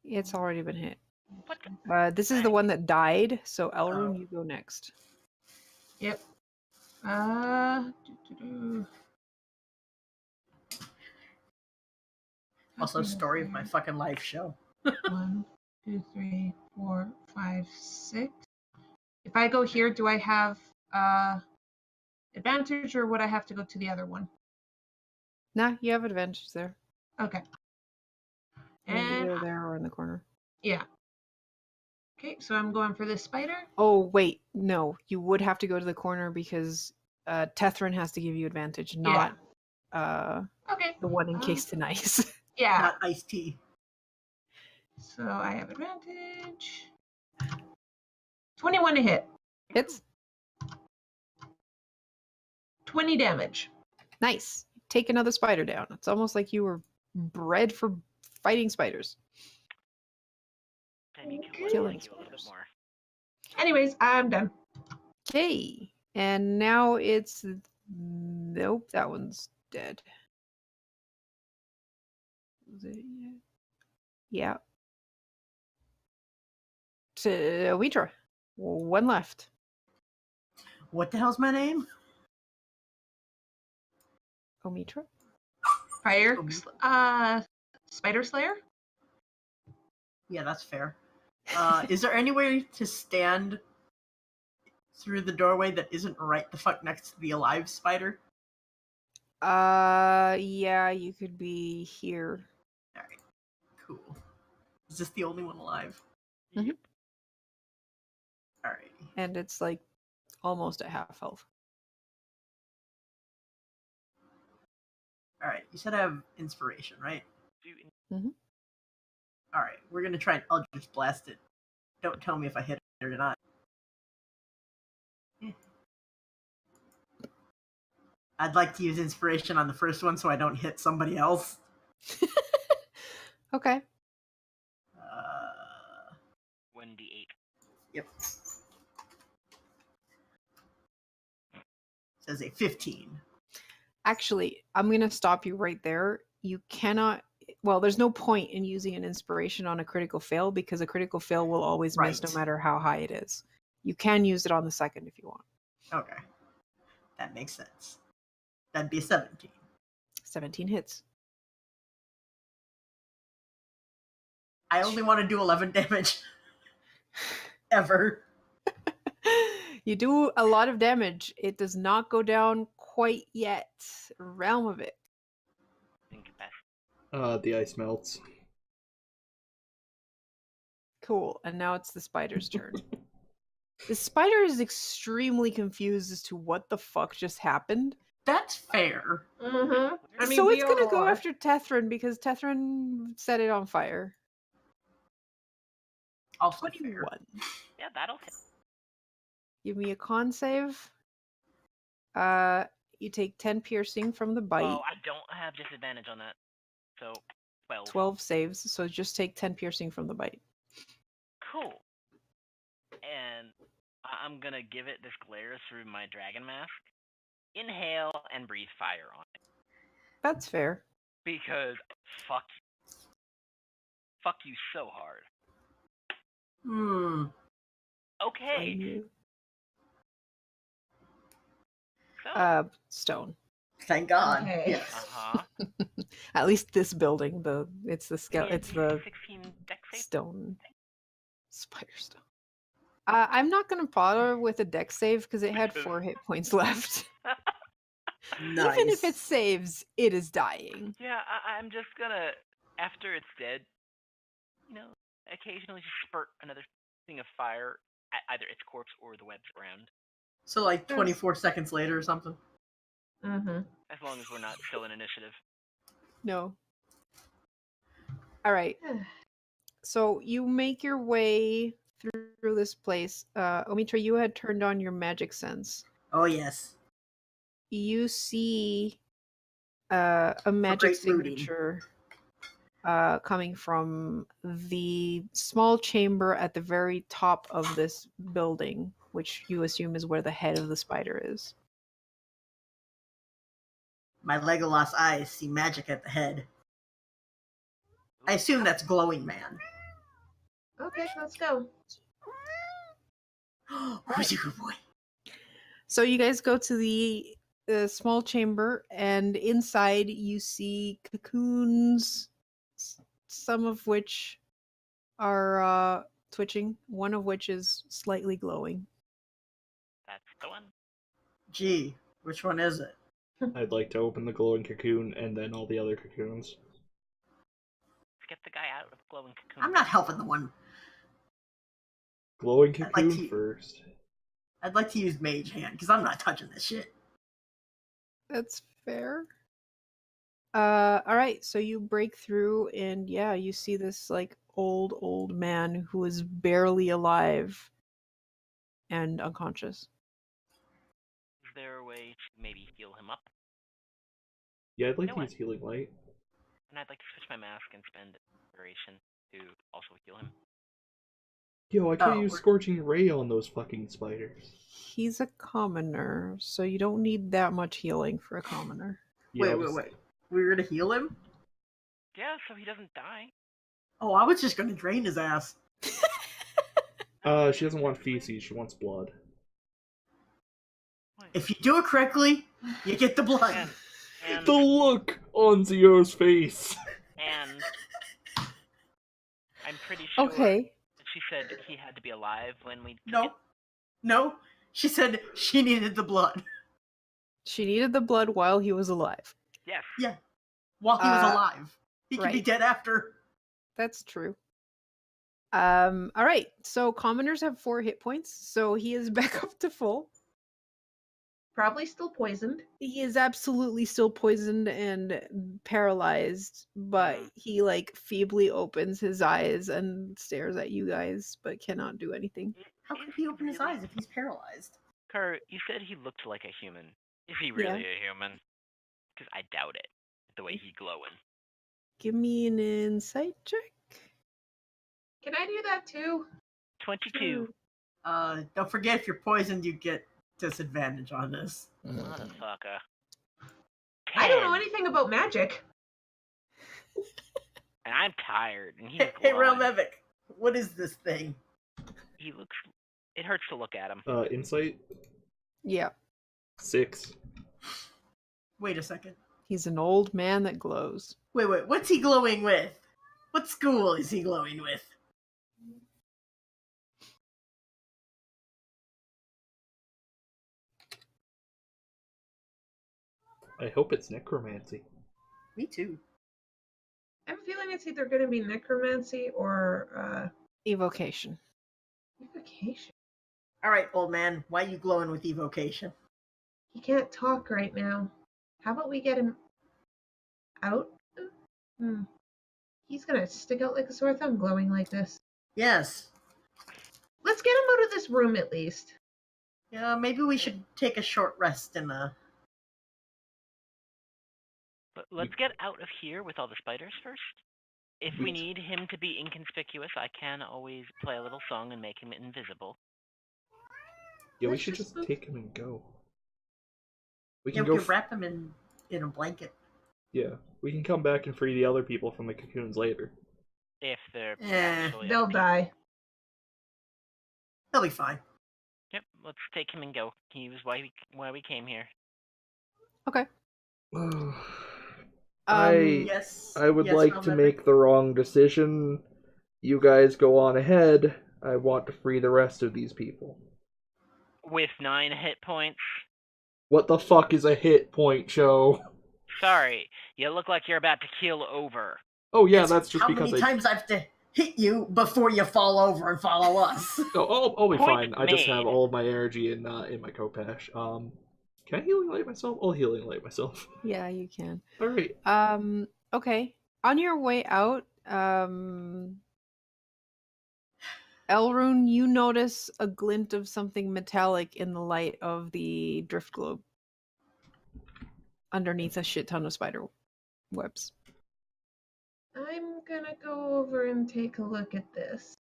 it's already been hit. What the... This is the one that died, so Elrune, Oh. you go next. Yep. Also, story of my fucking life show. 1, 2, 3, 4, 5, 6. If I go here, do I have advantage, or would I have to go to the other one? Nah, you have advantage there. Okay. You can And either there or in the corner. yeah. Okay, so I'm going for this spider. Oh, wait. No, you would have to go to the corner because Tethrin has to give you advantage, not Okay. the one in case to nice. Yeah. Not iced tea. So I have advantage. 21 to hit. Hits. 20 damage. Nice. Take another spider down. It's almost like you were bred for fighting spiders. Time you kill Okay. one, like you a little bit more. Anyways, I'm done. Okay. And now it's... Nope, that one's dead. Was it yet? Yeah. To Omitra. One left. What the hell's my name? Omitra? Fire. Spider Slayer? Yeah, that's fair. Is there any way to stand through the doorway that isn't right the fuck next to the alive spider? Yeah, you could be here. Alright, cool. Is this the only one alive? Mhm. Alright. And it's like almost at half health. Alright, you said I have inspiration, right? Do- Alright, we're gonna try and Eldritch Blast it. Don't tell me if I hit it or not. I'd like to use inspiration on the first one so I don't hit somebody else. Okay. 1d8. Yep. Says a 15. Actually, I'm going to stop you right there. You cannot well, there's no point in using an inspiration on a critical fail because a critical fail will always miss no Right. matter how high it is. You can use it on the second if you want. Okay. That makes sense. That'd be a 17. 17 hits. I only want to do 11 damage. Ever. You do a lot of damage. It does not go down quite yet. Realm of it. The ice melts. Cool. And now it's the spider's turn. The spider is extremely confused as to what the fuck just happened. That's fair. Mm-hmm. I mean, So we it's gonna all go are. after Tethrin because Tethrin set it on fire. Also 21. fair. Yeah, that'll hit. Give me a con save. You take 10 piercing from the bite. Oh, I don't have disadvantage on that. So 12. 12 saves, so just take 10 piercing from the bite. Cool. And I'm gonna give it this glare through my dragon mask. Inhale and breathe fire on it. That's fair. Because fuck you so hard. Okay. Blame you. So Stone. Thank God. Okay. Yes. At least this building, it's the Yeah, it's the 16 dex save. stone. Spider stone. I'm not gonna bother with a dex save because it had 4 hit points left. Nice. Even if it saves, it is dying. Yeah, I'm just gonna, after it's dead, occasionally just spurt another thing of fire at either its corpse or the webs around. So like 24 seconds later or something. Mm-hmm. As long as we're not still in initiative. No. All right. So you make your way through this place. Omitra, you had turned on your magic sense. Oh yes. You see a magic great looting. signature coming from the small chamber at the very top of this building, which you assume is where the head of the spider is. My Legolas eyes see magic at the head. I assume that's glowing man. Okay, let's go. Who's your good boy? So you guys go to the small chamber, and inside you see cocoons, some of which are twitching, one of which is slightly glowing. That's the one. Gee, which one is it? I'd like to open the glowing cocoon and then all the other cocoons. Let's get the guy out of the glowing cocoon. I'm not helping the one. Glowing I'd like cocoon to- first. I'd like to use Mage Hand because I'm not touching this shit. That's fair. All right, so you break through, and yeah, you see this like old man who is barely alive and unconscious. Is there a way to maybe heal him up? Yeah, I'd like You know to what? use healing light. And I'd like to switch my mask and spend inspiration to also heal him. Yo, I could Oh, use we're- Scorching Ray on those fucking spiders. He's a commoner, so you don't need that much healing for a commoner. Yeah, Wait. We were gonna heal him? Yeah, so he doesn't die. Oh, I was just gonna drain his ass. She doesn't want feces, she wants blood. If you do it correctly, you get the blood. And The look on Zio's face! and I'm pretty sure Okay. she said he had to be alive when we No. She said she needed the blood She needed the blood while he was alive. Yes. Yeah. while he was alive. He could be right. dead after. That's true. All right. So commoners have 4 hit points, so he is back up to full. Probably still poisoned. He is absolutely still poisoned and paralyzed, but he like feebly opens his eyes and stares at you guys, but cannot do anything. How could he open his eyes if he's paralyzed? Kurt, you said he looked like a human. Is he really a human? Because I doubt it. The way he's glowing. Give me an insight check. Can I do that too? 22. Don't forget if you're poisoned, you get disadvantage on this. Motherfucker. I don't know 10. anything about magic. And I'm tired, and he's Hey, Realm glowing. Epic, what is this thing? He looks... It hurts to look at him. Insight Yeah. 6. Wait a second. He's an old man that glows. Wait, what's he glowing with? What school is he glowing with? I hope it's necromancy. Me too. I'm feeling it's either going to be necromancy or Evocation. evocation. All right, old man, why you glowing with evocation? He can't talk right now. How about we get him out? He's gonna stick out like a sore thumb glowing like this. Yes. Let's get him out of this room at least. Yeah, maybe we should take a short rest and But let's get out of here with all the spiders first. If we need him to be inconspicuous, I can always play a little song and make him invisible. Yeah, we Let's should just just take him and go. We yeah, can we go. could wrap him in a blanket. Yeah, we can come back and free the other people from the cocoons later. If they're Eh, actually... They'll die. He'll be fine. Yep, let's take him and go. He was why we came here. Okay. Yes. I would yes, like Realm to Epic. make the wrong decision. You guys go on ahead. I want to free the rest of these people. With 9 hit points. What the fuck is a hit point, Joe? Sorry, you look like you're about to keel over. Oh yeah, It's that's just how because many times I have to hit you before you fall over and follow us. Oh, I'll be Point fine. I just made. have all of my energy in my Kopesh. Can I healing light myself? I'll healing light myself. Yeah, you can. All right. Okay. On your way out, Elrune, you notice a glint of something metallic in the light of the drift globe underneath a shit ton of spider webs. I'm gonna go over and take a look at this.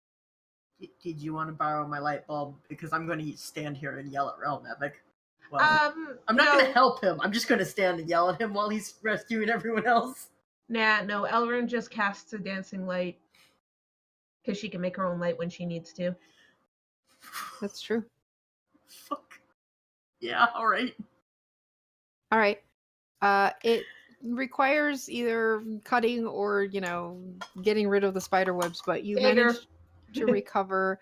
Did you want to borrow my light bulb? Because I'm going to stand here and yell at Realm Epic. Well, I'm not no. going to help him. I'm just going to stand and yell at him while he's rescuing everyone else. Nah, no, Elrune just casts a dancing light. Because she can make her own light when she needs to. That's true. Fuck. Yeah, alright. All right. It requires either cutting or, getting rid of the spider webs, but you Dagger. managed to recover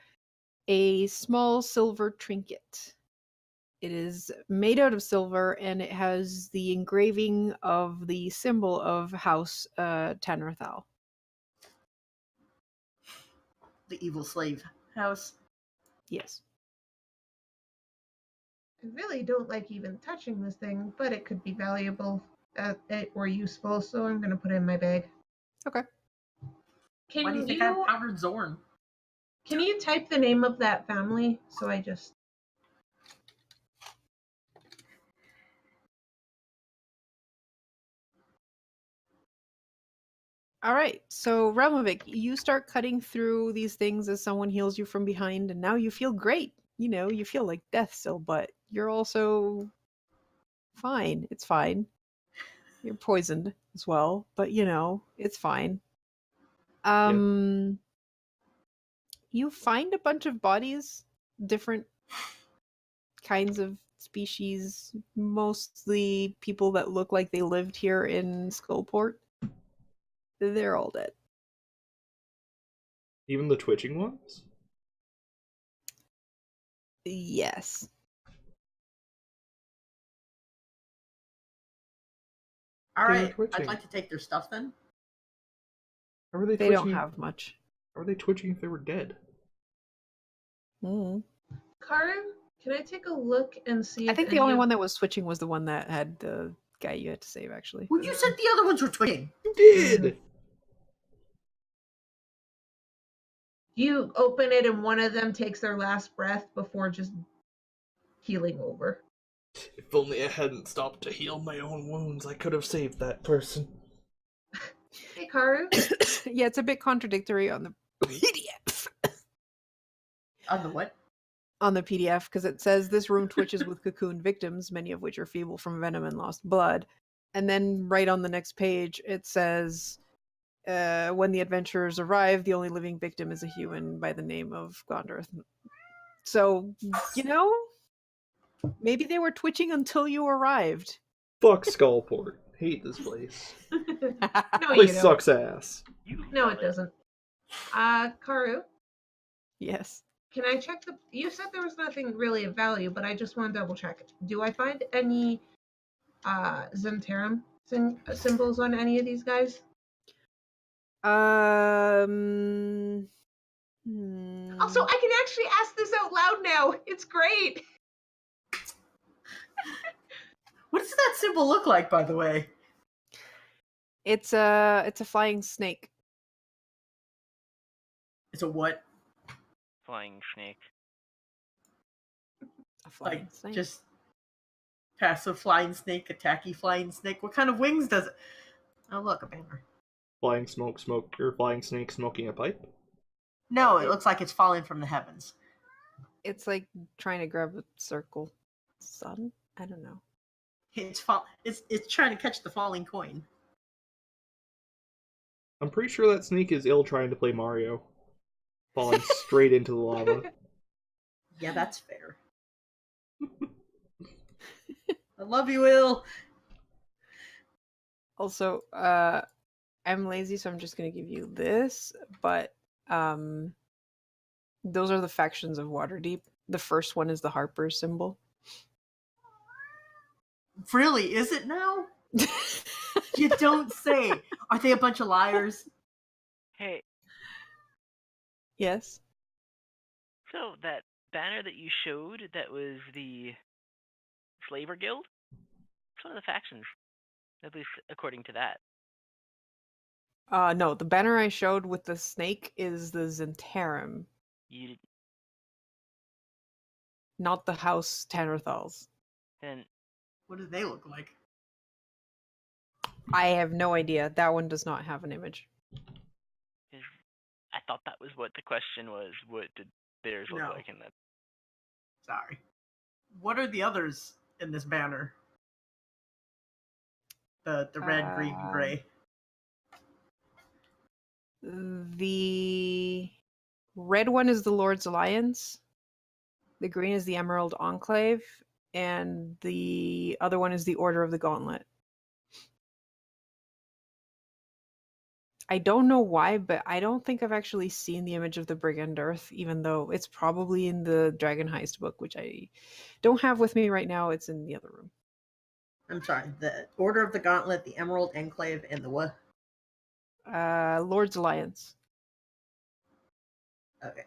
a small silver trinket. It is made out of silver, and it has the engraving of the symbol of House Tannerthal. The evil slave house. Yes. I really don't like even touching this thing, but it could be valuable or useful, so I'm going to put it in my bag. Okay. Why do you think I have powdered Zorn? Can you type the name of that family? So I just... All right. So, Realmovic, you start cutting through these things as someone heals you from behind, and now you feel great. You feel like death still, but you're also fine. It's fine. You're poisoned as well, but it's fine. You find a bunch of bodies, different kinds of species, mostly people that look like they lived here in Skullport. They're all dead. Even the twitching ones? Yes. Alright, twitching. I'd like to take their stuff then. How are they They twitching? don't have much. How are they twitching if they were dead? Mm. Karu, can I take a look and see I if think the any only of- one that was switching was the one that had the guy you had to save, actually. Well, you said the other ones were twitching. You did! You open it and one of them takes their last breath before just healing over. If only I hadn't stopped to heal my own wounds, I could have saved that person. Hey, Karu. Yeah, it's a bit contradictory on the PDF. On the what? On the PDF, because it says this room twitches with cocoon victims, many of which are feeble from venom and lost blood. And then right on the next page, it says when the adventurers arrive, the only living victim is a human by the name of Gondorth. So, maybe they were twitching until you arrived. Fuck Skullport. Hate this place. No, Place you don't. sucks ass. You No, love it doesn't. Karu, Yes. can I check the? You said there was nothing really of value, but I just want to double check. Do I find any Zentarum symbols on any of these guys? Also, I can actually ask this out loud now. It's great. What does that symbol look like, by the way? It's a flying snake. It's a what? flying snake. A flying Like, snake. just passive flying snake, attacky flying snake. What kind of wings does it? Oh, look, a banner. Flying or flying snake smoking a pipe. No, it looks like it's falling from the heavens. It's like trying to grab a circle sun. I don't know. It's trying to catch the falling coin. I'm pretty sure that snake is ill trying to play Mario. Falling straight into the lava. Yeah, that's fair. I love you, Ill. Also, I'm lazy, so I'm just gonna give you this, but those are the factions of Waterdeep. The first one is the Harper symbol. Really, is it now? You don't say. Are they a bunch of liars? Hey, Yes. so that banner that you showed that was the Slaver Guild? It's one of the factions. At least according to that. No, the banner I showed with the snake is the Zentarum, You did, not the House Tannerthals. then What do they look like? I have no idea. That one does not have an image. I thought that was what the question was. What did theirs look No. like? And that Sorry. What are the others in this banner? The red, green, and gray. The red one is the Lord's Alliance. The green is the Emerald Enclave, and the other one is the Order of the Gauntlet. I don't know why, but I don't think I've actually seen the image of the Brigand Earth, even though it's probably in the Dragon Heist book, which I don't have with me right now. It's in the other room. I'm sorry. The Order of the Gauntlet, the Emerald Enclave, and the what? Lord's Alliance. Okay.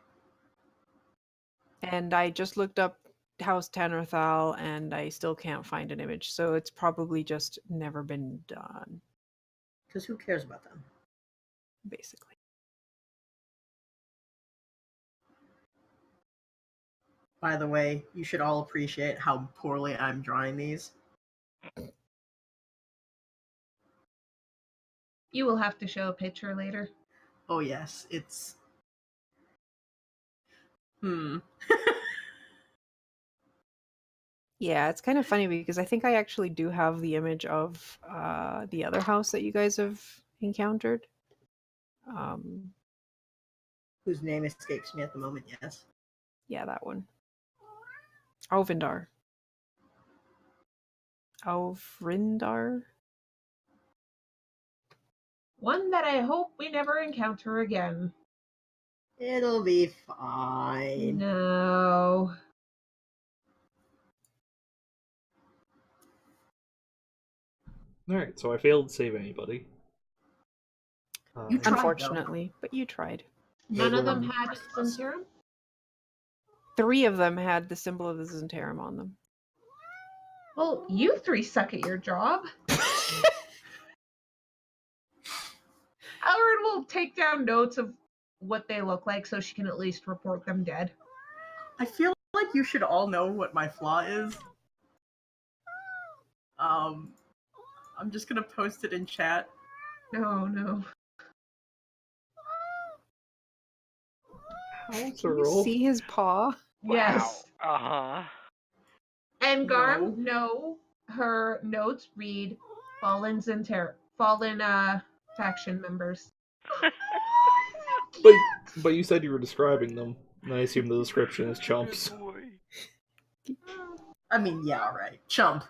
And I just looked up House Tannerthal, and I still can't find an image, so it's probably just never been done, Because who cares about them? basically. By the way, you should all appreciate how poorly I'm drawing these. You will have to show a picture later. Oh yes, it's... Yeah, it's kind of funny because I think I actually do have the image of the other house that you guys have encountered. Whose name escapes me at the moment, yes. Yeah, that one. Alvindar. Alvrindar? One that I hope we never encounter again. It'll be fine. No. Alright, so I failed to save anybody. You tried, Unfortunately, but you tried. None of them Everyone- had Zentarum? 3 of them had the symbol of the Zentarum on them. Well, you 3 suck at your job. Elrin will take down notes of what they look like so she can at least report them dead. I feel like you should all know what my flaw is. I'm just gonna post it in chat. No. How's a Can you roll? see his paw? Yes. Wow. And Garm, No. no. Her notes read fallen faction members. But you said you were describing them, and I assume the description is chumps. I mean, yeah, alright. Chump,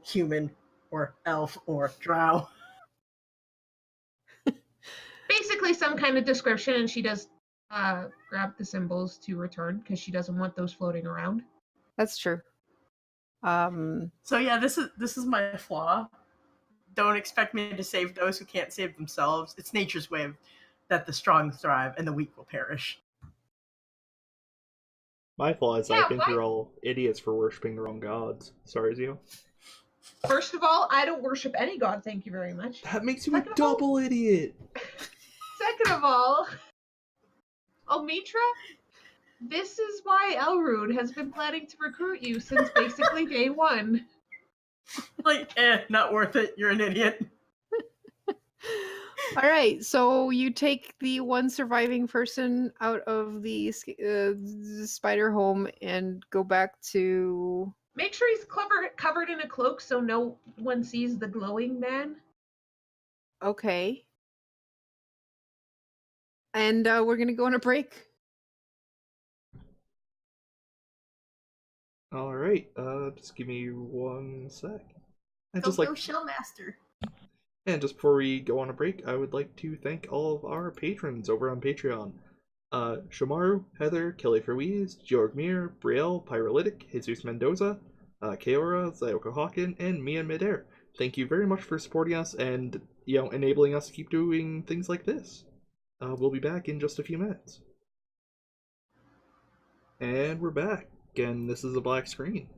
human, or elf, or drow. Basically, some kind of description, and she does grab the symbols to return because she doesn't want those floating around. That's true. So yeah, this is my flaw. Don't expect me to save those who can't save themselves. It's nature's way of that the strong thrive and the weak will perish. My flaw is I Yeah, think why- you're all idiots for worshipping the wrong gods. Sorry, Zio. First of all, I don't worship any god, thank you very much. That makes you Second a of all- double idiot. Second of all, Omitra, this is why Elrude has been planning to recruit you since basically day one. Like, not worth it. You're an idiot. All right, so you take the one surviving person out of the spider home and go back to. Make sure he's covered in a cloak so no one sees the glowing man. Okay. And we're gonna go on a break. Alright, just give me 1 sec. And Go just like Shellmaster. And just before we go on a break, I would like to thank all of our patrons over on Patreon. Shamaru, Heather, Kelly Ferwies, Georg Mir, Brielle, Pyrolytic, Jesus Mendoza, Kaora, Zayoko Hawken, and Mia Midair. Thank you very much for supporting us and, enabling us to keep doing things like this. We'll be back in just a few minutes. And we're back, and this is a black screen.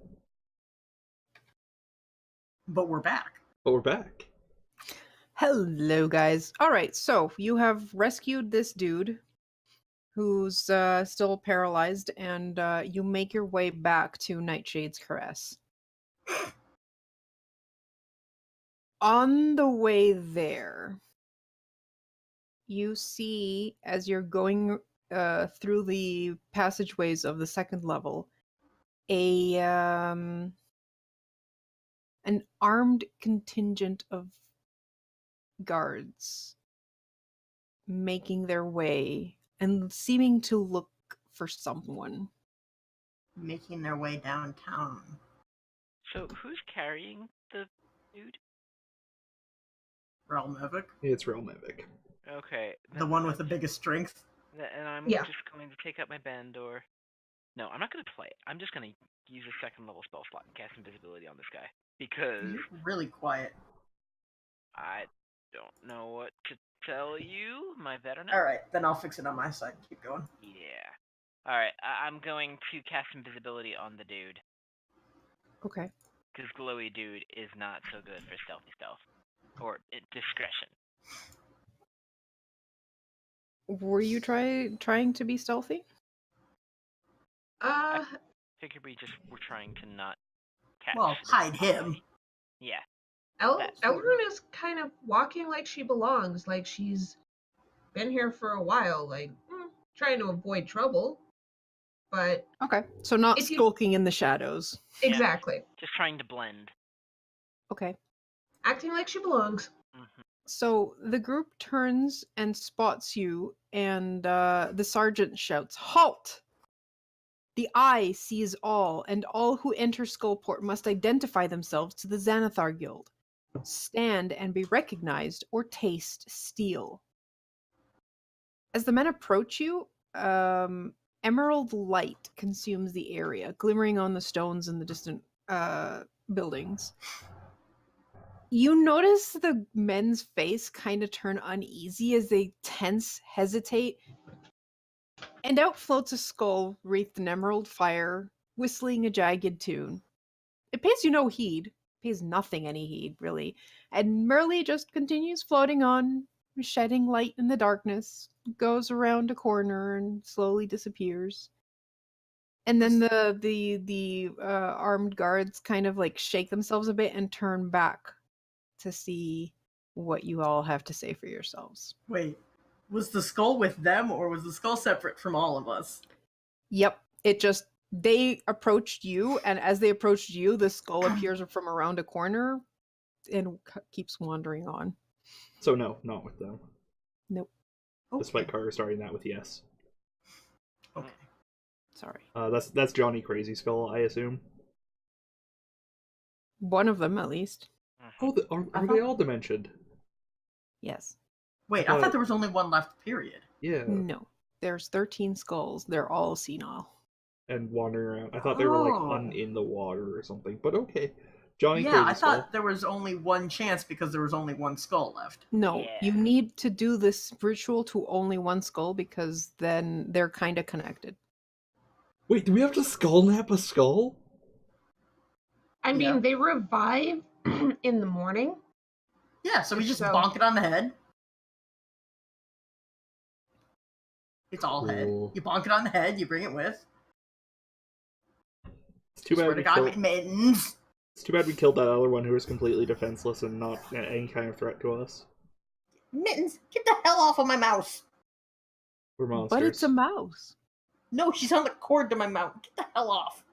But we're back. But we're back. Hello, guys. All right, so you have rescued this dude who's still paralyzed, and you make your way back to Nightshade's Caress. On the way there, you see, as you're going through the passageways of the second level, an armed contingent of guards making their way and seeming to look for someone. Making their way downtown. So who's carrying the dude? Realmevic. It's Realmevic. Okay. The one with the biggest strength. And I'm Yeah. just going to take out my Bandor. No, I'm not going to play it. I'm just going to use a second level spell slot and cast invisibility on this guy. Because You're really quiet. I don't know what to tell you. My veteran. Alright, then I'll fix it on my side. Keep going. Yeah. Alright, I'm going to cast invisibility on the dude. Okay. Because glowy dude is not so good for stealthy stealth. Or discretion. Were you trying to be stealthy? Figured we just were trying to not catch. Well, hide him. Yeah. Elrune is kind of walking like she belongs, like she's been here for a while, like trying to avoid trouble. But Okay, so not if you- skulking in the shadows. Yeah. Exactly. Just trying to blend. Okay. Acting like she belongs. Mm-hmm. So the group turns and spots you, and the sergeant shouts, "Halt! The eye sees all, and all who enter Skullport must identify themselves to the Xanathar Guild. Stand and be recognized, or taste steel." As the men approach you, emerald light consumes the area, glimmering on the stones in the distant buildings. You notice the men's face kind of turn uneasy as they tense, hesitate, and out floats a skull wreathed in emerald fire, whistling a jagged tune. It pays you no heed, pays nothing any heed, really, and merely just continues floating on, shedding light in the darkness, goes around a corner and slowly disappears. And then the armed guards kind of like shake themselves a bit and turn back to see what you all have to say for yourselves. Wait, was the skull with them, or was the skull separate from all of us? Yep, they approached you, and as they approached you, the skull appears from around a corner and keeps wandering on. So no, not with them. Nope. despite Carter starting that with yes. Okay. Sorry. That's Johnny Crazy Skull, I assume. One of them, at least. Oh, are they all dimensioned? Yes. Wait, I thought there was only one left, period. Yeah. No. There's 13 skulls. They're all senile. And wandering around. I thought they were like in the water or something, but okay. Johnny Crazy I Skull. thought there was only one chance because there was only one skull left. No, Yeah. you need to do this ritual to only one skull because then they're kind of connected. Wait, do we have to skull nap a skull? I mean, Yeah. they revive in the morning. Yeah, so we just So- bonk it on the head. It's all head. Cool. You bonk it on the head, you bring it with. It's too Swear bad to we God, killed. mittens. It's too bad we killed that other one who was completely defenseless and not any kind of threat to us. Mittens, get the hell off of my mouse. We're monsters. But it's a mouse. No, she's on the cord to my mouth. Get the hell off.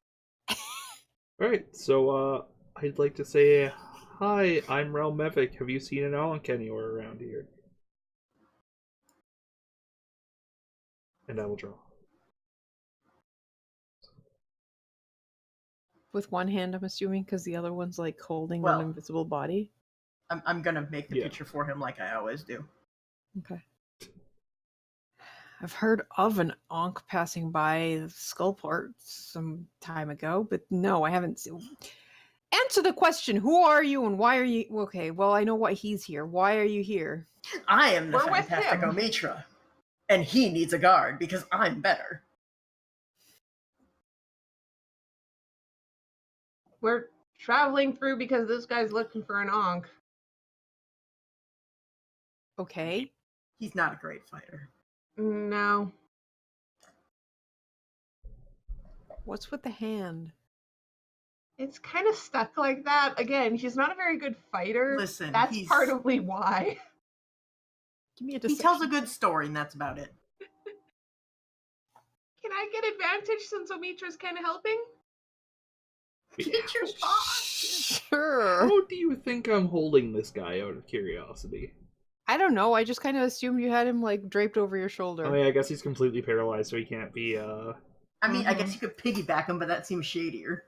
Alright, so I'd like to say hi, I'm Relmevic. Have you seen an Ankh anywhere around here? And I will draw. With one hand, I'm assuming, because the other one's like holding Well- an invisible body. I'm gonna make the Yeah. picture for him like I always do. Okay. I've heard of an Ankh passing by Skullport some time ago, but no, I haven't seen. Answer the question: who are you and why are you? Okay, well, I know why he's here. Why are you here? I am the We're with fantastic him. Omitra. And he needs a guard because I'm better. We're traveling through because this guy's looking for an Ankh. Okay. He's not a great fighter. No. What's with the hand? It's kind of stuck like that. Again, he's not a very good fighter. Listen, That's he's- partly why. Give me a He deception. tells a good story, and that's about it. Can I get advantage since Omitra's kind of helping? Teacher's boss. Sure. How do you think I'm holding this guy out of curiosity? I don't know. I just kind of assumed you had him like draped over your shoulder. I mean, I guess he's completely paralyzed, so he can't be, I mean, I guess you could piggyback him, but that seems shadier.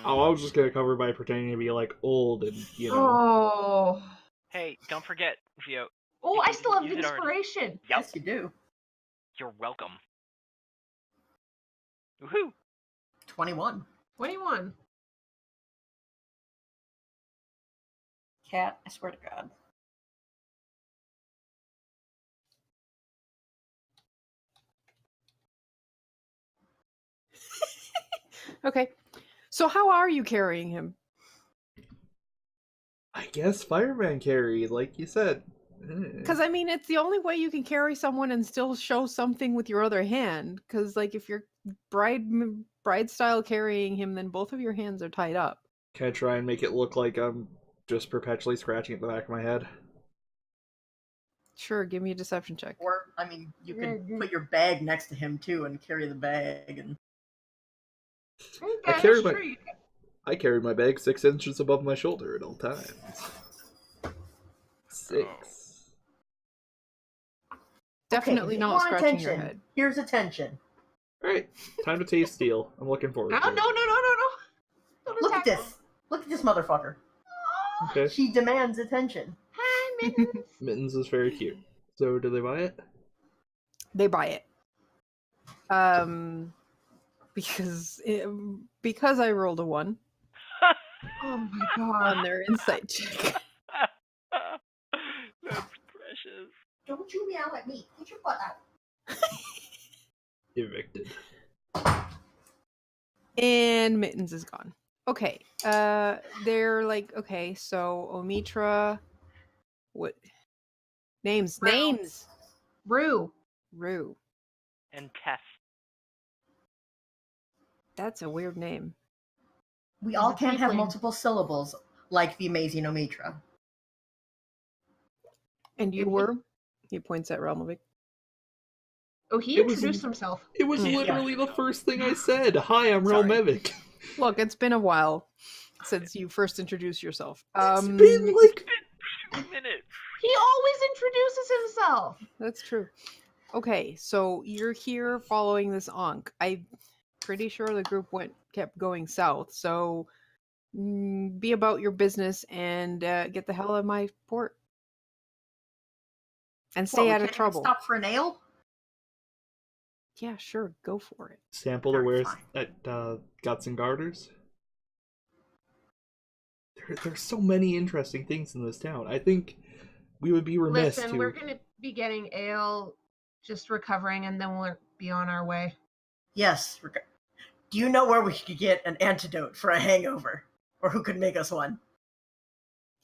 Oh, I was just gonna cover by pretending to be, like, old and, you know... Oh. Hey, don't forget, Vio. Oh, You I can still have use it already. inspiration. Yep, Yes, you do. you're welcome. Woohoo! 21. 21. Cat, I swear to God. Okay. So how are you carrying him? I guess fireman carry, like you said. Because I mean, it's the only way you can carry someone and still show something with your other hand. Because like, if you're bride style carrying him, then both of your hands are tied up. Can I try and make it look like I'm just perpetually scratching at the back of my head? Sure, give me a deception check. Or, I mean, you could Mhm. put your bag next to him, too, and carry the bag. And I Okay, carry that's my- true. I carry my bag 6 inches above my shoulder at all times. 6. Definitely Okay, if you not want scratching your attention, head. Here's attention. Alright, time to taste steel. I'm looking forward No, to no, it. no, no, no, no. Don't Look at attack this. Look at this motherfucker. him. Okay. She demands attention. Hi, Mittens. Mittens is very cute. So, do they buy it? They buy it. Because I rolled a 1 Oh my god. on their insight check. That's precious. Don't you meow at me. Get your butt out. Evicted. And Mittens is gone. Okay. They're like, okay, so Omitra, what names? Rue. Names. Rue. Rue. And Tess. That's a weird name. We He's all a can't have tiefling. multiple syllables like the amazing Omitra. And you If he- were? He points at Relmovic. Oh, he It was introduced in- himself. It was Yeah. literally the first thing I said. Hi, I'm Sorry. Relmevic. Look, it's been a while since you first introduced yourself. It's been like 2 minutes. He always introduces himself. That's true. Okay, so you're here following this Ankh. I'm pretty sure the group kept going south, so be about your business and get the hell out of my port. And stay out of trouble. Stop for an ale? Yeah, sure, go for it. Sample the wares Fine. at Guts and Garters. There's so many interesting things in this town. I think we would be remiss Listen, to... we're going to be getting ale, just recovering, and then we'll be on our way. Yes. Do you know where we could get an antidote for a hangover? Or who could make us one?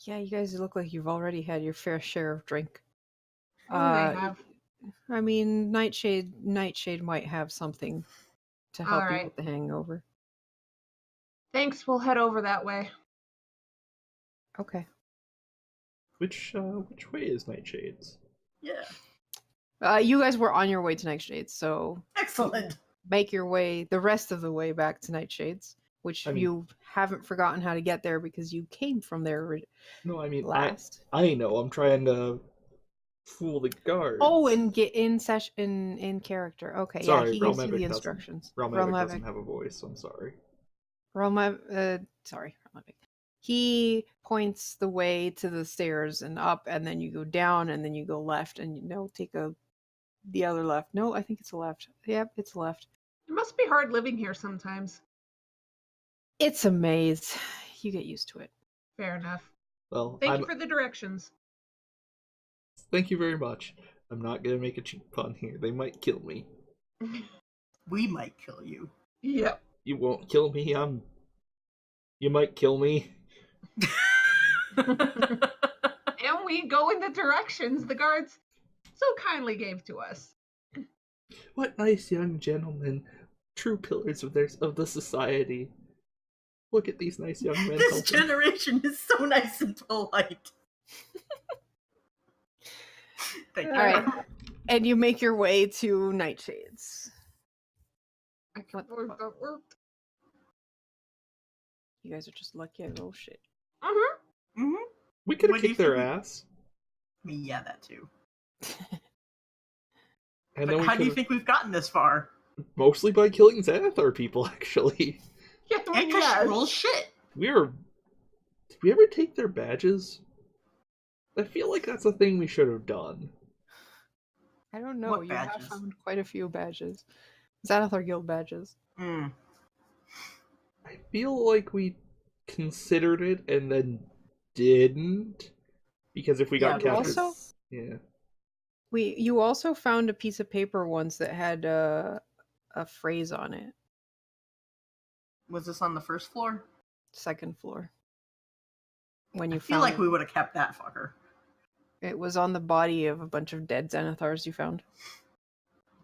Yeah, you guys look like you've already had your fair share of drink. We may have. I mean, Nightshade might have something to help you Alright. with the hangover. Thanks, we'll head over that way. Okay. Which way is Nightshade's? Yeah. You guys were on your way to Nightshades, so Excellent. make your way the rest of the way back to Nightshades, which I mean- you haven't forgotten how to get there because you came from there No, I mean, last. I know. I'm trying to fool the guards. Oh, and get in in character. Okay, Sorry, yeah, he gives you Realmevic the doesn't. instructions. Realmevic doesn't have a voice, so I'm sorry. Realmevic. He points the way to the stairs and up, and then you go down, and then you go left, and take the other left. No, I think it's a left. Yep, it's a left. It must be hard living here sometimes. It's a maze. You get used to it. Fair enough. Well, Thank you for the directions. Thank you very much. I'm not gonna make a cheap pun here. They might kill me. We might kill you. Yep. You won't kill me. You might kill me. And we go in the directions the guards so kindly gave to us. What nice young gentlemen, true pillars of the society. Look at these nice young men. This generation is so nice and polite. Thank you. All right, and you make your way to Nightshades. I can't believe that worked. You guys are just lucky I roll shit. Mm-hmm. We could What have do you kicked their think? ass. Yeah, that too. And But then we how do you could've- think we've gotten this far? Mostly by killing Xanathar people, actually. Yeah, And because she rolls shit. Did we ever take their badges? I feel like that's a thing we should have done. I don't know. What You have badges? found quite a few badges. Xanathar Guild badges. Hmm. I feel like we considered it and then didn't. Because if we got Yeah, captured... also- Yeah. You also found a piece of paper once that had a phrase on it. Was this on the first floor? Second floor. When you I feel found like it. we would have kept that fucker. It was on the body of a bunch of dead Xanathars you found.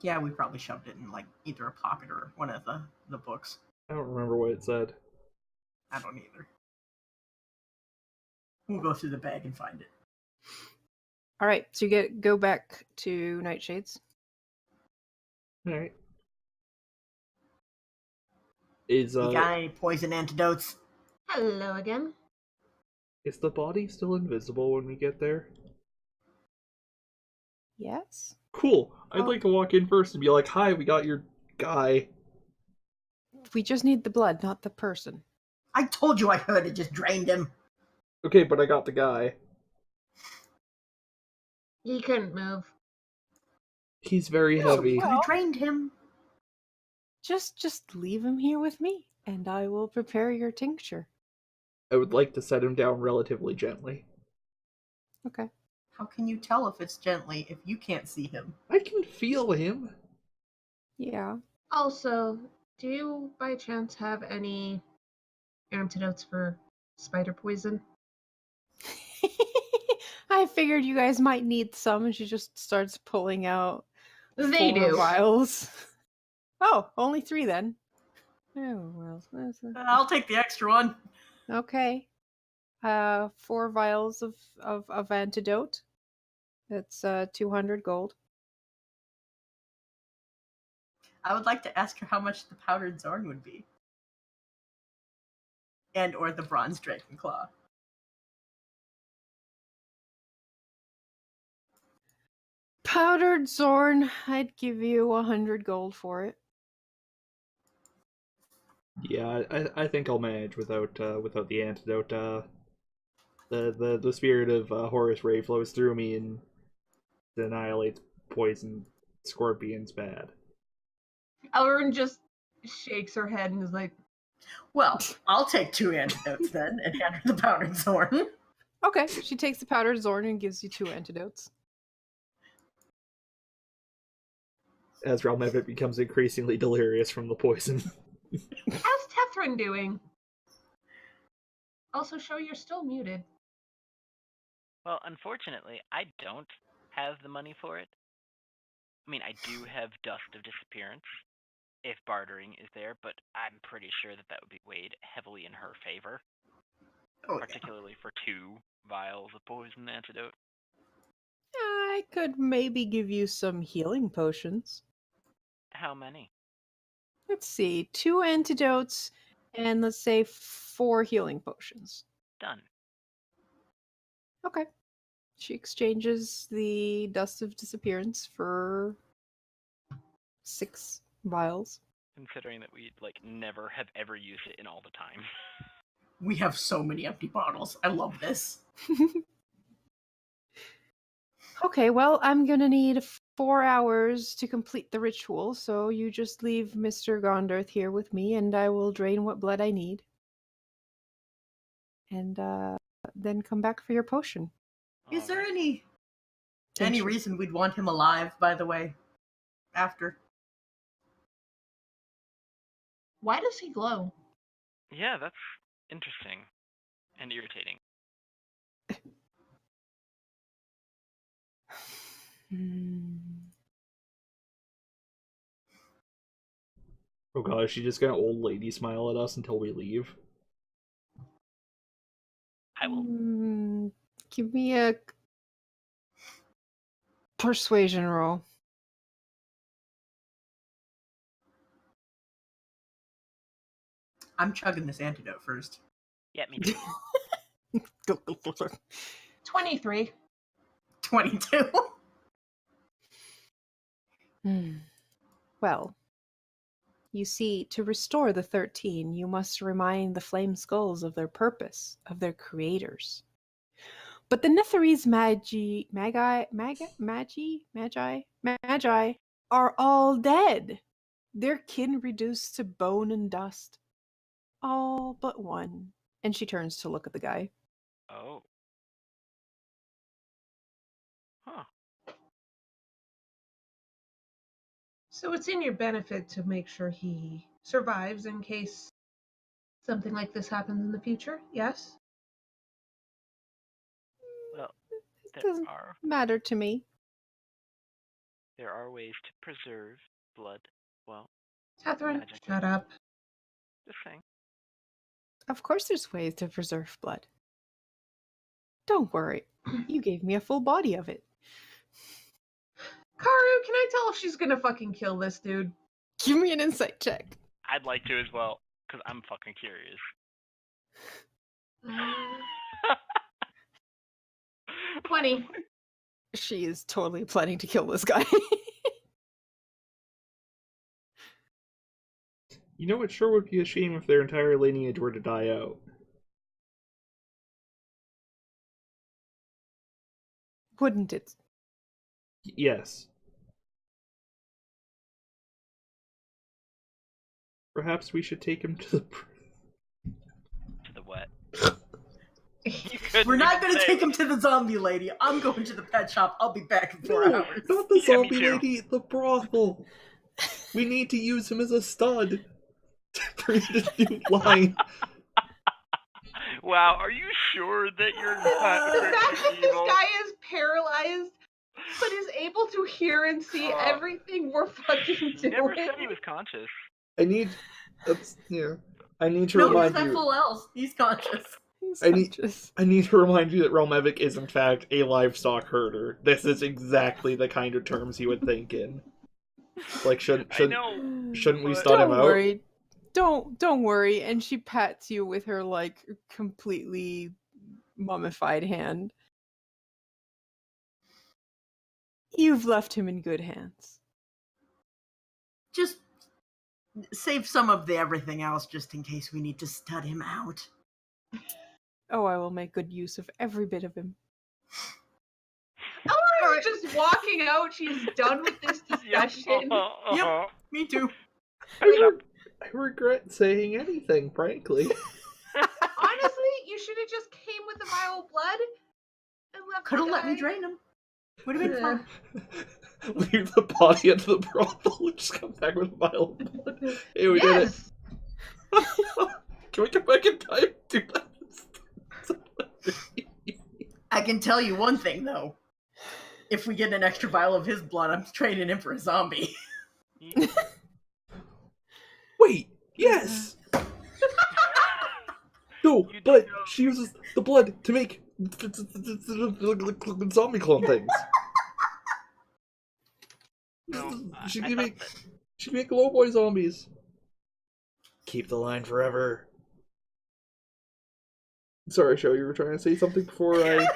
Yeah, we probably shoved it in like either a pocket or one of the books. I don't remember what it said. I don't either. We'll go through the bag and find it. All right, so you go back to Nightshades. Alright. Is You got any poison antidotes? Hello again. is the body still invisible when we get there? Yes. Cool. I'd Oh. like to walk in first and be like, "Hi, we got your guy." We just need the blood, not the person. I told you I could have just drained him. Okay, but I got the guy. He couldn't move. He's very heavy. Could have drained him. Just leave him here with me, and I will prepare your tincture. I would like to set him down relatively gently. Okay. How can you tell if it's gently if you can't see him? I can feel him. Yeah. Also, do you by chance have any antidotes for spider poison? I figured you guys might need some, and she just starts pulling out They 4 do. vials. Oh, only 3 then. Oh, well, I'll take the extra one. okay. 4 vials of antidote. That's 200 gold. I would like to ask her how much the powdered Zorn would be. And or the bronze dragon claw. Powdered Zorn, I'd give you 100 gold for it. Yeah, I think I'll manage without the antidote. The spirit of Horus Ray flows through me and annihilates poison scorpions bad. Elrin just shakes her head and is like, Well, I'll take 2 antidotes then and hand her the powdered Zorn. Okay, she takes the powdered Zorn and gives you 2 antidotes. As Ralmevit becomes increasingly delirious from the poison. how's Tethrin doing? Also, show you're still muted. Well, unfortunately, I don't have the money for it. I mean, I do have Dust of Disappearance, if bartering is there, but I'm pretty sure that would be weighed heavily in her favor, Oh, yeah. particularly for 2 vials of poison antidote. I could maybe give you some healing potions. How many? Let's see, 2 antidotes and let's say 4 healing potions. Done. Okay. She exchanges the Dust of Disappearance for 6 vials. Considering that we'd never have ever used it in all the time. We have so many empty bottles. I love this. Okay, well, I'm gonna need 4 hours to complete the ritual, so you just leave Mr. Gondorth here with me, and I will drain what blood I need. And then come back for your potion. Is there Alright. any Thank you. reason we'd want him alive, by the way, after? Why does he glow? Yeah, that's interesting and irritating. Oh god, is she just gonna old lady smile at us until we leave? I will. Give me a persuasion roll. I'm chugging this antidote first. Yeah, me too. 23. 22. Well, you see, to restore the 13, you must remind the flame skulls of their purpose, of their creators. But the Netherese magi are all dead. Their kin reduced to bone and dust. All but one. And she turns to look at the guy. Oh. Huh. So it's in your benefit to make sure he survives in case something like this happens in the future, yes? Well, It doesn't matter to me. there are ways to preserve blood. Well, Tethrin, magically. shut up. Just saying. Of course there's ways to preserve blood. Don't worry. You gave me a full body of it. Karu, can I tell if she's gonna fucking kill this dude? Give me an insight check. I'd like to as well, because I'm fucking curious. 20. She is totally planning to kill this guy. You know, it sure would be a shame if their entire lineage were to die out. Wouldn't it? Yes. Perhaps we should take him to the... To the what? We're not going to take him to the zombie lady. I'm going to the pet shop. I'll be back in 4 hours. Not the Yeah, me zombie too. lady, the brothel. We need to use him as a stud to create a new line. Wow, are you sure that you're not The fact that this evil? guy is paralyzed but is able to hear and see everything we're fucking He doing. never said he was conscious. I need... That's... Yeah. I need to No, he's remind that you... full else. He's conscious. I need to remind you that Realmevic is in fact a livestock herder. This is exactly the kind of terms he would think in. Like, shouldn't we but- stun him Don't out? worry. Don't worry. And she pats you with her like completely mummified hand. You've left him in good hands. Just save some of the everything else just in case we need to stud him out. Oh, I will make good use of every bit of him. Ellery is just walking out. She's done with this discussion. Yep, me too. I regret saying anything, frankly. Honestly, you should have just came with the vial of blood and left. Could have the let me guy. drain him. Would have been fun. Leave the body at the brothel. Just come back with a vial of blood. Hey, we Yes. did it. Can we come back in time? Do that. I can tell you one thing though. If we get an extra vial of his blood, I'm trading him for a zombie. Wait, yes! No, but she uses the blood to make zombie clone things. No, She I can thought make that- she can make low boy zombies. Keep the line forever. Sorry, Sho, you were trying to say something before I.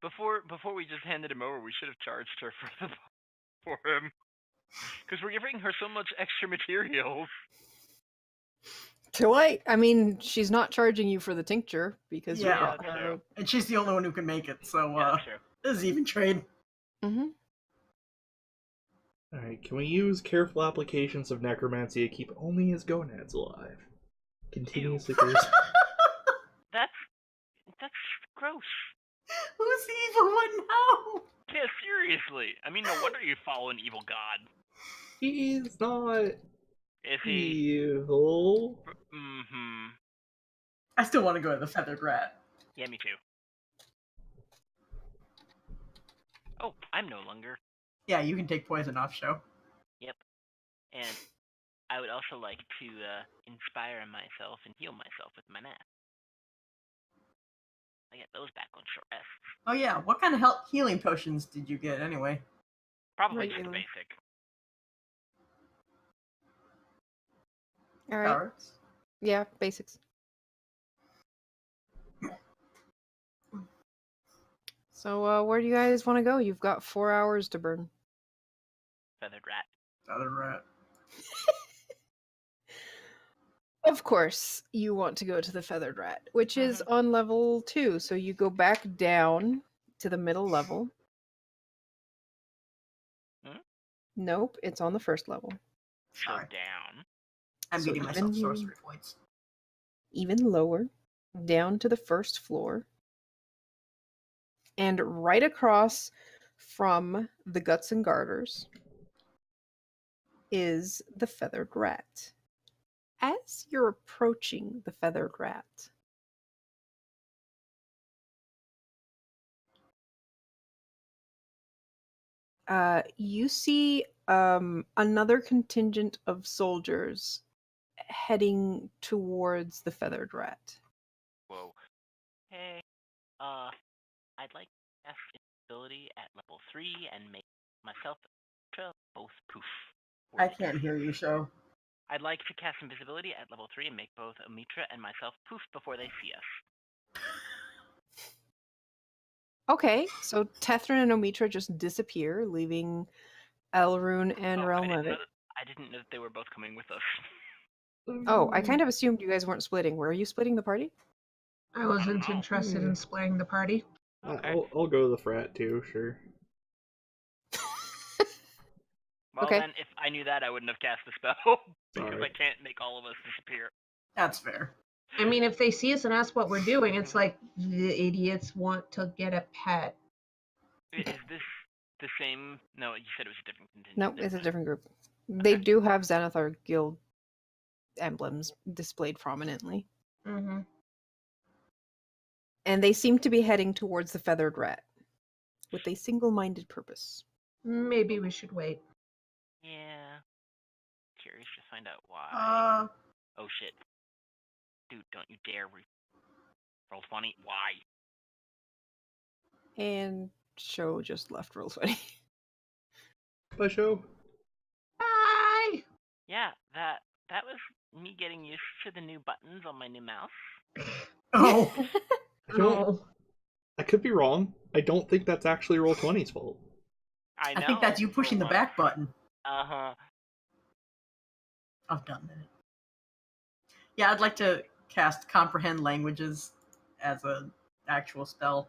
Before we just handed him over, we should have charged her for him. Because we're giving her so much extra materials. Too late. I mean, she's not charging you for the tincture because you Yeah. bought That's her. true. And she's the only one who can make it, so Yeah, that's true. this is even trade. Mm-hmm. Alright, can we use careful applications of necromancy to keep only his gonads alive? Continuously curse. That's gross. Who's the evil one now? Yeah, seriously. I mean, no wonder you follow an evil god. He's not Is he? evil. Mm-hmm. I still want to go to the feathered rat. Yeah, me too. Oh, I'm no longer. Yeah, you can take poison off, Show. Yep. And I would also like to inspire myself and heal myself with my math. I get those back on short rests. Oh yeah, what kind of healing potions did you get anyway? Probably just the Regular. basic. All right. Carrots? Yeah, basics. So, where do you guys want to go? You've got 4 hours to burn. Feathered rat. Feathered rat. Of course, you want to go to the Feathered Rat, which is on level 2. So you go back down to the middle level. Hmm? Nope, it's on the first level. So Sorry. down. I'm So beating myself even- sorcery points. Even lower, down to the first floor. And right across from the Guts and Garters is the Feathered Rat. As you're approaching the Feathered Rat, you see another contingent of soldiers heading towards the Feathered Rat. Whoa. Hey, I'd like to cast invisibility at level 3 and make myself and both poof. I can't hear you, Show. I'd like to cast invisibility at level 3 and make both Omitra and myself poof before they see us. Okay, so Tethrin and Omitra just disappear, leaving Elrune and Oh, Relmevik. I didn't know that they were both coming with us. Oh, I kind of assumed you guys weren't splitting. Were you splitting the party? I wasn't interested in splitting the party. Okay. I'll go to the frat too, sure. Well, Okay. then, if I knew that, I wouldn't have cast the spell. Because Sorry. I can't make all of us disappear. That's fair. I mean, if they see us and ask what we're doing, it's like the idiots want to get a pet. Is this the same? No, you said it was a different contingent. No, Never it's a mind. different group. They do have Xanathar Guild emblems displayed prominently. Mm-hmm. And they seem to be heading towards the Feathered Rat with a single-minded purpose. Maybe we should wait. Yeah. Curious to find out why. Oh shit. Dude, don't you dare roll 20. Why? And Show just left Roll20. Bye, Show. Bye! Yeah, that was me getting used to the new buttons on my new mouse. Oh, I could be wrong. I don't think that's actually Roll20's fault. I know. I think that's you pushing the back button. Uh-huh. I've done that. Yeah, I'd like to cast Comprehend Languages as an actual spell,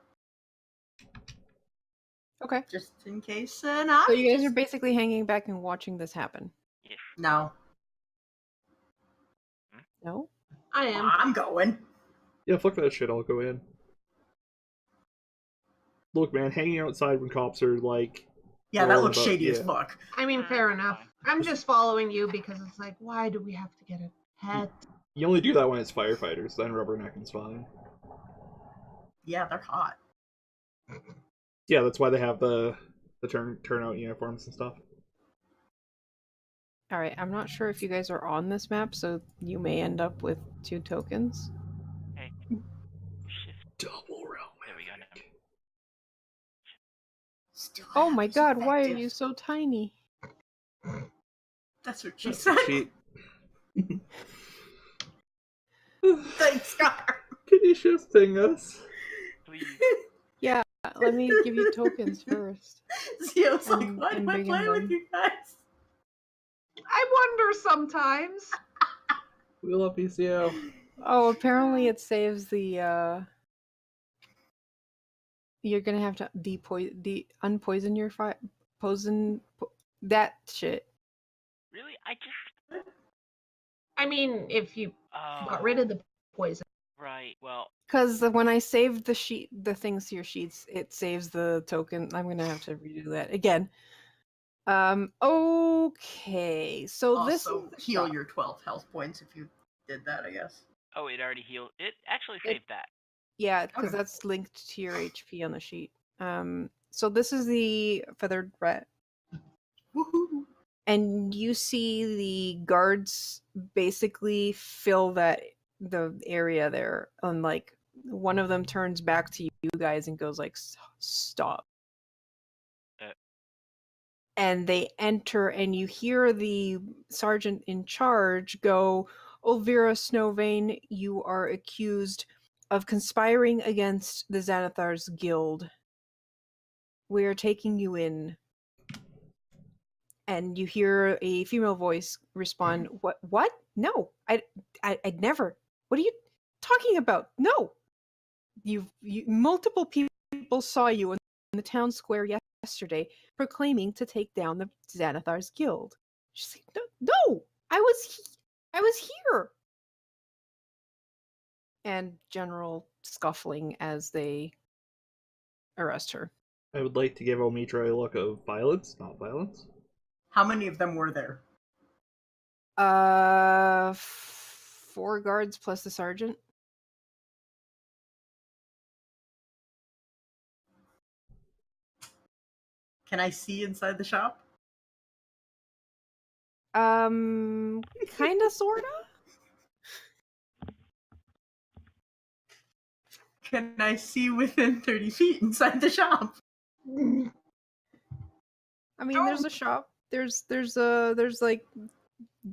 Okay. just in case not. So you guys are basically hanging back and watching this happen. Yes. No, No? I am. I'm going. Yeah, fuck that shit. I'll go in. Look, man, hanging outside when cops are like. Yeah, that rolling looks about- shady as yeah. fuck. I mean, fair enough. I'm just following you because it's like, why do we have to get a pet? You only do that when it's firefighters. Then rubbernecking's fine. Yeah, they're hot. Yeah, that's why they have the turnout uniforms and stuff. Alright, I'm not sure if you guys are on this map, so you may end up with 2 tokens. Okay. Shift. Double realm. There we go. Now. Still Oh my is god, why are effective. you so tiny? That's what she said. She... Thanks, Scar. Can you just sing us? Please. Yeah, let me give you tokens first. See, I was like, And- why and do I bring play them with down. you guys? I wonder sometimes. We love PCO. Oh, apparently it saves the you're gonna have to unpoison your fire that shit. Really? I just. I mean, if you Oh. got rid of the poison. Right. Well. Because when I saved the things to your sheets, it saves the token. I'm gonna have to redo that again. Okay, so this Also, is the heal shop. your 12 health points if you did that, I guess. Oh, it already healed. It actually saved that. Yeah, because Okay. that's linked to your HP on the sheet. So this is the feathered rat, Woohoo! and you see the guards basically fill the area there, and like one of them turns back to you guys and goes like, "Stop." And they enter, and you hear the sergeant in charge go, "Elvira Snowvein, you are accused of conspiring against the Xanathar's guild. We are taking you in." And you hear a female voice respond, What? No, I'd never. What are you talking about? No. Multiple people saw you in the town square yesterday proclaiming to take down the Xanathar's guild. She's like, no, I was here. And general scuffling as they arrest her. I would like to give Omitra a look of violence, not violence. How many of them were there? 4 guards plus the sergeant. Can I see inside the shop? Kinda, sorta. Can I see within 30 feet inside the shop? I mean, there's a shop. There's like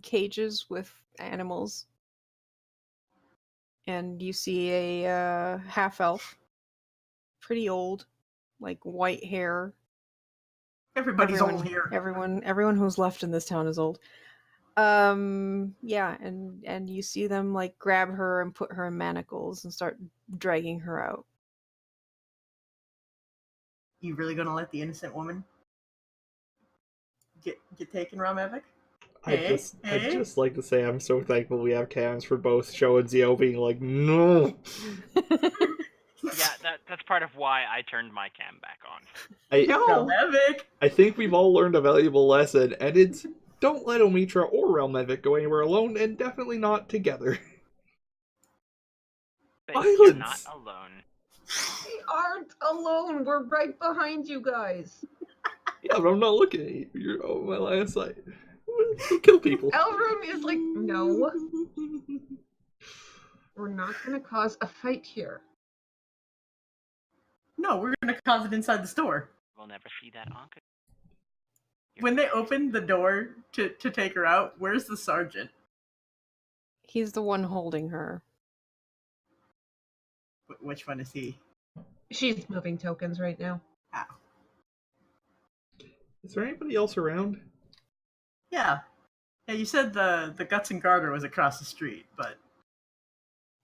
cages with animals, and you see a half elf, pretty old, like white hair. Everybody's old here. Everyone who's left in this town is old. Yeah, and you see them like grab her and put her in manacles and start dragging her out. You really gonna let the innocent woman get taken, Ramevic? I'd just like to say I'm so thankful we have cams for both Sho and Zio being like, no. Yeah, that's part of why I turned my cam back on. Ramevic! I think we've all learned a valuable lesson, and it's don't let Omitra or Realmevic go anywhere alone, and definitely not together. But you're not Violence! alone. We aren't alone. We're right behind you guys. Yeah, but I'm not looking at you. You're on my line of sight. We'll kill people. Elrune is like, no. We're not going to cause a fight here. No, we're gonna cause it inside the store. We'll never see that Anka. When they open the door to take her out, where's the sergeant? He's the one holding her. Which one is he? She's moving tokens right now. Ah. Is there anybody else around? Yeah. Yeah, you said the Guts and Garter was across the street, but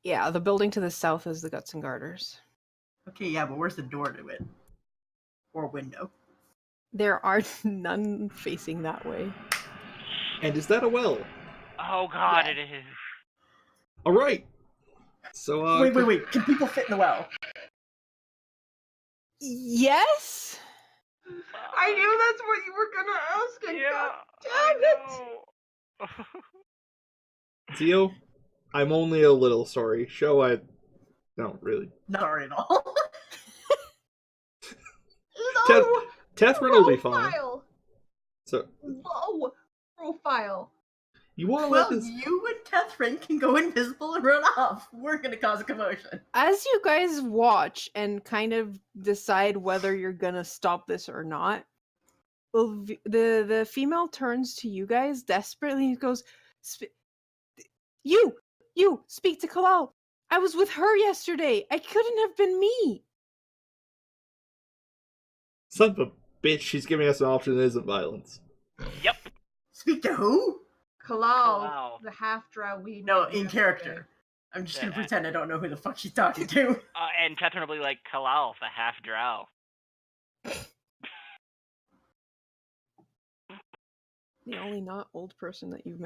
Yeah, the building to the south is the Guts and Garters. okay, yeah, but where's the door to it? Or window? There are none facing that way. And is that a well? Oh god, Yeah. it is. All right. So Wait. Can people fit in the well? Yes? I knew that's what you were gonna ask. And Yeah, God damn it! I know. Zio, I'm only a little sorry. Show I don't really. Not sorry at all. Low Tethrin will be fine. profile. So Low profile. you want to Well, let this? you and Tethrin can go invisible and run off. We're gonna cause a commotion. As you guys watch and kind of decide whether you're gonna stop this or not, the female turns to you guys desperately and goes, You speak to Kalal. I was with her yesterday. I couldn't have been me." Son of a bitch, she's giving us an option that isn't violence. Yep. Speak to who? Kalal, the half drow we No, met in yesterday. character. I'm just gonna Yeah. pretend I don't know who the fuck she's talking to. And Tetron will be like, Kalal, the half drow. The only not old person that you've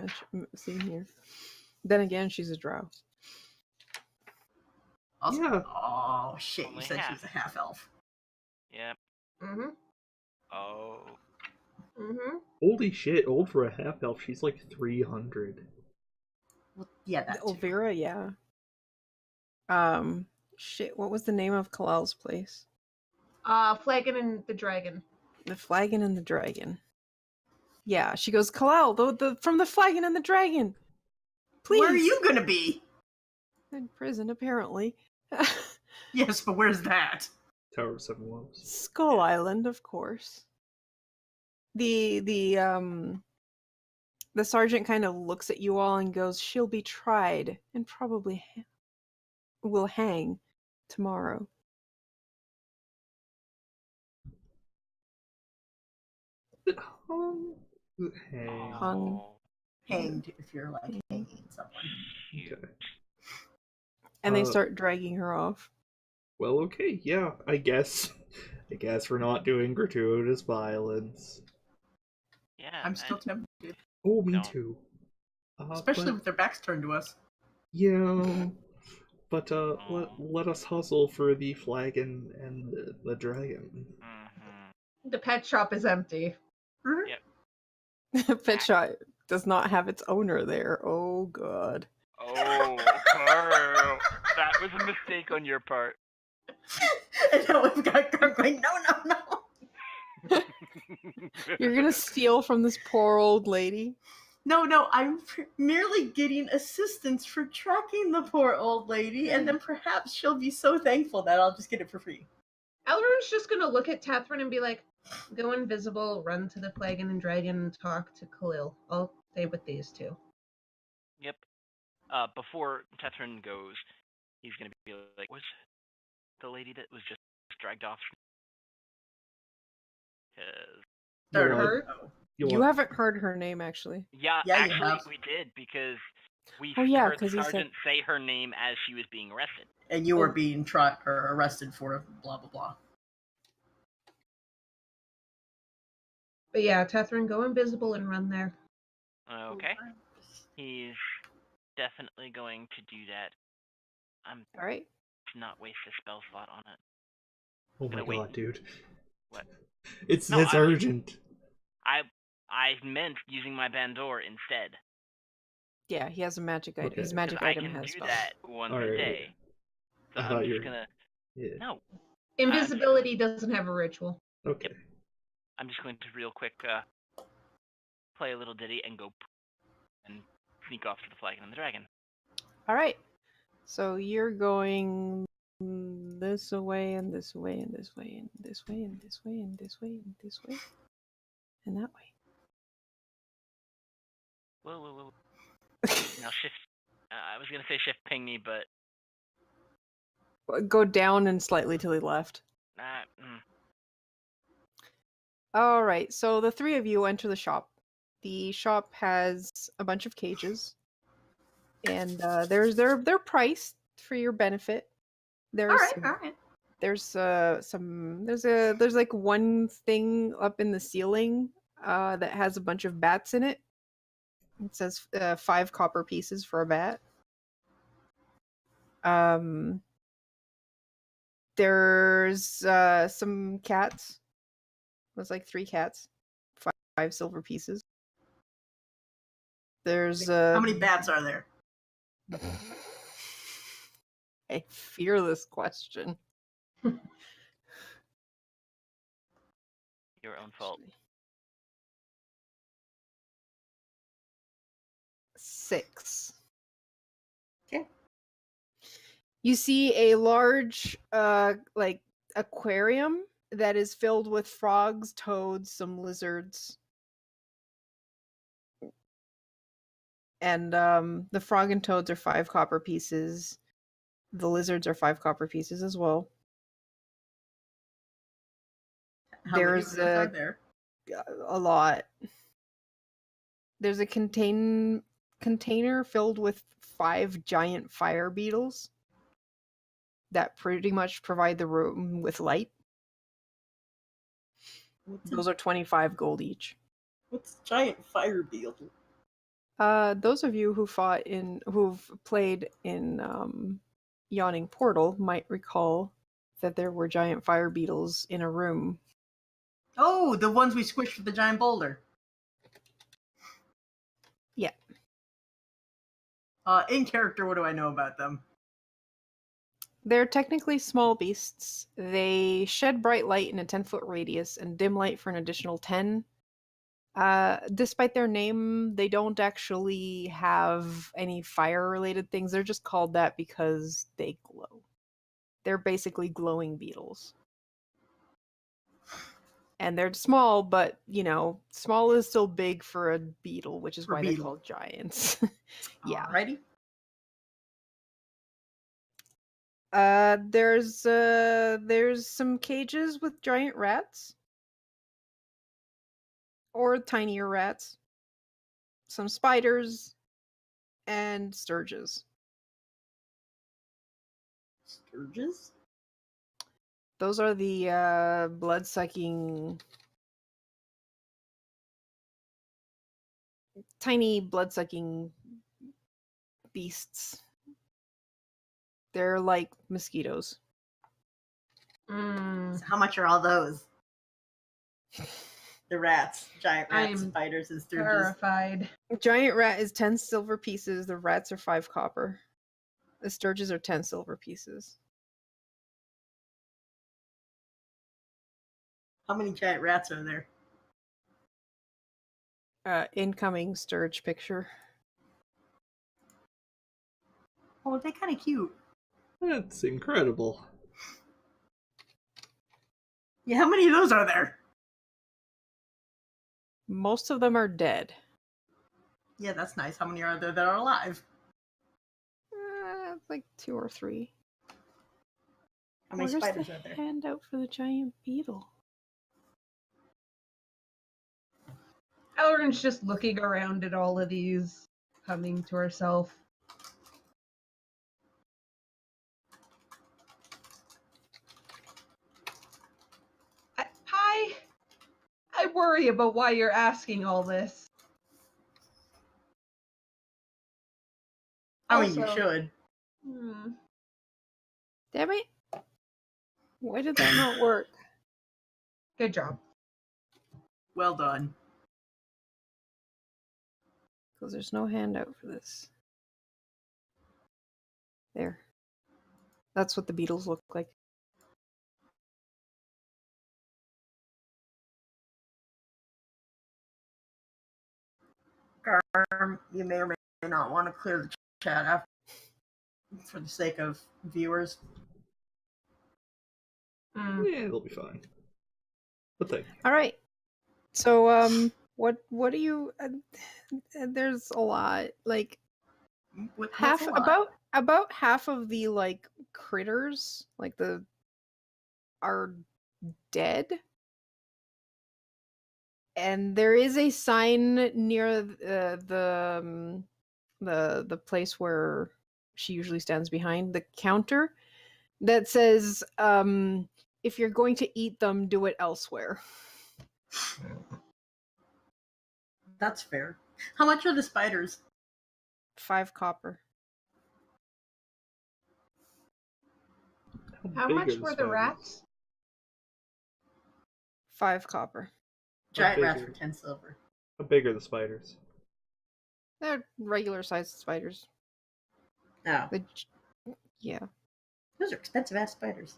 seen here. Then again, she's a drow. Also, Yeah. oh shit, Only you said half. she's a half elf. Yep. Mm-hmm. Oh. Mm-hmm. Holy shit, old for a half elf. She's like 300. Well, yeah, that too. Elvira, yeah. Shit, what was the name of Kalal's place? Flagon and the Dragon. The Flagon and the Dragon. Yeah, she goes, Kalal, the from the Flagon and the Dragon. Please. Where are you gonna be? In prison, apparently. Yes, but where's that? Tower of Seven Woes. Skull Island, of course. The sergeant kind of looks at you all and goes, "She'll be tried and probably will hang tomorrow." Hung. Oh, Hanged if you're like hanging someone. shoot. Okay. And they Uh, start dragging her off. Well, okay, yeah, I guess. I guess we're not doing gratuitous violence. Yeah. I'm still tempted, Oh, me No. too. especially But, with their backs turned to us. yeah. But let us hustle for the flagon and the dragon. Mm-hmm. The pet shop is empty. Pet shop does not have its owner there. Oh god. Oh, Carl. That was a mistake on your part. And now we've got Kirk going, no. You're gonna steal from this poor old lady? No, I'm merely getting assistance for tracking the poor old lady, and then perhaps she'll be so thankful that I'll just get it for free. Elrond's just gonna look at Tethrin and be like, "Go invisible, run to the Flagon and Dragon, and talk to Khalil. I'll stay with these two." Yep. Before Tetron goes, he's gonna be like, "Was the lady that was just dragged off?" 'Cause Third want- her. You haven't heard her name, actually. yeah, Yeah, you actually have. we did because we Oh, yeah, heard the 'cause he said- sergeant say her name as she was being arrested. And you were being arrested for blah blah blah. But yeah, Tethrin, go invisible and run there. Okay. He's definitely going to do that. I'm All right. not waste a spell slot on it. Oh my Gonna wait. god, dude. What? It's No, this urgent. I meant using my Bandor instead. Yeah, he has a magic item. Okay. His 'Cause magic I item can has do spells. that once a Alright. day. So I I'm thought just you were- gonna Yeah. no. Invisibility doesn't have a ritual. Okay. I'm just going to real quick play a little ditty and go and sneak off to the Flagon and the Dragon. All right. So you're going this way and this way and this way and this way and this way and this way and this way and that way. Whoa. Now shift. I was gonna say shift ping me, but Go down and slightly to the left. mm. All right, so the three of you enter the shop. The shop has a bunch of cages, and they're priced for your benefit. There's All right. there's there's like one thing up in the ceiling that has a bunch of bats in it. It says 5 copper pieces for a bat. There's some cats. There's like 3 cats, 5 silver pieces. There's How many bats are there? I fear this question. Your own fault. 6. Okay. You see a large like aquarium that is filled with frogs, toads, some lizards. And the frog and toads are 5 copper pieces. The lizards are 5 copper pieces as well. How many There's lizards are there? a lot. There's a container filled with 5 giant fire beetles that pretty much provide the room with light. Those are 25 gold each. What's giant fire beetle? Those of you who've played in Yawning Portal might recall that there were giant fire beetles in a room. Oh, the ones we squished with the giant boulder. Yeah. In character, what do I know about them? They're technically small beasts. They shed bright light in a 10-foot radius and dim light for an additional 10. Despite their name, they don't actually have any fire-related things. They're just called that because they glow. They're basically glowing beetles. And they're small, but, small is still big for a beetle, which is why they're called giants. Yeah. Alrighty. There's some cages with giant rats. Or tinier rats. Some spiders. And sturges. Sturges? Those are the blood-sucking... tiny blood-sucking beasts. They're like mosquitoes. So how much are all those? The rats, giant rats, I'm spiders, and sturges. Terrified. Giant rat is 10 silver pieces. The rats are 5 copper. The sturges are 10 silver pieces. How many giant rats are there? Incoming sturge picture. Oh, they're kind of cute. That's incredible. Yeah, how many of those are there? Most of them are dead. Yeah, that's nice. How many are there that are alive? Like 2 or 3. How many Where's spiders the are there? handout for the giant beetle? Elrin's just looking around at all of these, humming to herself. I worry about why you're asking all this. I mean, you Also- should. Damn it! Why did that not work? Good job. Well done. Because there's no handout for this. There. That's what the beetles look like. You may or may not want to clear the chat after, for the sake of viewers. Yeah, it'll be fine. But thank you. All right. So, what do you? There's a lot. Like What's half, a lot? about half of the like critters, like are dead. And there is a sign near the place where she usually stands behind the counter that says, if you're going to eat them, do it elsewhere. That's fair. How much are the spiders? 5 copper. How big much are the were the spiders? rats? 5 copper. Giant big rats are- for 10 silver. How big are the spiders? They're regular sized spiders. Oh, Yeah. those are expensive ass spiders.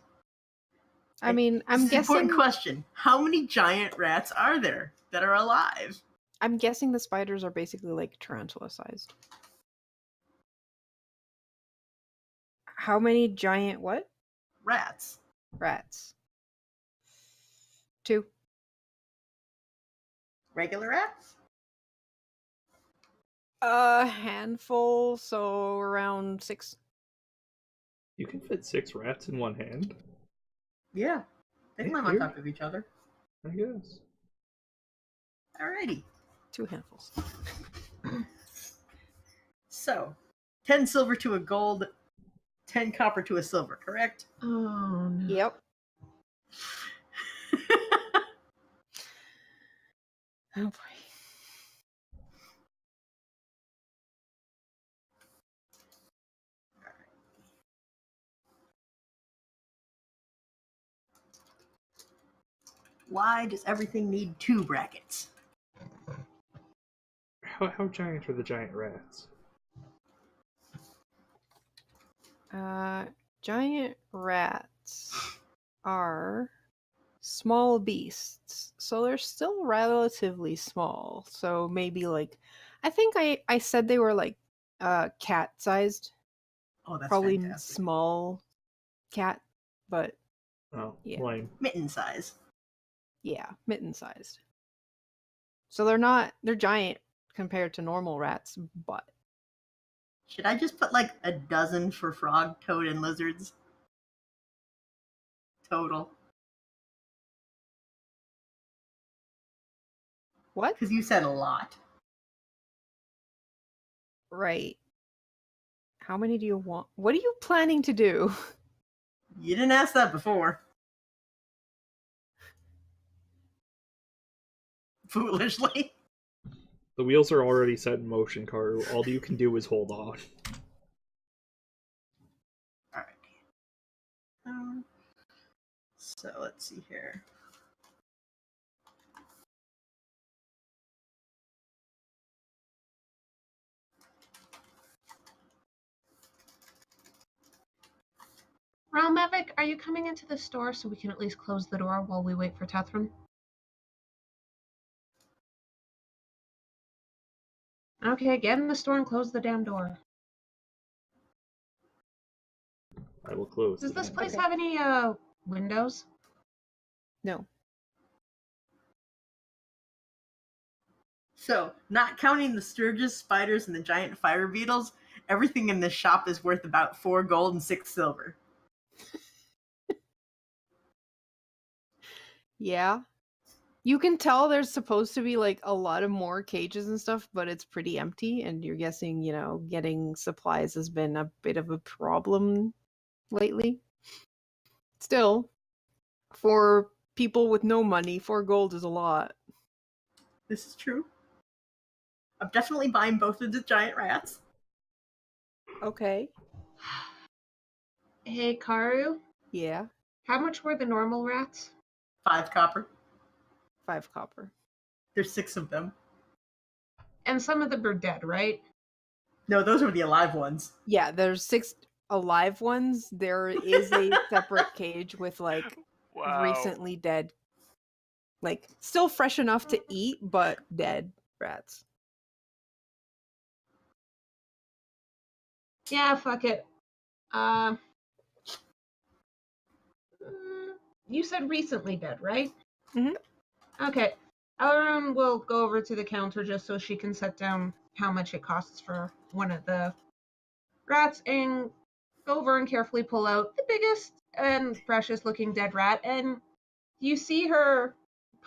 I mean, This I'm is an important guessing question. How many giant rats are there that are alive? I'm guessing the spiders are basically like tarantula sized. How many giant what? Rats. Rats? 2. Regular rats? A handful, so around 6. You can fit 6 rats in one hand? Yeah. They Yeah, climb on here. top of each other. I guess. Alrighty. 2 handfuls. So, 10 silver to a gold, 10 copper to a silver, correct? Oh no. Yep. Oh boy. Why does everything need 2 brackets? How giant are the giant rats? Giant rats are small beasts, so they're still relatively small. So maybe like, I think I said they were like cat sized, Oh, that's probably fantastic. small cat, but Oh, Yeah. lame. Mitten size. yeah, mitten sized. So they're giant compared to normal rats, but Should I just put like a dozen for frog, toad, and lizards? Total. what? Because you said a lot. Right. How many do you want? What are you planning to do? You didn't ask that before. Foolishly. The wheels are already set in motion, Karu. All you can do is hold on. Alright. So let's see here. Realmevic, are you coming into the store so we can at least close the door while we wait for Tethrin? Okay, get in the store and close the damn door. I will close. Does the this damn place door. have any windows? No. So, not counting the sturges, spiders, and the giant fire beetles, everything in this shop is worth about 4 gold and 6 silver. Yeah. You can tell there's supposed to be like a lot of more cages and stuff, but it's pretty empty, and you're guessing, getting supplies has been a bit of a problem lately. Still, for people with no money, 4 gold is a lot. This is true. I'm definitely buying both of the giant rats. Okay. Hey, Karu, Yeah. how much were the normal rats? 5 copper. 5 copper. There's 6 of them. And some of them are dead, right? No, those are the alive ones. Yeah, there's 6 alive ones. There is a separate cage with like recently dead, like still fresh enough to eat, but dead rats. Yeah, fuck it. You said recently dead, right? Mhm. Okay. Elrond will go over to the counter just so she can set down how much it costs for one of the rats and go over and carefully pull out the biggest and freshest looking dead rat. And you see her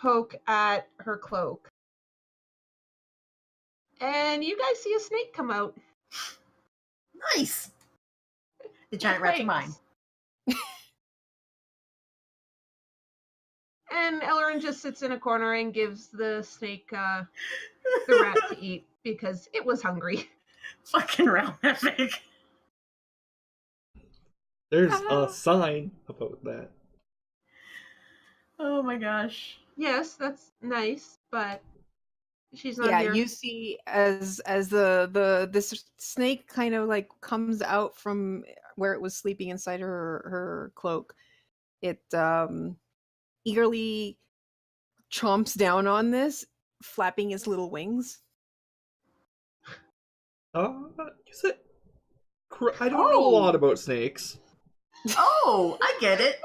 poke at her cloak. And you guys see a snake come out. Nice. The giant rats are mine. And Ellerin just sits in a corner and gives the snake the rat to eat because it was hungry. Fucking realm epic. There's a sign about that. Oh my gosh. Yes, that's nice, but she's not Yeah, here. you see as the this snake kind of like comes out from where it was sleeping inside her cloak. It eagerly chomps down on this, flapping its little wings. Is it? I don't know a lot about snakes, Oh, I get it.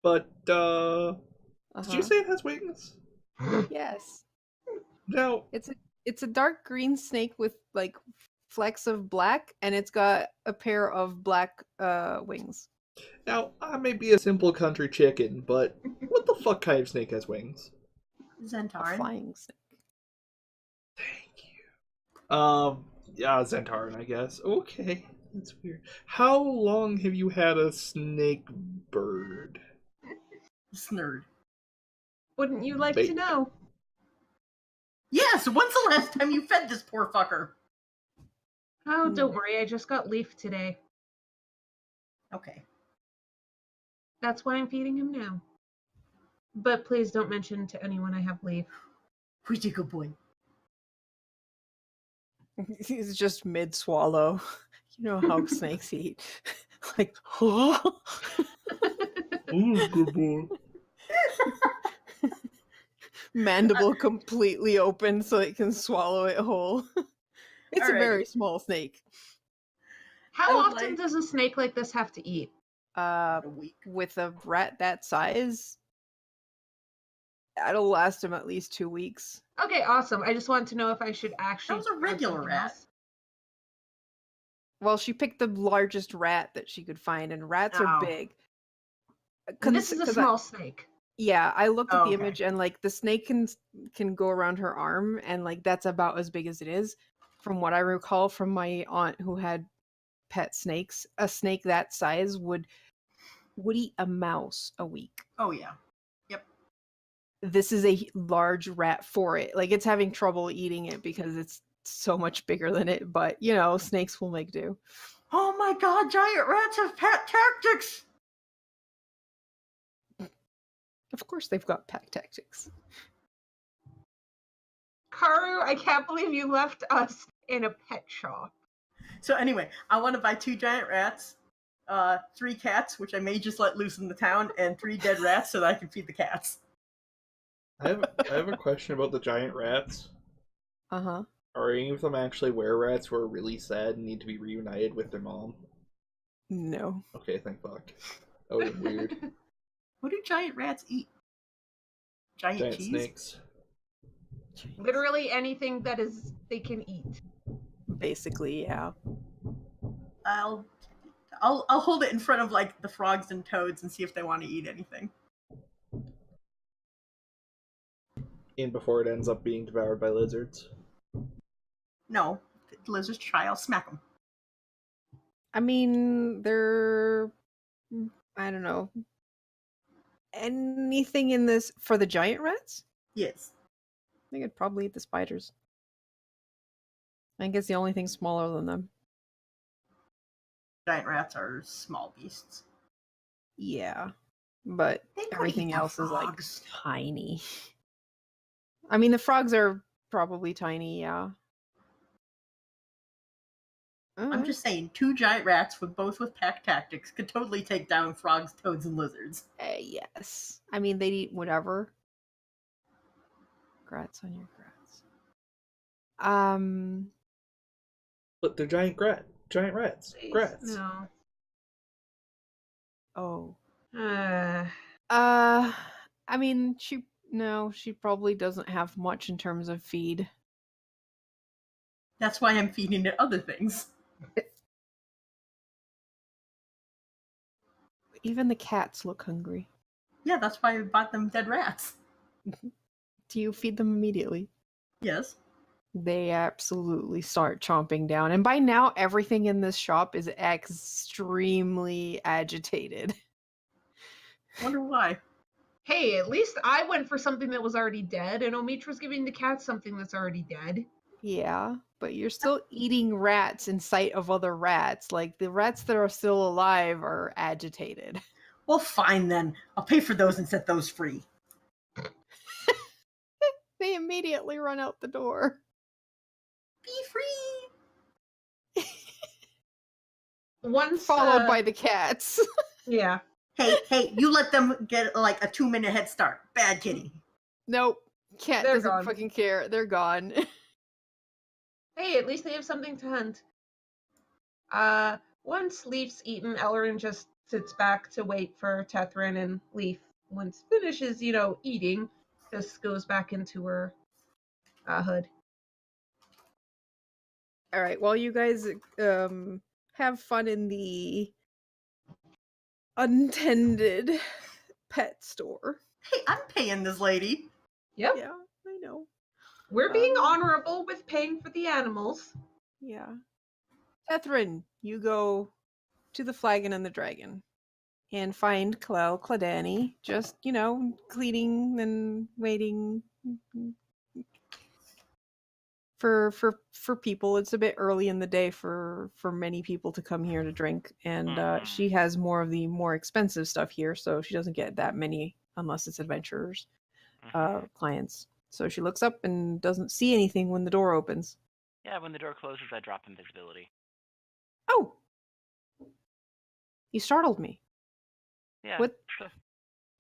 but did you say it has wings? Yes. Now, It's a dark green snake with like flecks of black, and it's got a pair of black wings. now I may be a simple country chicken, but what the fuck kind of snake has wings? A Zentarin. flying snake. Thank you. Yeah, Zentarin, I guess. Okay, that's weird. How long have you had a snake bird? Snurd. Wouldn't you like to know? Yes, when's the last time you fed this poor fucker? Oh, don't worry, I just got Leaf today. Okay. That's why I'm feeding him now. But please don't mention to anyone I have Leaf. Pretty good boy. He's just mid swallow. You know how snakes eat. Like, oh. Ooh, good boy. Mandible completely open so it can swallow it whole. It's a very small snake. How often does a snake like this have to eat? A week. With a rat that size, that'll last him at least 2 weeks. Okay, awesome. I just wanted to know if I should actually. That was a regular rat. Well, she picked the largest rat that she could find, and rats are big. And this is a small snake. Yeah, I looked at the Okay. image, and like the snake can go around her arm, and like that's about as big as it is. From what I recall from my aunt who had pet snakes, a snake that size would eat a mouse a week. Oh yeah. Yep. This is a large rat for it. Like it's having trouble eating it because it's so much bigger than it, but you know, snakes will make do. Oh my god, giant rats have pet tactics! Of course they've got pack tactics. Karu, I can't believe you left us in a pet shop. So anyway, I want to buy 2 giant rats, 3 cats, which I may just let loose in the town, and 3 dead rats so that I can feed the cats. I have a question about the giant rats. Uh-huh. Are any of them actually were-rats who are really sad and need to be reunited with their mom? No. Okay, thank fuck. That would have been weird. What do giant rats eat? Giant cheese? Snakes. Literally anything that is they can eat. Basically, yeah. I'll hold it in front of like the frogs and toads and see if they want to eat anything. And before it ends up being devoured by lizards. No, if the lizards try, I'll smack them. I mean, they're, I don't know. Anything in this for the giant rats? Yes. I think I'd probably eat the spiders. I think it's the only thing smaller than them. Giant rats are small beasts. Yeah. But They could everything eat the else is like frogs. tiny. I mean, the frogs are probably tiny, yeah. I'm just saying, 2 giant rats with pack tactics could totally take down frogs, toads, and lizards. Yes. I mean, they'd eat whatever. Grats on your grats. But they're giant rats. Grats. No. Oh. Uh, I mean, she probably doesn't have much in terms of feed. That's why I'm feeding it other things. Even the cats look hungry. Yeah, that's why I bought them dead rats. Do you feed them immediately? Yes. They absolutely start chomping down. And by now, everything in this shop is extremely agitated. Wonder why. Hey, at least I went for something that was already dead, and Omitra's giving the cat something that's already dead. Yeah, but you're still eating rats in sight of other rats. Like, the rats that are still alive are agitated. Well, fine then. I'll pay for those and set those free. They immediately run out the door. Be free. Once Followed by the cats. yeah. Hey, you let them get like a 2-minute head start. Bad kitty. Nope. Cat They're doesn't gone. fucking care. They're gone. Hey, at least they have something to hunt. Once Leaf's eaten, Ellerin just sits back to wait for Tethrin, and Leaf, once finishes, eating, just goes back into her hood. All right. While you guys have fun in the untended pet store. Hey, I'm paying this lady. Yep. Yeah, I know. We're being honorable with paying for the animals. Yeah. Tethrin, you go to the Flagon and the Dragon and find Cladani just, cleaning and waiting for people. It's a bit early in the day for many people to come here to drink, and she has more of the more expensive stuff here, so she doesn't get that many unless it's adventurers clients. So she looks up and doesn't see anything when the door opens. Yeah, when the door closes, I drop invisibility. Oh, you startled me. Yeah.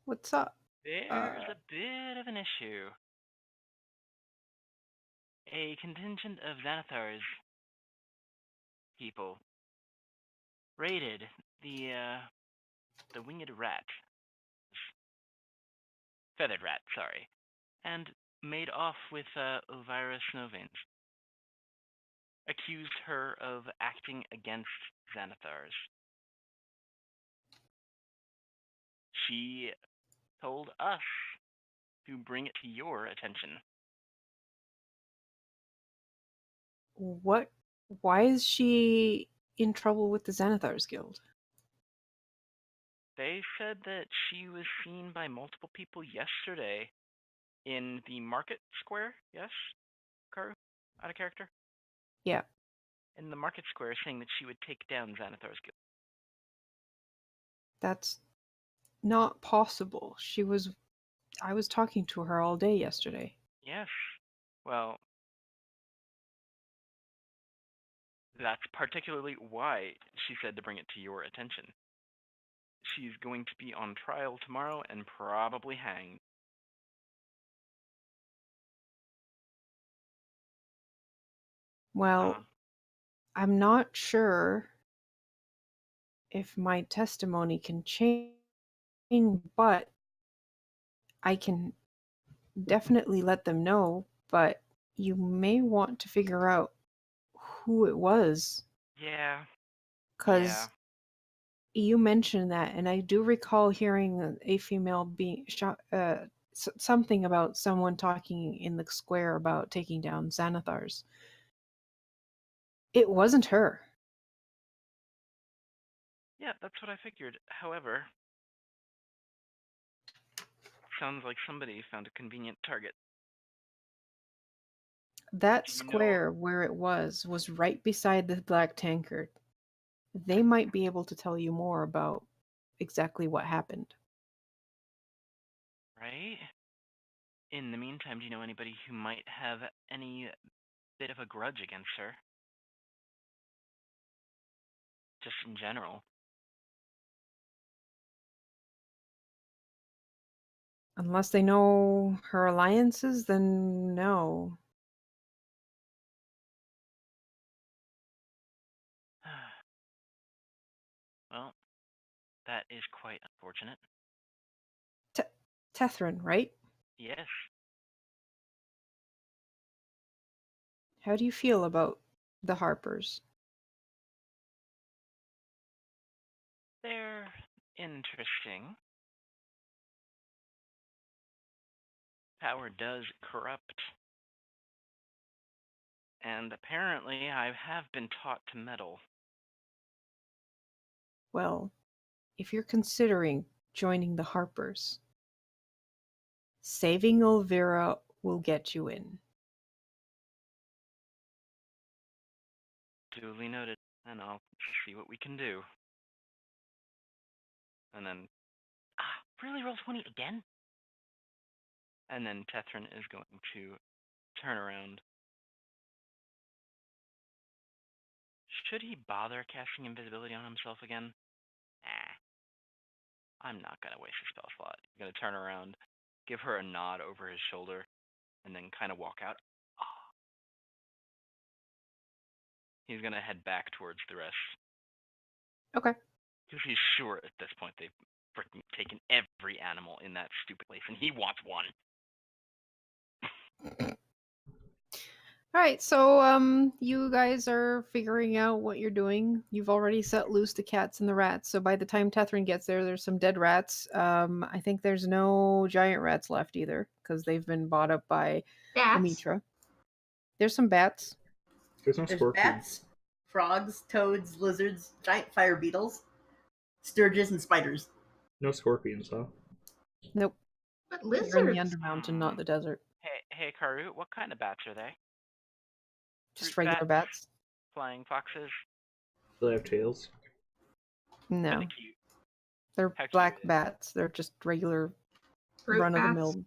What's up? There's a bit of an issue. A contingent of Xanathar's people raided the winged rat, feathered rat, sorry, and made off with Elvira Snowveins. Accused her of acting against Xanathars. She told us to bring it to your attention. What? Why is she in trouble with the Xanathars Guild? They said that she was seen by multiple people yesterday in the market square. Yes, Karu? Out of character? Yeah. In the market square, saying that she would take down Xanathar's Guild. That's not possible. I was talking to her all day yesterday. Yes. Well, that's particularly why she said to bring it to your attention. She's going to be on trial tomorrow and probably hanged. Well, I'm not sure if my testimony can change, but I can definitely let them know, but you may want to figure out who it was. Yeah. Because you mentioned that, and I do recall hearing a female being shot, something about someone talking in the square about taking down Xanathars. It wasn't her. Yeah, that's what I figured. However, sounds like somebody found a convenient target. That square where it was right beside the black tankard. They might be able to tell you more about exactly what happened. Right? In the meantime, do you know anybody who might have any bit of a grudge against her? Just in general. Unless they know her alliances, then no. Well, that is quite unfortunate. Tethrin, right? Yes. How do you feel about the Harpers? They're interesting. power does corrupt. And apparently I have been taught to meddle. Well, if you're considering joining the Harpers, saving Elvira will get you in. Duly noted, and I'll see what we can do. And then, really roll 20 again? And then Tethrin is going to turn around. Should he bother casting invisibility on himself again? I'm not going to waste a spell slot. He's going to turn around, give her a nod over his shoulder, and then kind of walk out. He's going to head back towards the rest. Okay. Because he's sure at this point they've freaking taken every animal in that stupid place, and he wants one. All right, so you guys are figuring out what you're doing. You've already set loose the cats and the rats. So by the time Tethrin gets there, there's some dead rats. I think there's no giant rats left either because they've been bought up by Bats. Omitra. There's some bats. There's no There's scorpions. bats, frogs, toads, lizards, giant fire beetles, sturges, and spiders. No scorpions, huh? Nope. But They're in the lizards. Undermountain, not the desert. Hey, Karu, what kind of bats are they? Just Fruit regular bats. Flying foxes? Do they have tails? Are No, they cute? they're How cute black is it? bats. They're just regular Fruit run-of-the-mill bats.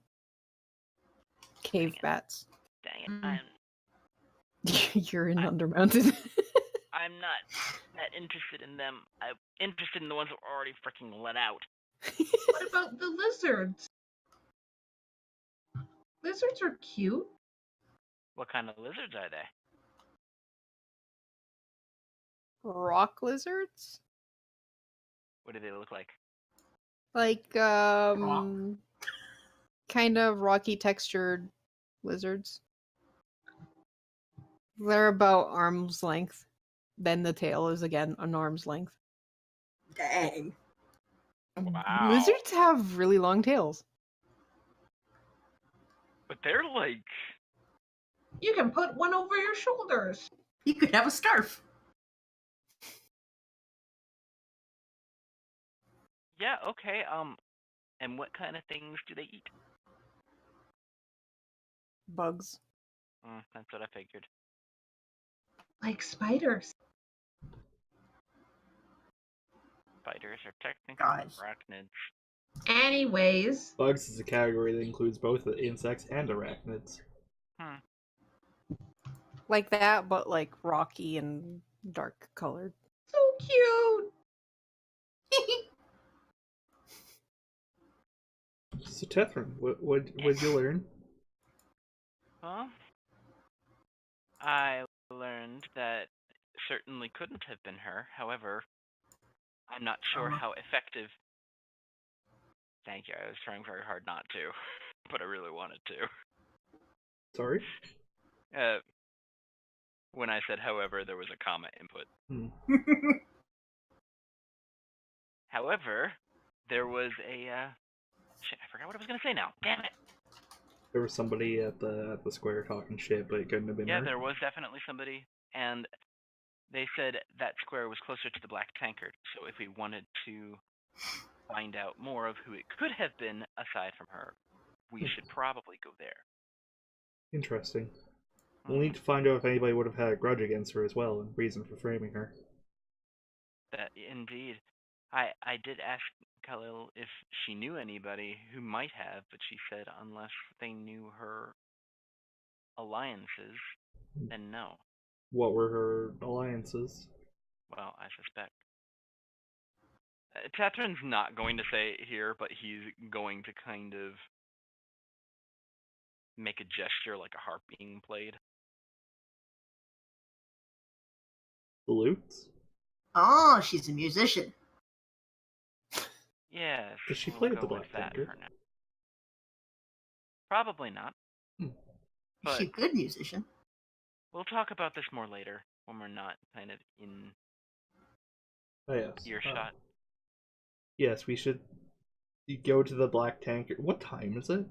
cave Dang it. bats. Dang it, Mm. You're in I- Undermountain. I'm not that interested in them. I'm interested in the ones that were already freaking let out. What about the lizards? Lizards are cute. What kind of lizards are they? Rock lizards? What do they look like? Like, kind of rocky textured lizards. They're about arm's length. Then the tail is again an arm's length. Dang. Wow. Lizards have really long tails. But they're like... You can put one over your shoulders. You could have a scarf. Yeah, okay, and what kind of things do they eat? Bugs. That's what I figured. Like spiders. Spiders are technically Guys. arachnids. Anyways. Bugs is a category that includes both the insects and arachnids. Like that, but like rocky and dark colored. So cute. So Tethrin, what'd you learn? Well, I learned that certainly couldn't have been her. However, I'm not sure how effective... Thank you, I was trying very hard not to, but I really wanted to. Sorry? When I said however, there was a comma input. However, there was a... Shit, I forgot what I was going to say now. Damn it! There was somebody at the square talking shit, but it couldn't have been Yeah, her. there was definitely somebody, and they said that square was closer to the Black Tankard, so if we wanted to find out more of who it could have been aside from her, we should probably go there. Interesting. We'll need to find out if anybody would have had a grudge against her as well, and reason for framing her. That indeed. I did ask Khalil if she knew anybody who might have, but she said unless they knew her alliances, then no. What were her alliances? Well, I suspect. Tethrin's not going to say it here, but he's going to kind of make a gesture like a harp being played. Flutes? Oh, she's a musician. Yes. Does she we'll play with go the Black that Tankard? for now. Probably not. Is But she a good musician? we'll talk about this more later when we're not kind of in Oh, yes. earshot. Yes, we should go to the Black Tankard. What time is it?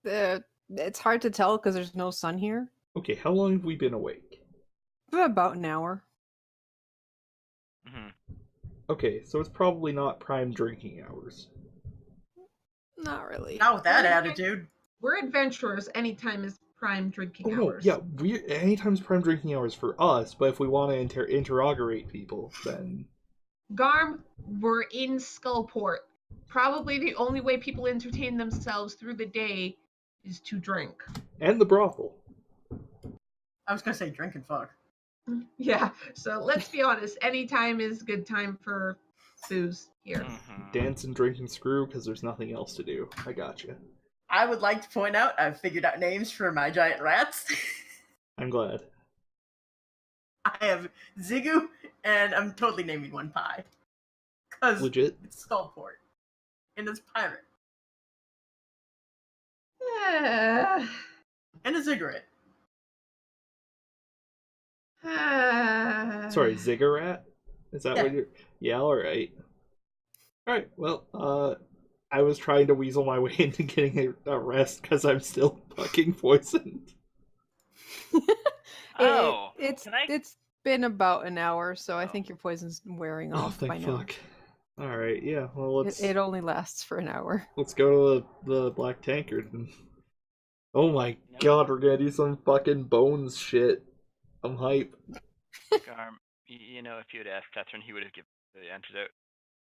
It's hard to tell because there's no sun here. Okay, how long have we been awake? About an hour. Hmm. Okay, so it's probably not prime drinking hours. Not really. Not with that attitude. We're adventurers. Anytime is prime drinking Oh no, hours. yeah, anytime's prime drinking hours for us, but if we want to interrogate people, then... Garm, we're in Skullport. Probably the only way people entertain themselves through the day is to drink. And the brothel. I was gonna say drink and fuck. Yeah, so let's be honest. Any time is good time for booze here. Hmm. Dance and drink and screw, because there's nothing else to do. I gotcha. I would like to point out I've figured out names for my giant rats. I'm glad. I have Zigu, and I'm totally naming one Pie. Because Legit. it's Skullport. And it's pirate. Uh, And a cigarette. Sorry, Ziggurat? Is that Yeah. what you're... Yeah, alright. Alright, well, I was trying to weasel my way into getting a rest because I'm still fucking poisoned. Oh, It's can I- it's been about an hour, so I think your poison's wearing Oh, off by thank now. fuck. Alright, yeah, well, It only lasts for an hour. let's go to the Black Tankard. And... Oh my god, we're gonna do some fucking bones shit. I'm hype. Garm, you know, if you had asked Tetron, he would have given the antidote.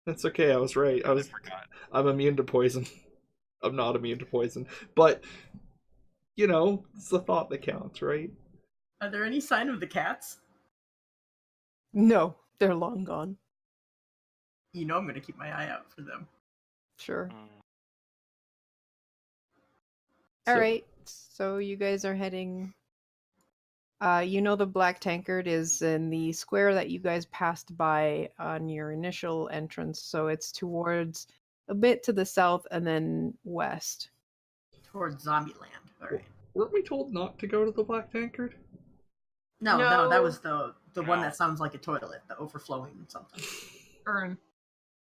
That's okay, I was right. I forgot. I'm immune to poison. I'm not immune to poison. But, you know, it's the thought that counts, right? Are there any sign of the cats? No, they're long gone. You know I'm gonna keep my eye out for them. Sure. Mm. So- All right. So you guys are heading. You know the Black Tankard is in the square that you guys passed by on your initial entrance. So it's towards a bit to the south and then west. Towards Zombieland. Alright. Weren't we told not to go to the Black Tankard? No, No. that was the one No. that sounds like a toilet, the overflowing something. Earn.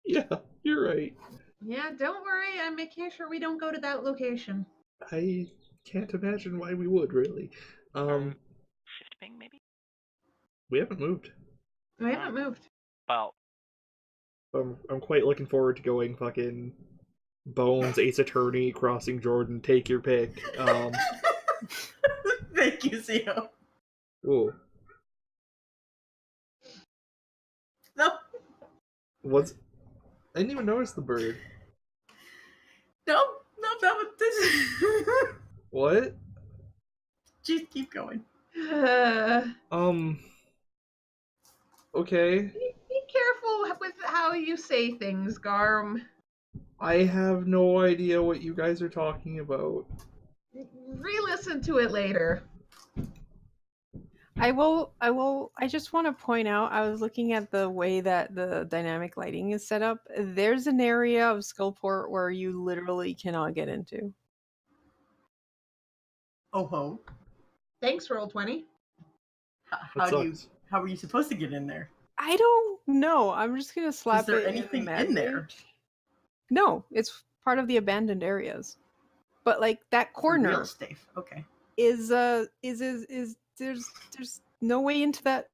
Yeah, you're right. Yeah, don't worry. I'm making sure we don't go to that location. I can't imagine why we would, really. Shift ping, maybe? We haven't moved. We haven't moved. Well, I'm quite looking forward to going fucking Bones, Ace Attorney, Crossing Jordan, take your pick. Thank you, Zio. Ooh. No, What's... I didn't even notice the bird. that was this. What? Just keep going. Okay. Be careful with how you say things, Garm. I have no idea what you guys are talking about. Re-listen to it later. I just want to point out, I was looking at the way that the dynamic lighting is set up. There's an area of Skullport where you literally cannot get into. Oh ho. Thanks, Roll20. How sucks. how were you supposed to get in there? I don't know. I'm just gonna slap Is there it anything the in there? map page. No, it's part of the abandoned areas. But like that Real corner safe. Okay. is there's no way into that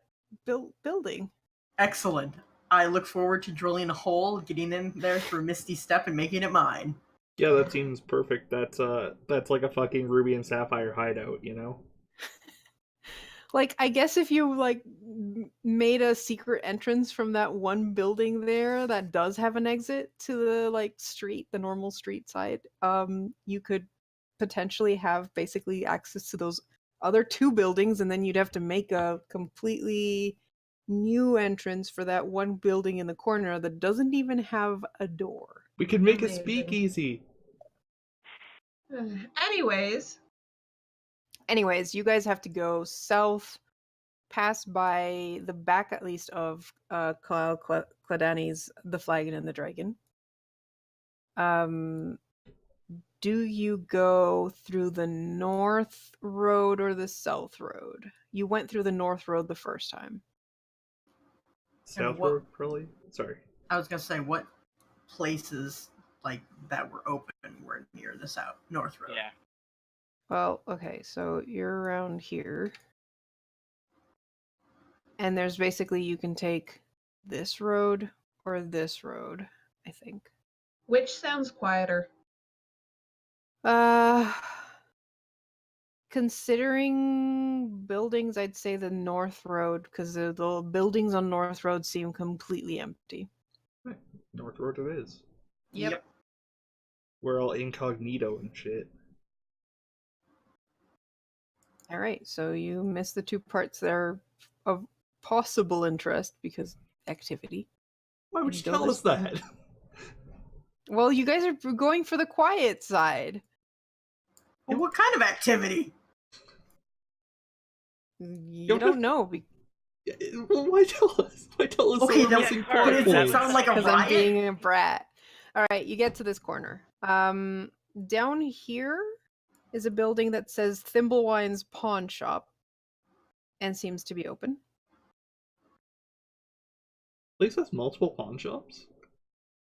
building. Excellent. I look forward to drilling a hole, getting in there through a misty step, and making it mine. Yeah, that seems perfect. That's like a fucking Ruby and Sapphire hideout, you know? Like, I guess if you like made a secret entrance from that one building there that does have an exit to the like street, the normal street side, you could potentially have basically access to those other two buildings, and then you'd have to make a completely new entrance for that one building in the corner that doesn't even have a door. We could make a Amazing. speakeasy. Anyways, You guys have to go south, pass by the back at least of Cladani's The Flagon and the Dragon. Do you go through the north road or the south road? You went through the north road the first time. South what- Road, probably? Sorry. I was gonna say what places like that were open were near the north road. yeah. Well, okay, so you're around here. And there's basically, you can take this road or this road, I think. Which sounds quieter? Considering buildings, I'd say the North Road, because the buildings on North Road seem completely empty. North Road it is. Yep. We're all incognito and shit. All right, so you missed the two parts that are of possible interest because activity. Why would And you go tell us this- that? Well, you guys are going for the quiet side. Well, what kind of activity? You don't know Well, why tell us? Why tell us Okay, that we're then- missing but plot But does that points? sound like a because I'm riot? being a brat. All right, you get to this corner. Down here is a building that says Thimblewine's Pawn Shop and seems to be open. Place has multiple pawn shops?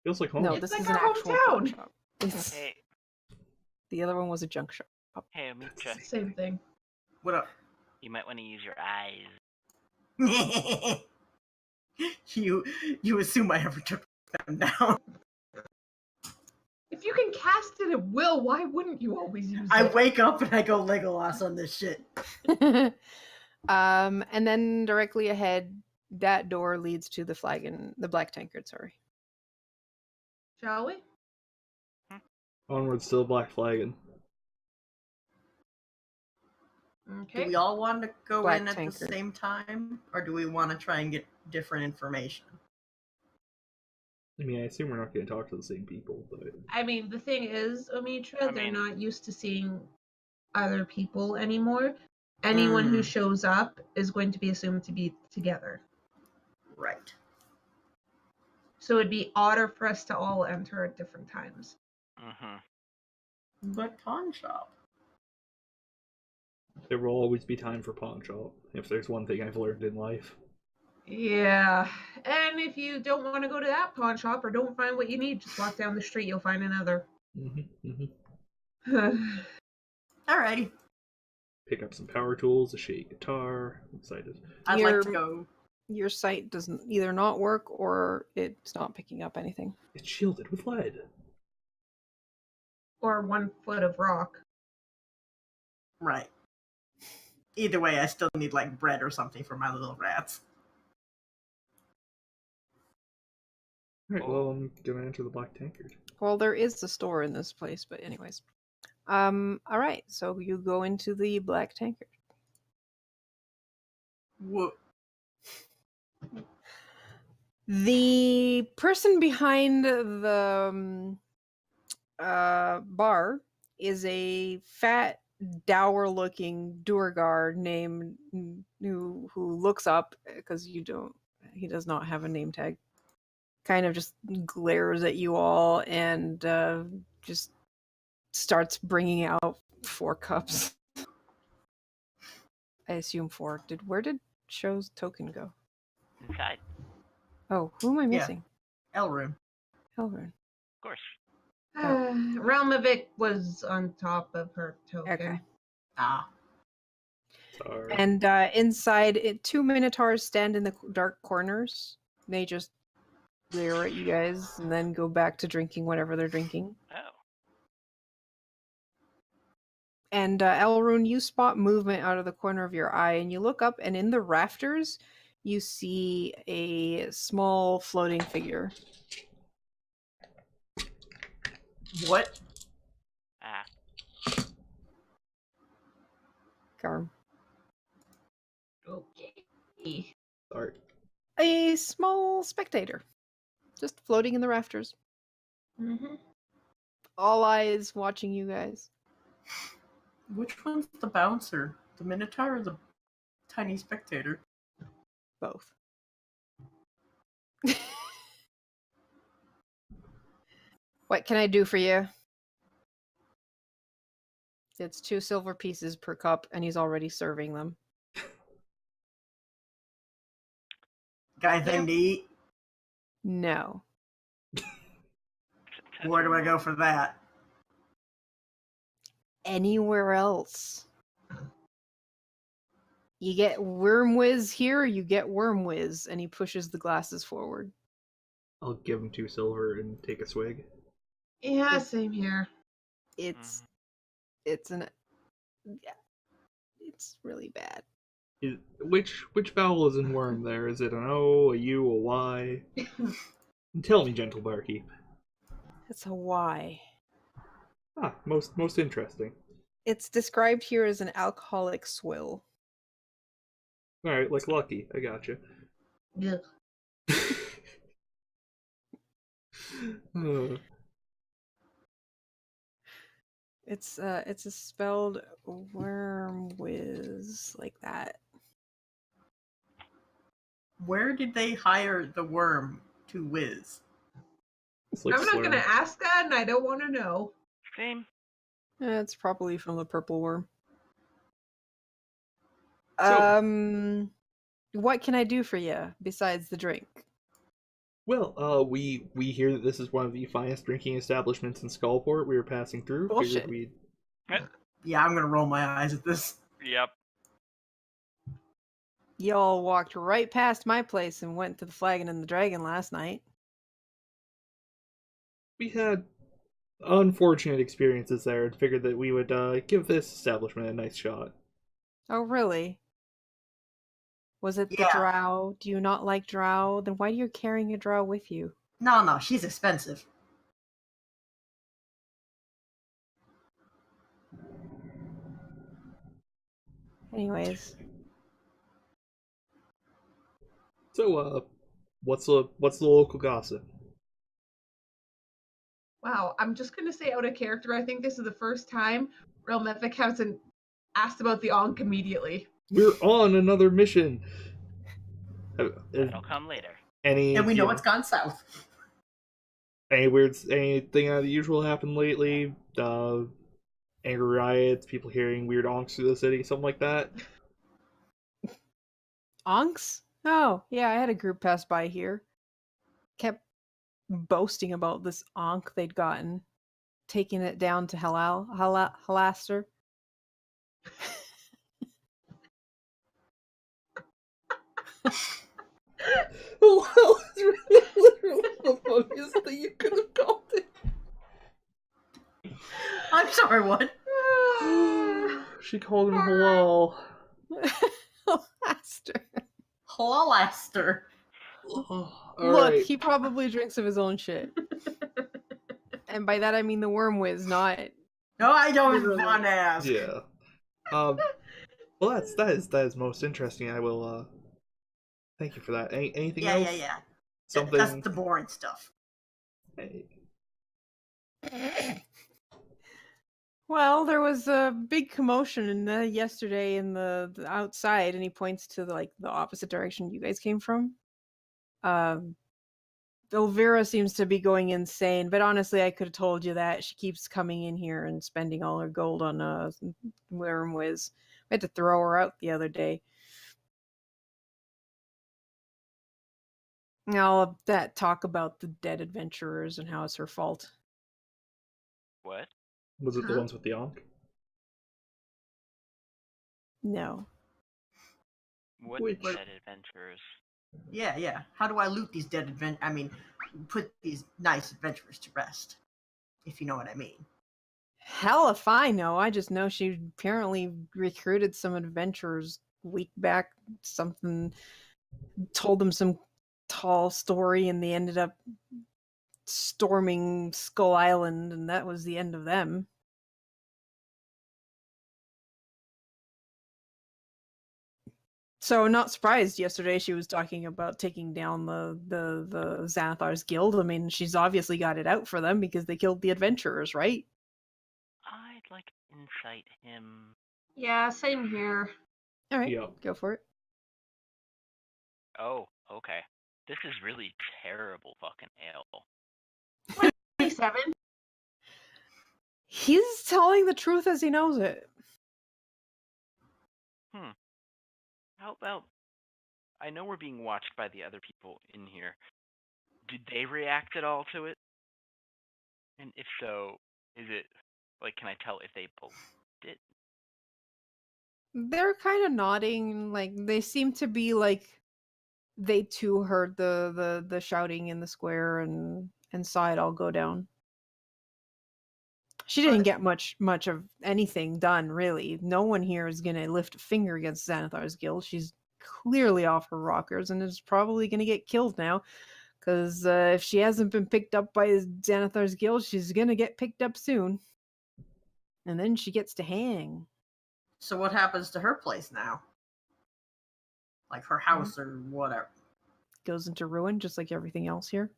Feels like home. No, It's this like is our an actual pawn hometown. shop. It's- Hey, The other one was a junk shop. hey, Amitra. Same thing. What up? You might want to use your eyes. You assume I ever took them down. If you can cast it at will, why wouldn't you always use I it? wake up and I go Legolas on this shit. And then directly ahead, that door leads to the Black Tankard, sorry. Shall we? Onward, still black flagging. Okay. Do we all want to go Black in at the tankard. same time? Or do we want to try and get different information? I mean, I assume we're not going to talk to the same people, but I mean, the thing is, Omitra, I they're mean- not used to seeing other people anymore. Anyone who Mm. shows up is going to be assumed to be together. Right. So it'd be odder for us to all enter at different times. Mm-hmm. But pawn shop. there will always be time for pawn shop. If there's one thing I've learned in life. Yeah. And if you don't want to go to that pawn shop or don't find what you need, just walk down the street, you'll find another. Alrighty. Pick up some power tools, a shitty guitar. I'm excited. I'd Your- like to go. Your site doesn't either not work or it's not picking up anything. It's shielded with lead. Or 1 foot of rock. Right. Either way, I still need like bread or something for my little rats. Alright, well, I'm gonna enter the Black Tankard. Well, there is a store in this place, but anyways. All right, so you go into the Black Tankard. Whoa. The person behind the bar is a fat, dour-looking Durgar named who looks up because he does not have a name tag. Kind of just glares at you all and just starts bringing out 4 cups. I assume 4. Where did Show's token go? Inside, Oh, who am I Yeah. missing? Elrune. Elrune. of course. Realmovic was on top of her token. Okay. Ah. Sorry. And inside, 2 Minotaurs stand in the dark corners. They just glare at you guys and then go back to drinking whatever they're drinking. Oh. And Elrune, you spot movement out of the corner of your eye, and you look up, and in the rafters, you see a small floating figure. What? Ah. Garm. Okay. Sorry. A small spectator, just floating in the rafters. Mm-hmm. All eyes watching you guys. Which one's the bouncer? The Minotaur or the tiny spectator? Both. What can I do for you? It's 2 silver pieces per cup, and he's already serving them. Got anything to eat? No. Where do I go for that? anywhere else. You get worm whiz here, you get worm whiz, and he pushes the glasses forward. I'll give him 2 silver and take a swig. Yeah, same here. It's really bad. Which vowel is in worm there? Is it an O, a U, a Y? Tell me, gentle barkeep. It's a Y. Ah, most interesting. It's described here as an alcoholic swill. Alright, like Lucky. I gotcha. Yeah. It's a spelled worm whiz like that. Where did they hire the worm to whiz? It's like I'm not slurm. gonna ask that, and I don't want to know. Same. It's probably from the purple worm. So- What can I do for you besides the drink? Well, we hear that this is one of the finest drinking establishments in Skullport. We were passing through. Bullshit. Figured we'd... Yeah, I'm gonna roll my eyes at this. Yep. Y'all walked right past my place and went to the Flagon and the Dragon last night. We had unfortunate experiences there and figured that we would give this establishment a nice shot. Oh, really? Was it the Yeah. drow? Do you not like drow? Then why are you carrying a drow with you? No, she's expensive. Anyways, So, what's the local gossip? Wow, I'm just gonna say out of character, I think this is the first time Realm Epic hasn't asked about the Ankh immediately. We're on another mission. That'll come later. Any And we know yeah, it's gone south. anything out of the usual happened lately? Angry riots, people hearing weird honks through the city, something like that. Onks? Oh, yeah, I had a group pass by here. Kept boasting about this Ankh they'd gotten, taking it down to Halaster. Well, it's literally the funniest thing you could have called it. I'm sorry, what? She called him halal. Halaster. Halaster. All Look, right. he probably drinks of his own shit. And by that I mean the worm whiz, not... No, I don't Literally. want to ask. Yeah. Well, that is most interesting. I will. Thank you for that. Anything else? Yeah. Something. That's the boring stuff. Hey. Well, there was a big commotion yesterday in the outside, and he points to the opposite direction you guys came from. Elvira seems to be going insane, but honestly, I could have told you that. She keeps coming in here and spending all her gold on worm whiz. I had to throw her out the other day. All that talk about the dead adventurers and how it's her fault. What? Was it the Huh? ones with the Ankh? No. What Which- dead adventurers? Yeah. How do I loot these dead put these nice adventurers to rest? If you know what I mean. Hell if I know. I just know she apparently recruited some adventurers a week back, something, told them some tall story, and they ended up storming Skull Island, and that was the end of them. So not surprised yesterday she was talking about taking down the Xanathar's guild. I mean, she's obviously got it out for them because they killed the adventurers, right? I'd like to insight him. Yeah, same here. All right, Yeah. go for it. Oh, okay. This is really terrible fucking ale. 27. He's telling the truth as he knows it. How about... I know we're being watched by the other people in here. Did they react at all to it? And if so, is it Like, can I tell if they believed it? They're kind of nodding, like they seem to be like they too heard the shouting in the square and saw it all go down. She didn't get much of anything done, really. No one here is gonna lift a finger against Xanathar's guild. She's clearly off her rockers and is probably gonna get killed now. Because if she hasn't been picked up by Xanathar's guild, she's gonna get picked up soon. And then she gets to hang. So what happens to her place now? Like her house or whatever. Goes into ruin, just like everything else here.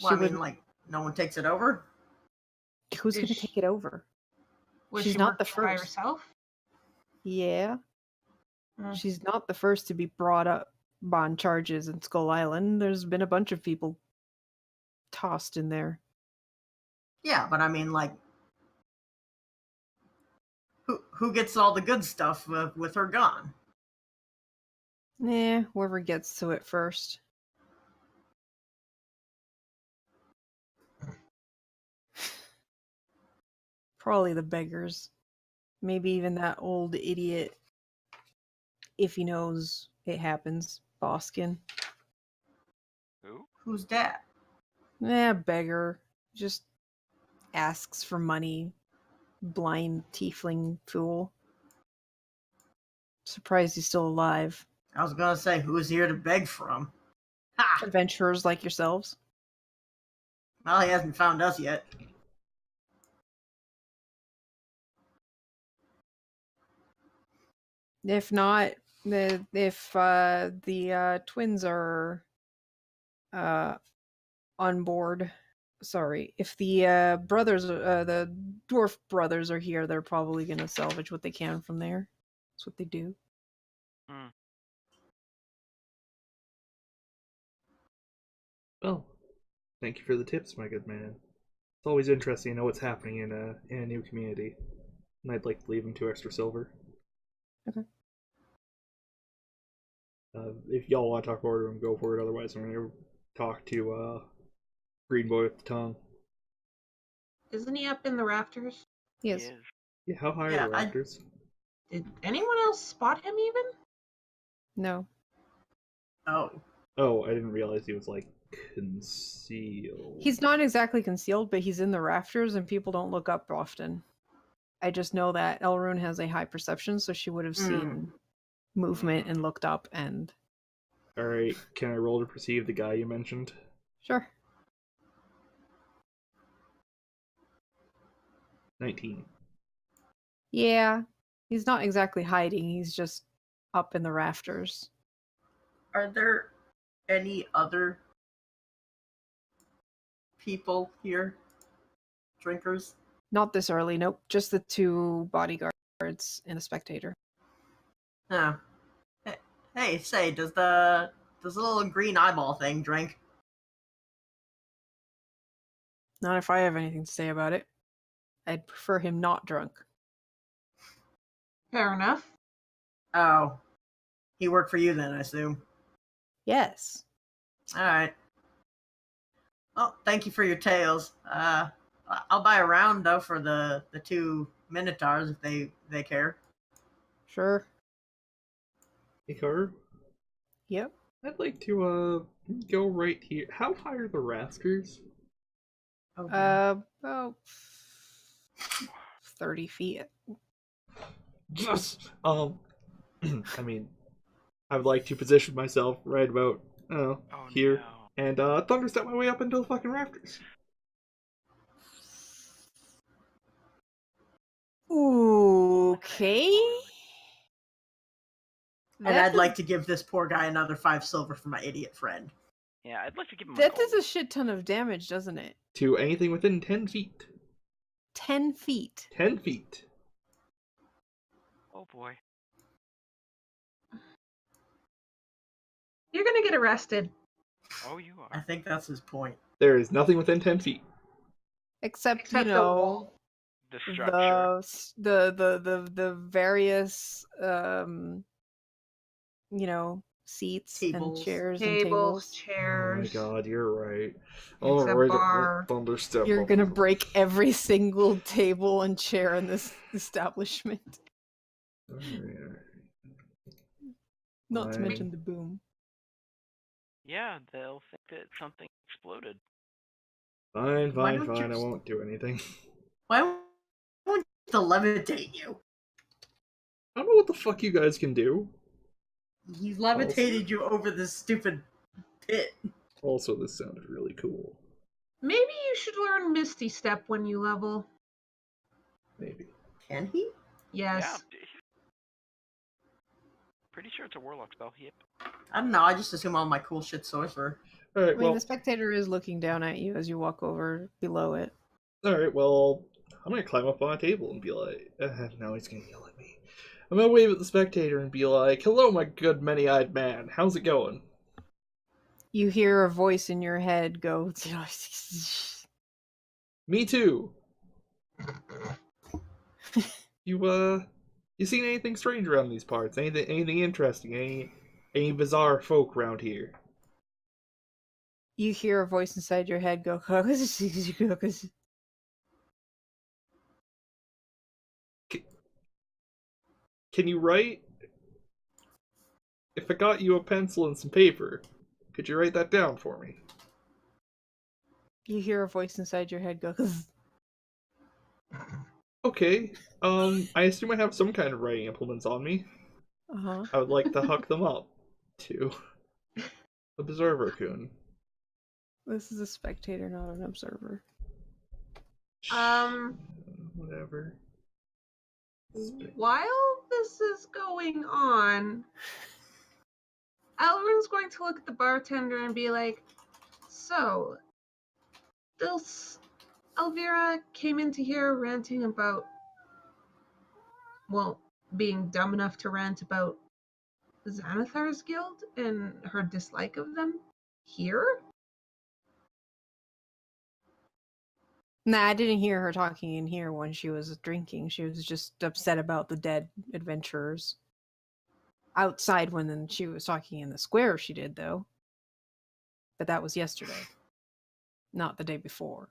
Well, I mean, like, no one takes it over? Who's going to take it over? She's she not the working by first. herself? Yeah. She's not the first to be brought up on charges in Skull Island. There's been a bunch of people tossed in there. Yeah, but I mean, like, who gets all the good stuff with her gone? Whoever gets to it first. Probably the beggars. Maybe even that old idiot, if he knows it happens, Boskin. Who? Who's that? Beggar. Just asks for money. Blind tiefling fool. Surprised he's still alive. I was gonna say, who's here to beg from? Ha! Adventurers like yourselves. Well, he hasn't found us yet. If not, if the twins are on board, sorry, if the brothers, the dwarf brothers are here, they're probably gonna salvage what they can from there. That's what they do. Well, thank you for the tips, my good man. It's always interesting to know what's happening in a new community. And I'd like to leave him 2 extra silver. Okay. If y'all want to talk order him, go for it. Otherwise, I'm going to talk to Green Boy with the tongue. Isn't he up in the rafters? Yes. Yeah, how high are the rafters? Did anyone else spot him even? No. Oh, I didn't realize he was, like, concealed. He's not exactly concealed, but he's in the rafters and people don't look up often. I just know that Elrune has a high perception, so she would have seen movement and looked up and... Alright, can I roll to perceive the guy you mentioned? Sure. 19. Yeah. He's not exactly hiding, he's just up in the rafters. Are there any other people here? Drinkers? Not this early, nope. Just the 2 bodyguards and a spectator. No. Hey, say, does the little green eyeball thing drink? Not if I have anything to say about it. I'd prefer him not drunk. Fair enough. Oh. He worked for you then, I assume. Yes. Alright. Well, thank you for your tales. I'll buy a round, though, for the 2 Minotaurs, if they care. Sure. Hey, Carter? Yep. I'd like to, go right here. How high are the rafters? About 30 feet. Yes! I mean, I would like to position myself right about, here. No. And, thunderstep my way up into the fucking rafters. Okay. And I'd like to give this poor guy another 5 silver for my idiot friend. Yeah, I'd like to give him That a does gold. a shit ton of damage, doesn't it? To anything within 10 feet. 10 feet. 10 feet. Oh boy. You're gonna get arrested. Oh, you I are. think that's his point. There is nothing within 10 feet. Except Except you the know, wall. The structure. the various you know, seats Tables. and chairs and Tables, tables. Oh my chairs. god, you're right. It's All a right, bar. thunderstep. You're gonna break every single table and chair in this establishment. All right. Not to Fine. mention the boom. Yeah, they'll think that something exploded. Fine, Why fine, don't you fine. I just- won't do anything. Why won't the levitate you? I don't know what the fuck you guys can do. He levitated you over this stupid pit. Also, this sounded really cool. Maybe you should learn Misty Step when you level. Maybe. Can he? Yes. Yeah. Pretty sure it's a warlock spell. Yep. I don't know. I just assume all my cool shit's sorcerer. All I right, mean, well, the spectator is looking down at you as you walk over below it. all right, well, I'm gonna climb up on a table and be like, no, he's gonna yell at me. I'm gonna wave at the spectator and be like, "Hello, my good many-eyed man. How's it going?" You hear a voice in your head go, Me too. You seen anything strange around these parts? Anything interesting? Any bizarre folk around here? you hear a voice inside your head go, Can you write? If I got you a pencil and some paper, could you write that down for me? you hear a voice inside your head go, Okay. I assume I have some kind of writing implements on me. uh-huh. I would like to hook them up to Observer Kun. This is a spectator, not an observer. Whatever. While this is going on, Elrin's going to look at the bartender and be like, so, this Elvira came into here ranting about, well, being dumb enough to rant about Xanathar's guild and her dislike of them here? Nah, I didn't hear her talking in here when she was drinking. She was just upset about the dead adventurers. Outside when she was talking in the square, she did, though. But that was yesterday, not the day before.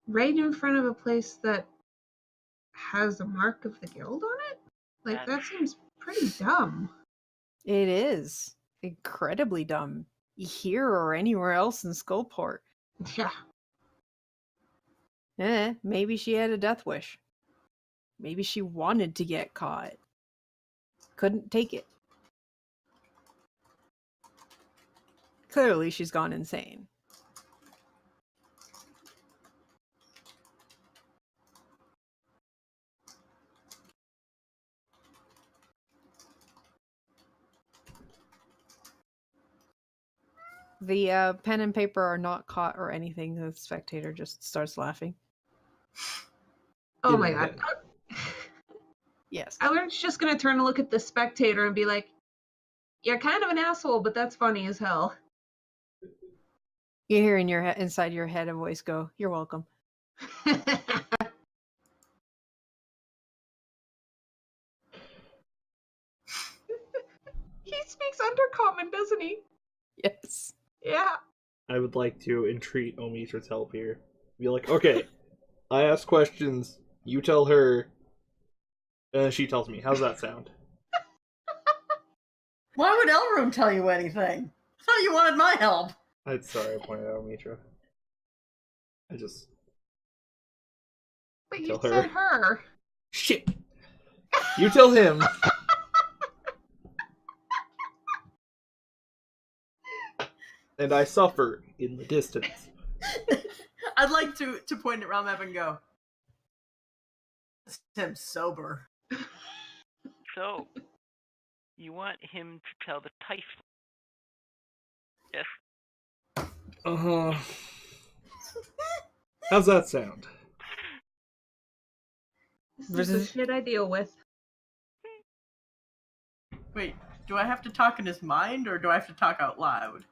Right in front of a place that has a mark of the guild on it? Like, that seems pretty dumb. It is incredibly dumb. Here or anywhere else in Skullport. Yeah. Maybe she had a death wish. Maybe she wanted to get caught. Couldn't take it. Clearly, she's gone insane. The pen and paper are not caught or anything. The spectator just starts laughing. Oh In my my god. head. Yes. Elrin's just gonna turn to look at the spectator and be like, you're kind of an asshole, but that's funny as hell. You hear in your inside your head a voice go, "You're welcome." He speaks Undercommon, doesn't he? Yes. Yeah. I would like to entreat Omitra's help here. Be like, okay, I ask questions, you tell her, and then she tells me. How's that sound? Why would Elrune tell you anything? I thought you wanted my help. I'm sorry I pointed out Omitra. I just... But you Tell her. said her. Shit! You tell him. And I suffer in the distance. I'd like to point at Realmap and go, "That's him sober." So, you want him to tell the Typh? Yes. Uh-huh. How's that sound? This is the shit I deal with. Wait, do I have to talk in his mind or do I have to talk out loud?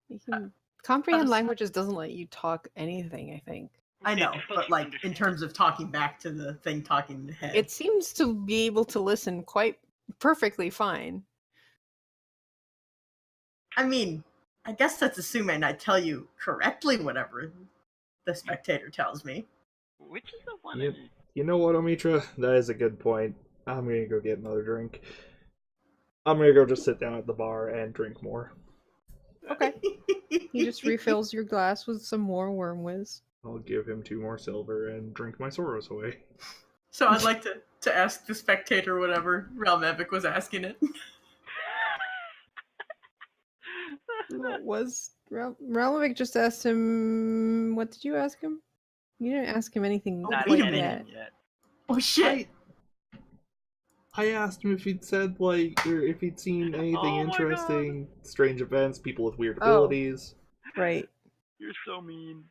You can comprehend How's- languages doesn't let you talk anything, I think. I know, It's supposed but to like in understand. terms of talking back to the thing talking in the head. It seems to be able to listen quite perfectly fine. I mean, I guess that's assuming I tell you correctly whatever the spectator tells me. Which is the one? You, you know what, Omitra? That is a good point. I'm gonna go get another drink. I'm gonna go just sit down at the bar and drink more. Okay. He just refills your glass with some more worm whiz. I'll give him 2 more silver and drink my sorrows away. So I'd like to ask the spectator whatever Realm Epic was asking it. What was Ralovic just asked him? What did you ask him? You didn't ask him anything Oh, Not wait a quite minute. yet. yet. Oh shit! I asked him if he'd said, like, or if he'd seen anything Oh my interesting, strange events, people with weird Oh. abilities. Right. You're so mean.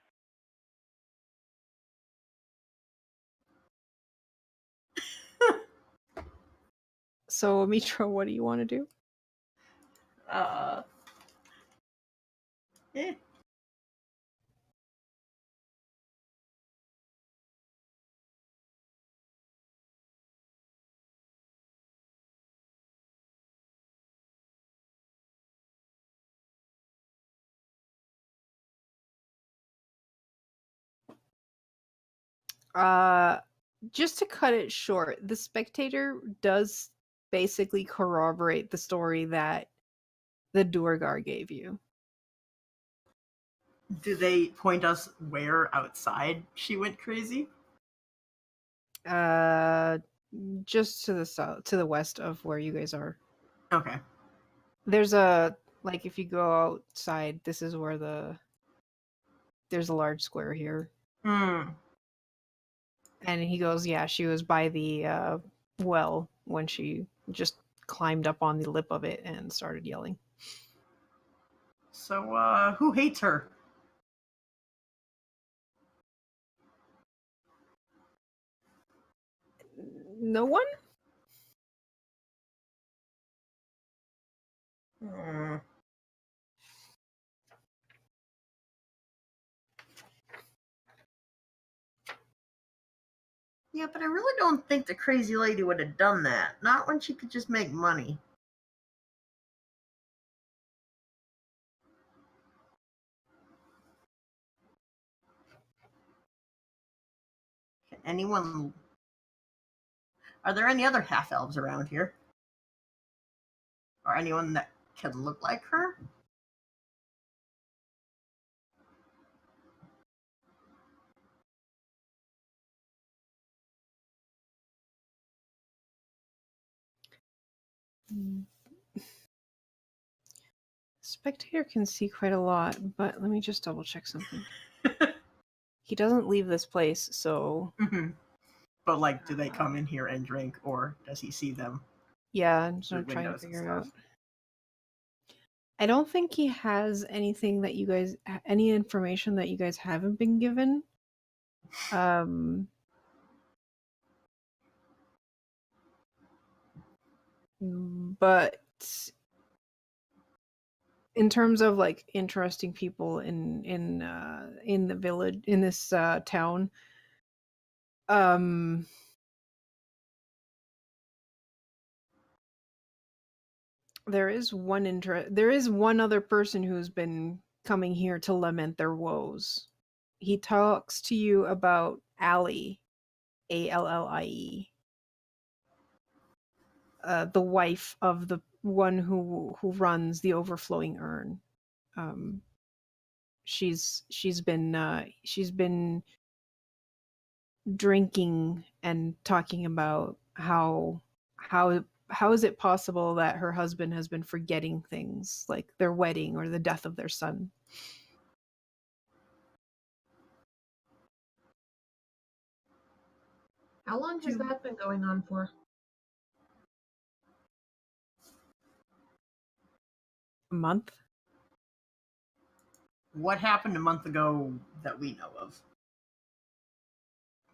So, Mitra, what do you want to do? Eh. Just to cut it short, the spectator does basically corroborate the story that the Durgar gave you. Do they point us where outside she went crazy? Just to the south, to the west of where you guys are. Okay. There's a, like, if you go outside, this is where there's a large square here. Hmm. And he goes, yeah, she was by the well when she just climbed up on the lip of it and started yelling. So, who hates her? No one? Hmm. Yeah, but I really don't think the crazy lady would have done that. Not when she could just make money. Can anyone... Are there any other half-elves around here? Or anyone that can look like her? Spectator can see quite a lot, but let me just double check something. He doesn't leave this place, so Mm-hmm. But, like, do they come in here and drink, or does he see them yeah, I'm just through trying to windows and figure it out. stuff? I don't think he has anything that you guys, any information that you guys haven't been given. But in terms of like interesting people in the village, in this town, there is one other person who's been coming here to lament their woes. He talks to you about Allie, Allie, the wife of the one who runs the overflowing urn. She's been drinking and talking about how is it possible that her husband has been forgetting things like their wedding or the death of their son. How long has that been going on for? A month? What happened a month ago that we know of?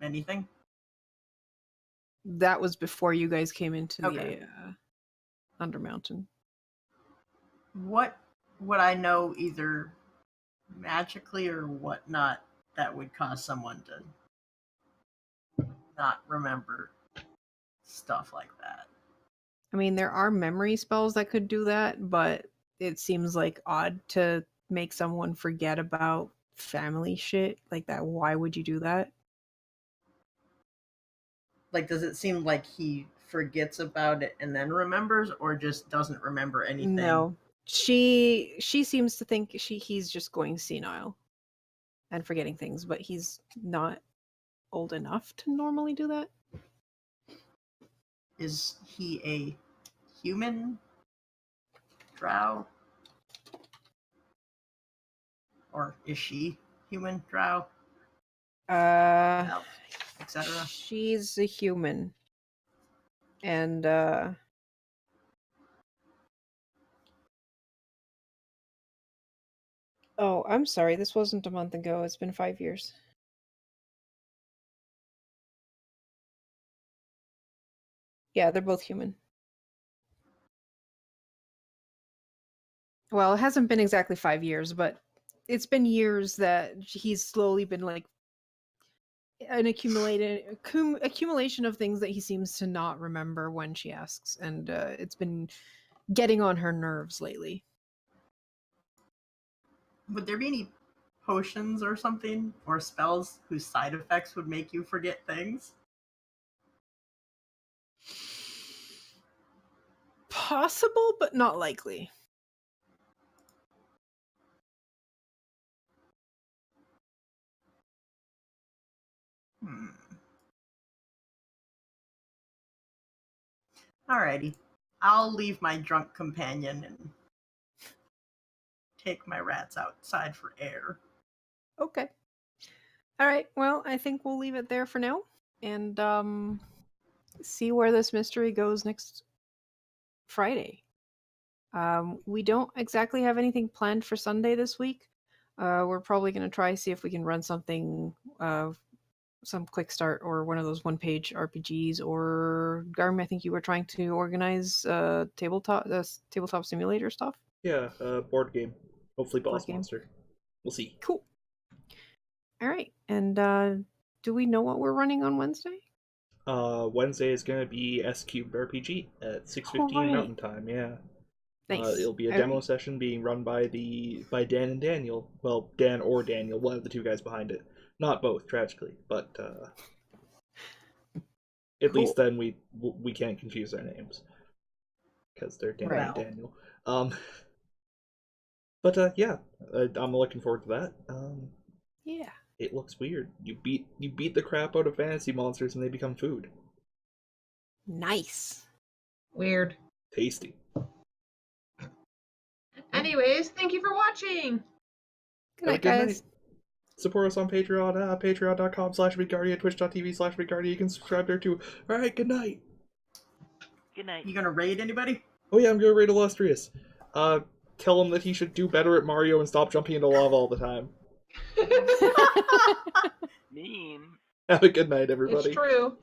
Anything? That was before you guys came into Okay. the Undermountain. What would I know either magically or whatnot that would cause someone to not remember stuff like that. I mean, there are memory spells that could do that, but it seems like odd to make someone forget about family shit like that. Why would you do that? Like, does it seem like he forgets about it and then remembers, or just doesn't remember anything? No. She seems to think he's just going senile and forgetting things, but he's not old enough to normally do that. Is he a human drow? Or is she human drow, etc.? She's a human. And oh, I'm sorry, this wasn't a month ago. It's been 5 years. Yeah, they're both human. Well, it hasn't been exactly 5 years, but it's been years that he's slowly been like an accumulation of things that he seems to not remember when she asks, and it's been getting on her nerves lately. Would there be any potions or something, or spells whose side effects would make you forget things? Possible, but not likely. Alrighty. I'll leave my drunk companion and take my rats outside for air. Okay. All right. Well, I think we'll leave it there for now, and see where this mystery goes next Friday. We don't exactly have anything planned for Sunday this week. We're probably going to try see if we can run something, some quick start or one of those one-page RPGs. Or Garm, I think you were trying to organize tabletop simulator stuff. Yeah, board game. Hopefully boss Board game. monster. We'll see. Cool. All right. And do we know what we're running on Wednesday? Wednesday is going to be S Cubed RPG at 6:15 Alright. Mountain Time. Yeah. Nice. It'll be a demo session being run by Dan and Daniel. Well, Dan or Daniel, one of the two guys behind it. Not both, tragically, but at least then we can't confuse their names because they're Dan and Daniel. But yeah, I'm looking forward to that. Yeah. It looks weird. You beat the crap out of fantasy monsters and they become food. Nice. Weird. Tasty. Anyways, thank you for watching. Good night, guys. Support us on Patreon, patreon.com/BigGuardia, twitch.tv/BigGuardia. You can subscribe there too. Alright, good night. Good night. You gonna raid anybody? Oh yeah, I'm gonna raid Illustrious. Tell him that he should do better at Mario and stop jumping into lava all the time. Mean. Have a good night, everybody. It's true.